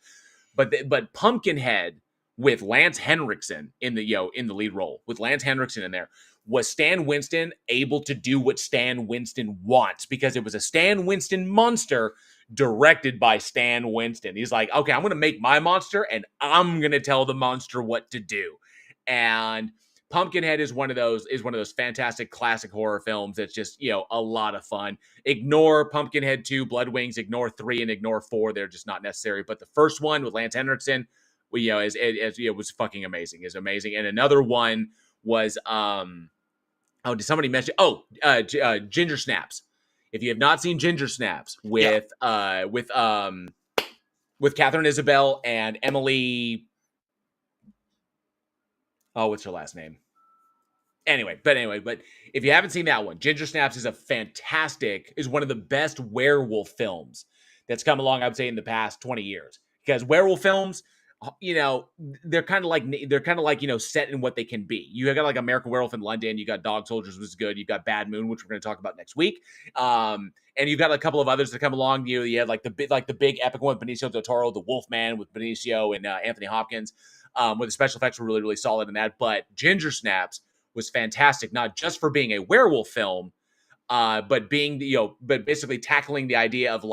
But Pumpkinhead with Lance Henriksen in the in the lead role, with Lance Henriksen in there, was Stan Winston able to do what Stan Winston wants? Because it was a Stan Winston monster directed by Stan Winston. He's like, okay, I'm going to make my monster and I'm going to tell the monster what to do. And Pumpkinhead is one of those fantastic classic horror films that's just, a lot of fun. Ignore Pumpkinhead 2, Blood Wings, ignore 3 and ignore 4. They're just not necessary. But the first one with Lance Henriksen, well, was fucking amazing. Is amazing. And another one was did somebody mention Ginger Snaps? If you have not seen Ginger Snaps Yeah. with Catherine Isabel and Emily, what's her last name? Anyway, but if you haven't seen that one, Ginger Snaps is one of the best werewolf films that's come along, I would say, in the past 20 years. Because werewolf films, they're kind of like set in what they can be. You got like American Werewolf in London, you got Dog Soldiers, which is good, you got Bad Moon, which we're going to talk about next week, and you've got a couple of others that come along. You had like the big epic one with Benicio del Toro, The Wolfman with Benicio and Anthony Hopkins, where the special effects were really, really solid in that. But Ginger Snaps was fantastic, not just for being a werewolf film, but but basically tackling the idea of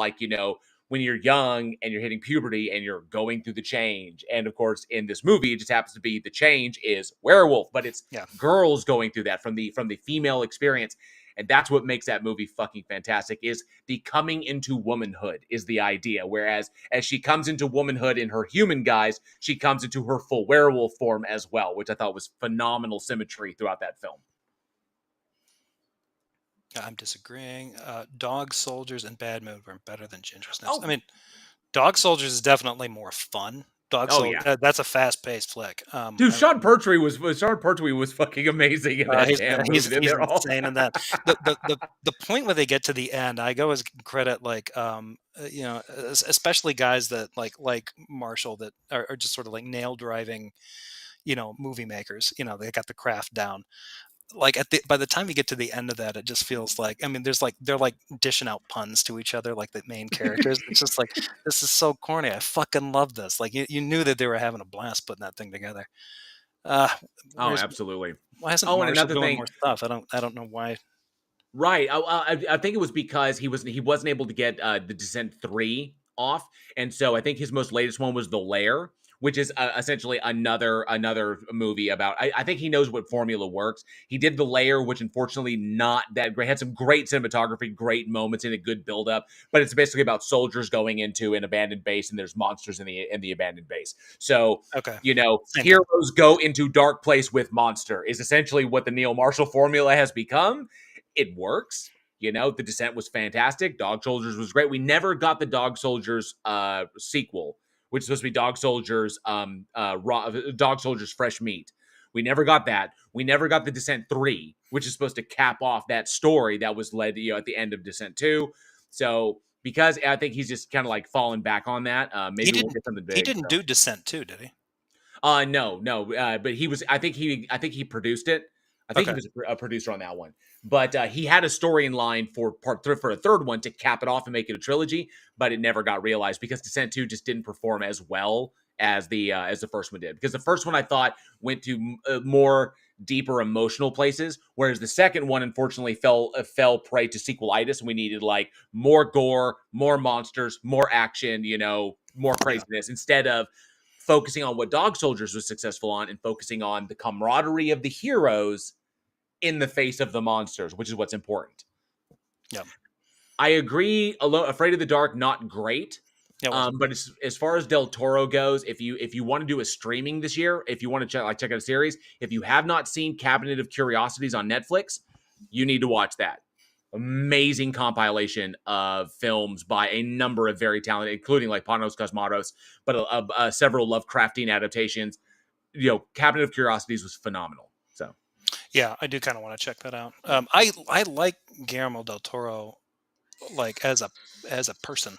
when you're young and you're hitting puberty and you're going through the change. And of course, in this movie, it just happens to be the change is werewolf, but it's girls going through that from the female experience. And that's what makes that movie fucking fantastic, is the coming into womanhood is the idea. Whereas as she comes into womanhood in her human guise, she comes into her full werewolf form as well, which I thought was phenomenal symmetry throughout that film. I'm disagreeing. Dog Soldiers and Bad Moon were better than Ginger Snaps. Oh, I mean, Dog Soldiers is definitely more fun. yeah. That's a fast-paced flick. Dude, Sean Pertwee was fucking amazing in that damn movie. He's insane in that. The point where they get to the end, I go as credit especially guys that like Marshall that are just sort of like nail driving, movie makers. They got the craft down. Like by the time you get to the end of that, it just feels like, I mean, they're like dishing out puns to each other, like the main characters. It's just like, this is so corny. I fucking love this. Like you knew that they were having a blast putting that thing together. Uh, Oh, absolutely. why isn't Oh, and Marshall another doing thing, more stuff? I don't know why. right? I think it was because he wasn't able to get the Descent 3 off, and so I think his most latest one was The Lair, which is essentially another movie about. I think he knows what formula works. He did The Lair, which unfortunately not that great. Had some great cinematography, great moments, and a good build up, but it's basically about soldiers going into an abandoned base, and there's monsters in the abandoned base. So Okay. heroes go into dark place with monster is essentially what the Neil Marshall formula has become. It works. The Descent was fantastic. Dog Soldiers was great. We never got the Dog Soldiers sequel, which is supposed to be Dog Soldiers Dog Soldiers Fresh Meat. We never got that. We never got the Descent 3, which is supposed to cap off that story that was led at the end of Descent 2. So because I think he's just kind of like fallen back on that, maybe we'll get something big. He didn't do Descent too, did he? No. But he was. I think he produced it. I think he was a producer on that one. But he had a story in line for a third one to cap it off and make it a trilogy. But it never got realized because Descent 2 just didn't perform as well as the first one did. Because the first one I thought went to more deeper emotional places, whereas the second one unfortunately fell prey to sequelitis, and we needed like more gore, more monsters, more action, more craziness instead of focusing on what Dog Soldiers was successful on and focusing on the camaraderie of the heroes in the face of the monsters, which is what's important. Yeah. I agree. Afraid of the Dark, not great. Yeah, but as far as Del Toro goes, if you want to do a streaming this year, if you want to check out a series, if you have not seen Cabinet of Curiosities on Netflix, you need to watch that. Amazing compilation of films by a number of very talented, including like Panos Cosmatos, but several Lovecraftian adaptations. Cabinet of Curiosities was phenomenal. So, yeah, I do kind of want to check that out. I like Guillermo del Toro, like as a person.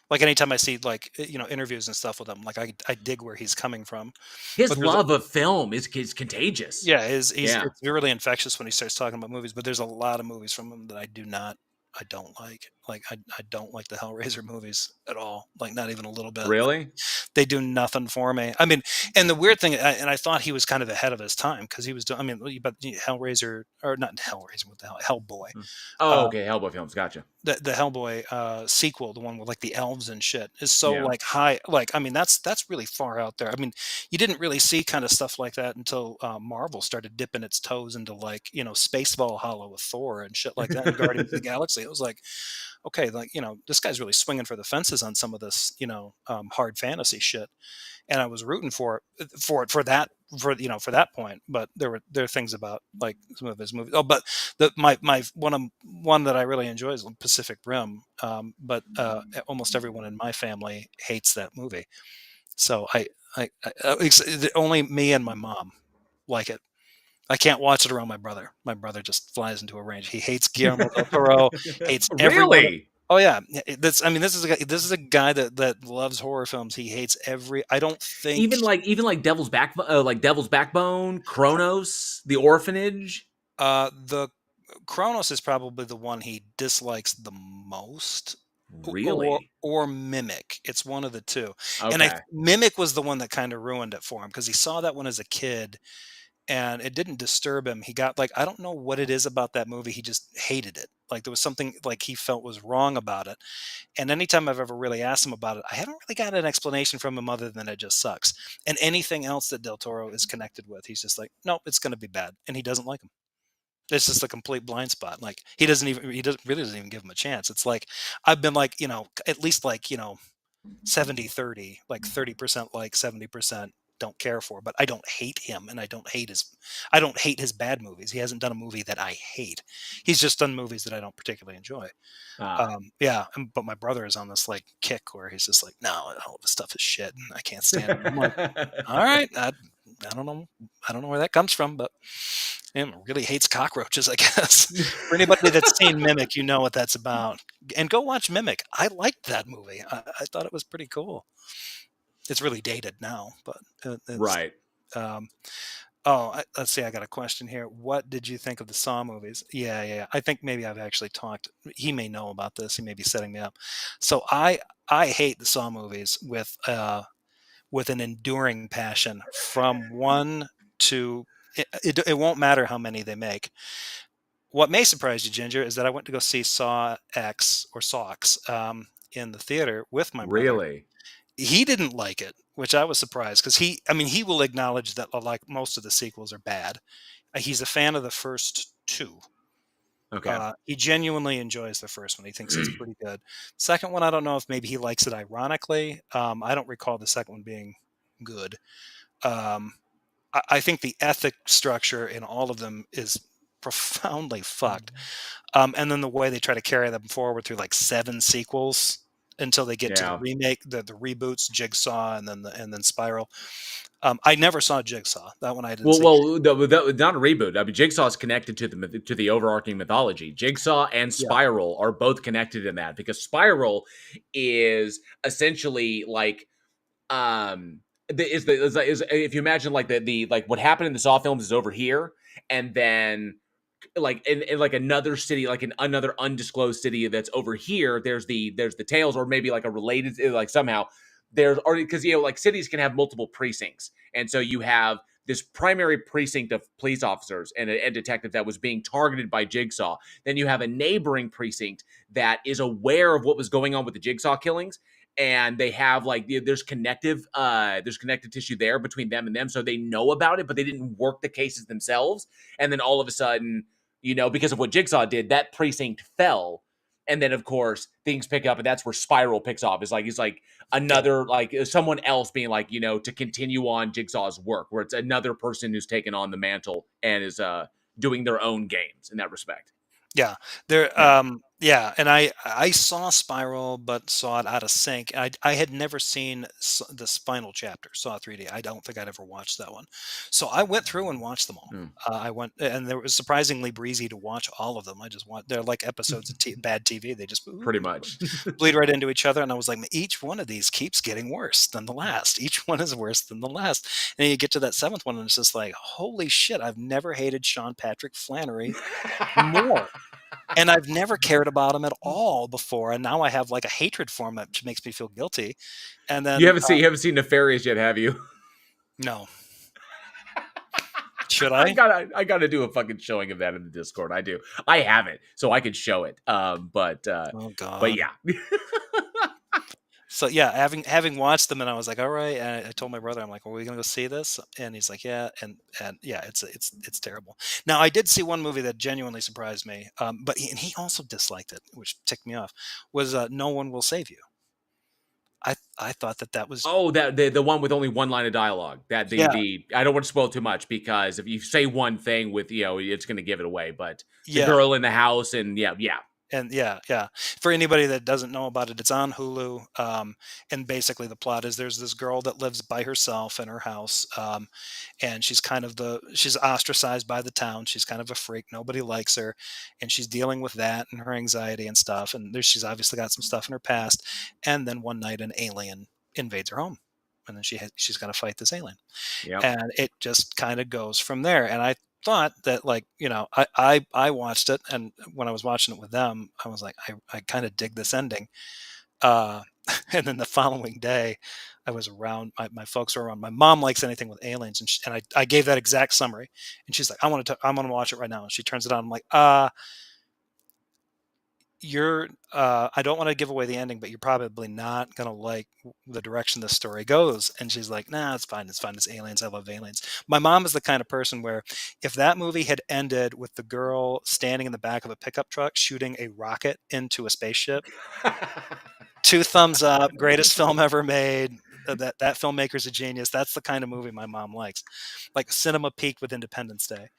Like anytime I see interviews and stuff with him, like I dig where he's coming from. his But love of film is contagious. it's really infectious when he starts talking about movies. But there's a lot of movies from him that I do not I don't like. Like I don't like the Hellraiser movies at all. Like not even a little bit. Really? They do nothing for me. I mean, and the weird thing, and I thought he was kind of ahead of his time because he was doing. I mean, but Hellraiser or not Hellraiser? What the hell? Hellboy. Hmm. Oh, Uh, okay. Hellboy films. Gotcha. the Hellboy sequel, the one with like the elves and shit, is so Yeah. like high. Like, I mean, that's really far out there. I mean, you didn't really see kind of stuff like that until Marvel started dipping its toes into like Space Valhalla with Thor and shit like that, and Guardians of the Galaxy. It was like, okay, like this guy's really swinging for the fences on some of this hard fantasy shit, and I was rooting for that for that point. But there are things about like some of his movies. Oh, but my one that I really enjoy is Pacific Rim. But almost everyone in my family hates that movie. So only me and my mom like it. I can't watch it around my brother. My brother just flies into a range. He hates Guillermo del Toro, hates everyone. Really? Oh yeah, I mean, this is a guy that loves horror films. He hates every. I don't think Even like Devil's Backbone, Kronos, The Orphanage. the Kronos is probably the one he dislikes the most, Really? or Mimic. It's one of the two. And Okay. Mimic was the one that kind of ruined it for him because he saw that one as a kid and it didn't disturb him. He got like, I don't know what it is about that movie. He just hated it. Like there was something like he felt was wrong about it. And anytime I've ever really asked him about it, I haven't really got an explanation from him other than it just sucks. And anything else that Del Toro is connected with, he's just like, nope, it's going to be bad. And he doesn't like him. It's just a complete blind spot. Like he doesn't really doesn't even give him a chance. It's like, I've been like, at least like, 70-30, like 30% like 70% don't care for, but I don't hate him and I don't hate his bad movies. He hasn't done a movie that I hate. He's just done movies that I don't particularly enjoy. Ah. Yeah, but my brother is on this like kick where he's just like, no, all of his stuff is shit and I can't stand it. I'm like, all right, I don't know, I don't know where that comes from, but him really hates cockroaches, I guess. For anybody that's seen Mimic, you know what that's about, and go watch Mimic. I liked that movie. I thought it was pretty cool. It's really dated now, but it's. Right. Um, let's see. I got a question here. What did you think of the Saw movies? Yeah, yeah. I think maybe I've actually talked. He may know about this. He may be setting me up. So I hate the Saw movies with an enduring passion from one to. It won't matter how many they make. What may surprise you, Ginger, is that I went to go see Saw X or Saw X in the theater with my brother. Really? He didn't like it, which I was surprised because I mean, he will acknowledge that like most of the sequels are bad. He's a fan of the first two. Okay. He genuinely enjoys the first one. He thinks it's pretty good. Second one, I don't know if maybe he likes it ironically. I don't recall the second one being good. Um, I think the ethic structure in all of them is profoundly fucked. And then the way they try to carry them forward through like 7 sequels until they get to the Yeah. remake, the reboots, Jigsaw, and then Spiral. I never saw Jigsaw. That one I didn't see. Not a reboot. I mean, Jigsaw is connected to the overarching mythology. Jigsaw and Yeah, Spiral are both connected in that because Spiral is essentially like is if you imagine like the like what happened in the Saw films is over here, and then like in like another city, like in another undisclosed city that's over here, there's the tales, or maybe like a related, like somehow there's already, because like cities can have multiple precincts, and so you have this primary precinct of police officers and detective that was being targeted by Jigsaw. Then you have a neighboring precinct that is aware of what was going on with the Jigsaw killings, and they have like there's connective tissue there between them and them, so they know about it, but they didn't work the cases themselves. And then all of a sudden, because of what Jigsaw did, that precinct fell. And then, of course, things pick up, and that's where Spiral picks off. It's like yeah, another, like someone else being like, to continue on Jigsaw's work, where it's another person who's taken on the mantle and is doing their own games in that respect. yeah. There, Yeah. yeah. And I saw Spiral, but saw it out of sync. I had never seen the final chapter, Saw 3D. I don't think I'd ever watched that one. So I went through and watched them all. Hmm. I went, and it was surprisingly breezy to watch all of them. They're like episodes of bad TV. They just Pretty much. bleed right into each other. And I was like, each one of these keeps getting worse than the last. Each one is worse than the last. And you get to that seventh one, and it's just like, holy shit! I've never hated Sean Patrick Flannery more. and I've never cared about him at all before, and now I have, like, a hatred for him that makes me feel guilty, and then, You haven't seen Nefarious yet, have you? no. Should I? I gotta do a fucking showing of that in the Discord. I do. I have it, so I can show it. Oh But god. yeah. So, yeah, having watched them, and I was like, "Alright," and I told my brother, I'm like, "Well, are we gonna go see this?" And he's like, "Yeah," and yeah, it's terrible. Now, I did see one movie that genuinely surprised me, but he also disliked it, which ticked me off, was, No One Will Save You. I thought that was Oh, that the one with only one line of dialogue. That yeah, the I don't want to spoil too much because if you say one thing with it's going to give it away. But the yeah. girl in the house and yeah. And yeah, yeah. For anybody that doesn't know about it, it's on Hulu. And basically, the plot is there's this girl that lives by herself in her house, and she's ostracized by the town. She's kind of a freak. Nobody likes her, and she's dealing with that and her anxiety and stuff. And she's obviously got some stuff in her past. And then one night, an alien invades her home, and then she's got to fight this alien, Yep. and it just kind of goes from there. And I thought that, like, I watched it, and when I was watching it with them, I was like, I kind of dig this ending. uh and then the following day, I was around, my folks were around. My mom likes anything with aliens, and I gave that exact summary, and she's like, I'm gonna watch it right now, and she turns it on. I'm like, you're I don't want to give away the ending, but you're probably not gonna like the direction this story goes. And she's like, nah, it's fine, it's fine, it's aliens, I love aliens. My mom is the kind of person where if that movie had ended with the girl standing in the back of a pickup truck shooting a rocket into a spaceship, two thumbs up, greatest film ever made. That filmmaker's a genius. That's the kind of movie my mom likes, like cinema peaked with Independence Day.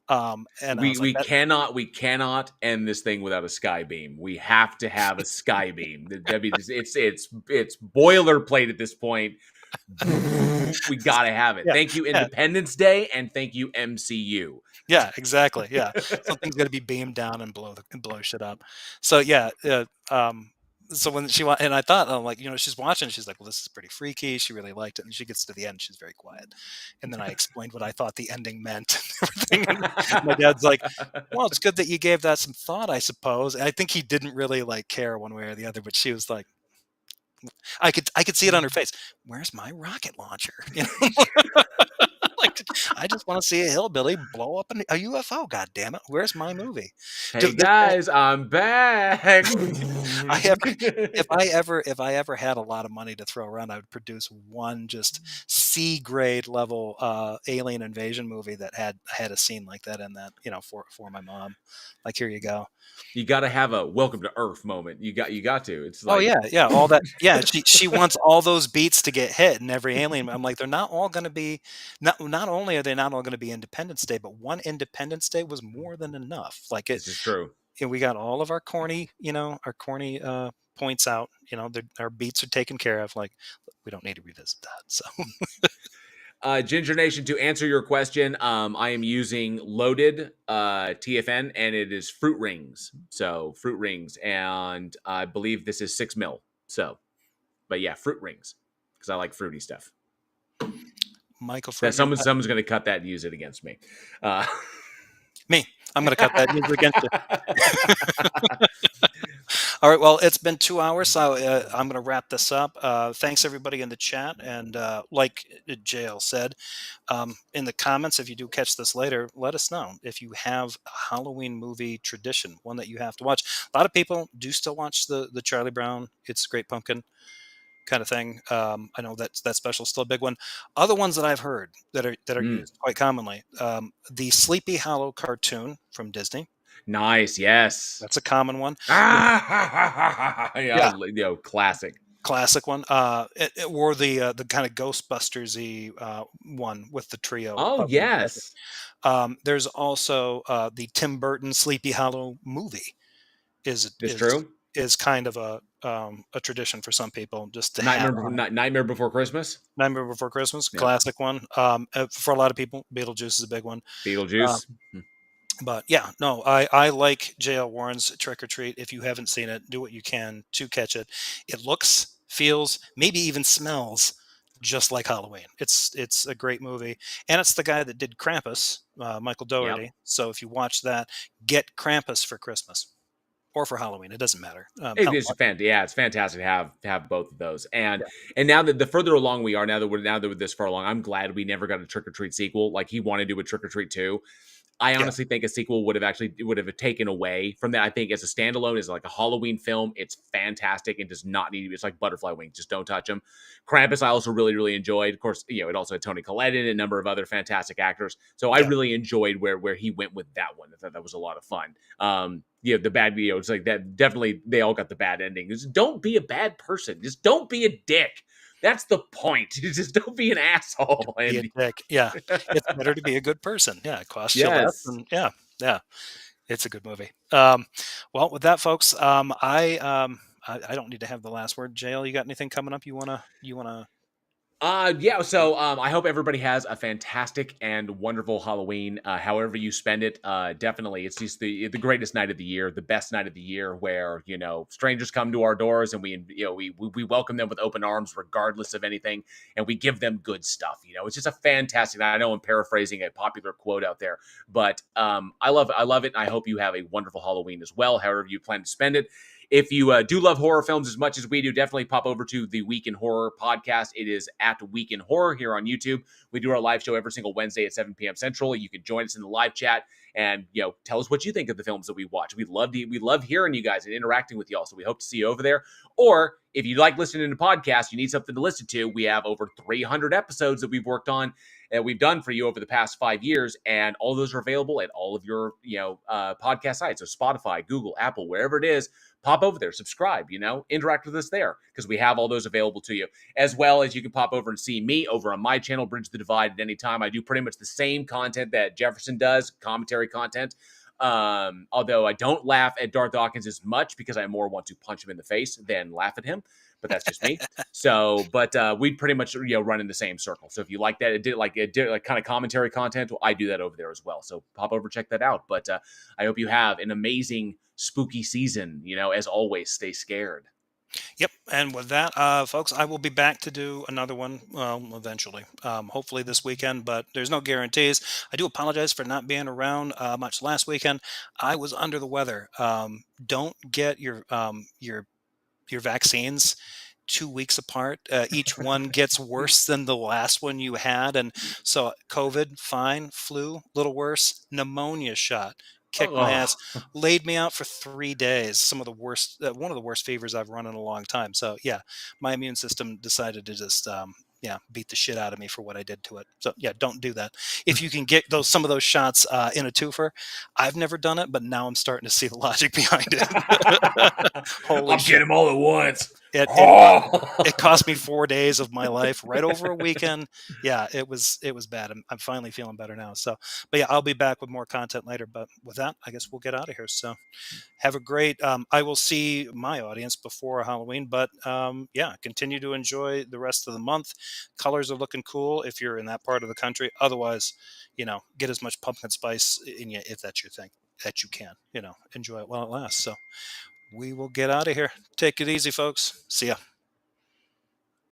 And I was like, that. We cannot end this thing without a sky beam. We have to have a sky beam. It's boilerplate at this point. We gotta have it. Yeah, Thank you, yeah. Independence Day, and thank you, MCU. Yeah, exactly. Yeah, something's gonna be beamed down and blow shit up. So yeah, so when and I thought, I'm like, she's watching, she's like, well, this is pretty freaky. She really liked it, and she gets to the end, she's very quiet. And then I explained what I thought the ending meant and everything. And my dad's like, well, it's good that you gave that some thought, I suppose. And I think he didn't really like care one way or the other, but she was like, I could see it on her face. Where's my rocket launcher? Like, I just want to see a hillbilly blow up a UFO. God damn it! Where's my movie? Hey Do this, guys, I'm back. I have. If I ever had a lot of money to throw around, I would produce one just C grade level alien invasion movie that had a scene like that in that. For my mom. Like, here you go. You got to have a welcome to Earth moment. You got to. It's Oh like yeah, yeah, all that. Yeah, she wants all those beats to get hit in every alien. I'm like, they're not all going to be. Not only are they not all going to be Independence Day, but one Independence Day was more than enough. Like it, this is true. we got all of our corny, points out. Our beats are taken care of. Like, we don't need to revisit that. So Ginger Nation, to answer your question, I am using loaded TFN, and it is fruit rings. So fruit rings, and I believe this is 6 mil. So, but yeah, fruit rings because I like fruity stuff. Michael That Fruitman, someone's going to cut that and use it against me. Uh, me, I'm going to cut that and use it against you. All right. Well, it's been 2 hours, so I'm going to wrap this up. Thanks everybody in the chat, and like JL said, in the comments, if you do catch this later, let us know if you have a Halloween movie tradition, one that you have to watch. A lot of people do still watch the Charlie Brown, It's a Great Pumpkin kind of thing. I know that special is still a big one. Other ones that I've heard that are mm, used quite commonly, the Sleepy Hollow cartoon from Disney. nice, yes. That's a common one. Yeah, Yeah, classic. classic one. Or the kind of Ghostbusters-y one with the trio Oh of them together. yes, There's also the Tim Burton Sleepy Hollow movie is that's is true. is kind of a tradition for some people just to have on it. Nightmare Before Christmas. Nightmare Before Christmas, Yep. classic one. For a lot of people, Beetlejuice is a big one. Uh, Beetlejuice. but yeah, no, I like J.L. Warren's Trick or Treat. If you haven't seen it, do what you can to catch it. It looks, feels, maybe even smells just like Halloween. It's a great movie, and it's the guy that did Krampus, Michael Yep. Dougherty. So if you watch that, get Krampus for Christmas. or for Halloween. It doesn't matter. It is yeah, it's fantastic to have both of those. Yeah, And now that the further along we are, now that we're this far along, I'm glad we never got a Trick or Treat sequel. Like he wanted to do a Trick or Treat 2. I yeah, honestly think a sequel would have taken away from that. I think as a standalone, as like a Halloween film, it's fantastic and does not need to be. It's like butterfly wings, just don't touch them. Krampus, I also really enjoyed. Of course, it also had Tony Collette in it, a number of other fantastic actors. So I yeah. really enjoyed where he went with that one. I thought that was a lot of fun. The bad, it's like that. Definitely, they all got the bad ending. Just don't be a bad person. Just don't be a dick. That's the point. Just don't be an asshole. Be a And dick. Yeah, it's better to be a good person. Yeah, it costs you less, yes. and yeah, yeah. It's a good movie. Well, with that, folks, I don't need to have the last word. JL, you got anything coming up you wanna Yeah, so I hope everybody has a fantastic and wonderful Halloween. However you spend it, definitely it's just the greatest night of the year, the best night of the year, where strangers come to our doors and we welcome them with open arms, regardless of anything, and we give them good stuff. It's just a fantastic night. I know I'm paraphrasing a popular quote out there, but I love it, and I hope you have a wonderful Halloween as well. However you plan to spend it. If you do love horror films as much as we do, definitely pop over to the Week in Horror podcast. It is at Week in Horror here on YouTube. We do our live show every single Wednesday at 7 p.m. Central. You can join us in the live chat and tell us what you think of the films that we watch. We love hearing you guys and interacting with y'all. So we hope to see you over there. Or if you like listening to podcasts, you need something to listen to. We have over 300 episodes that we've worked on that we've done for you over the past 5 years, and all those are available at all of your podcast sites. So Spotify, Google, Apple, wherever it is. Pop over there, subscribe, interact with us there because we have all those available to you. As well as you can pop over and see me over on my channel, Bridge the Divide, at any time. I do pretty much the same content that Jefferson does, commentary content. Although I don't laugh at Darth Dawkins as much because I more want to punch him in the face than laugh at him. But that's just me. So, but we pretty much run in the same circle. So if you like that, it did like kind of commentary content. Well, I do that over there as well. So pop over, check that out. But I hope you have an amazing spooky season. As always, stay scared. Yep. And with that, folks, I will be back to do another one eventually. Hopefully this weekend, but there's no guarantees. I do apologize for not being around much last weekend. I was under the weather. Don't get your vaccines 2 weeks apart. Each one gets worse than the last one you had. And so COVID, fine. Flu, little worse. Pneumonia shot. Kicked my ass, Oh, laid me out for 3 days. Some of the worst, one of the worst fevers I've run in a long time. So yeah, my immune system decided to just, yeah, beat the shit out of me for what I did to it. So yeah, don't do that. If you can get some of those shots in a twofer, I've never done it, but now I'm starting to see the logic behind it. Holy I'll get shit! him all at once. It it co it Oh. cost me 4 days of my life right over a weekend. Yeah, it was bad. I'm finally feeling better now. So, but yeah, I'll be back with more content later. But with that, I guess we'll get out of here. So, have a great. I will see my audience before Halloween, but yeah, continue to enjoy the rest of the month. Colors are looking cool if you're in that part of the country. Otherwise, get as much pumpkin spice in you if that's your thing that you can. Enjoy it while it lasts. So we will get out of here. Take it easy, folks. See ya.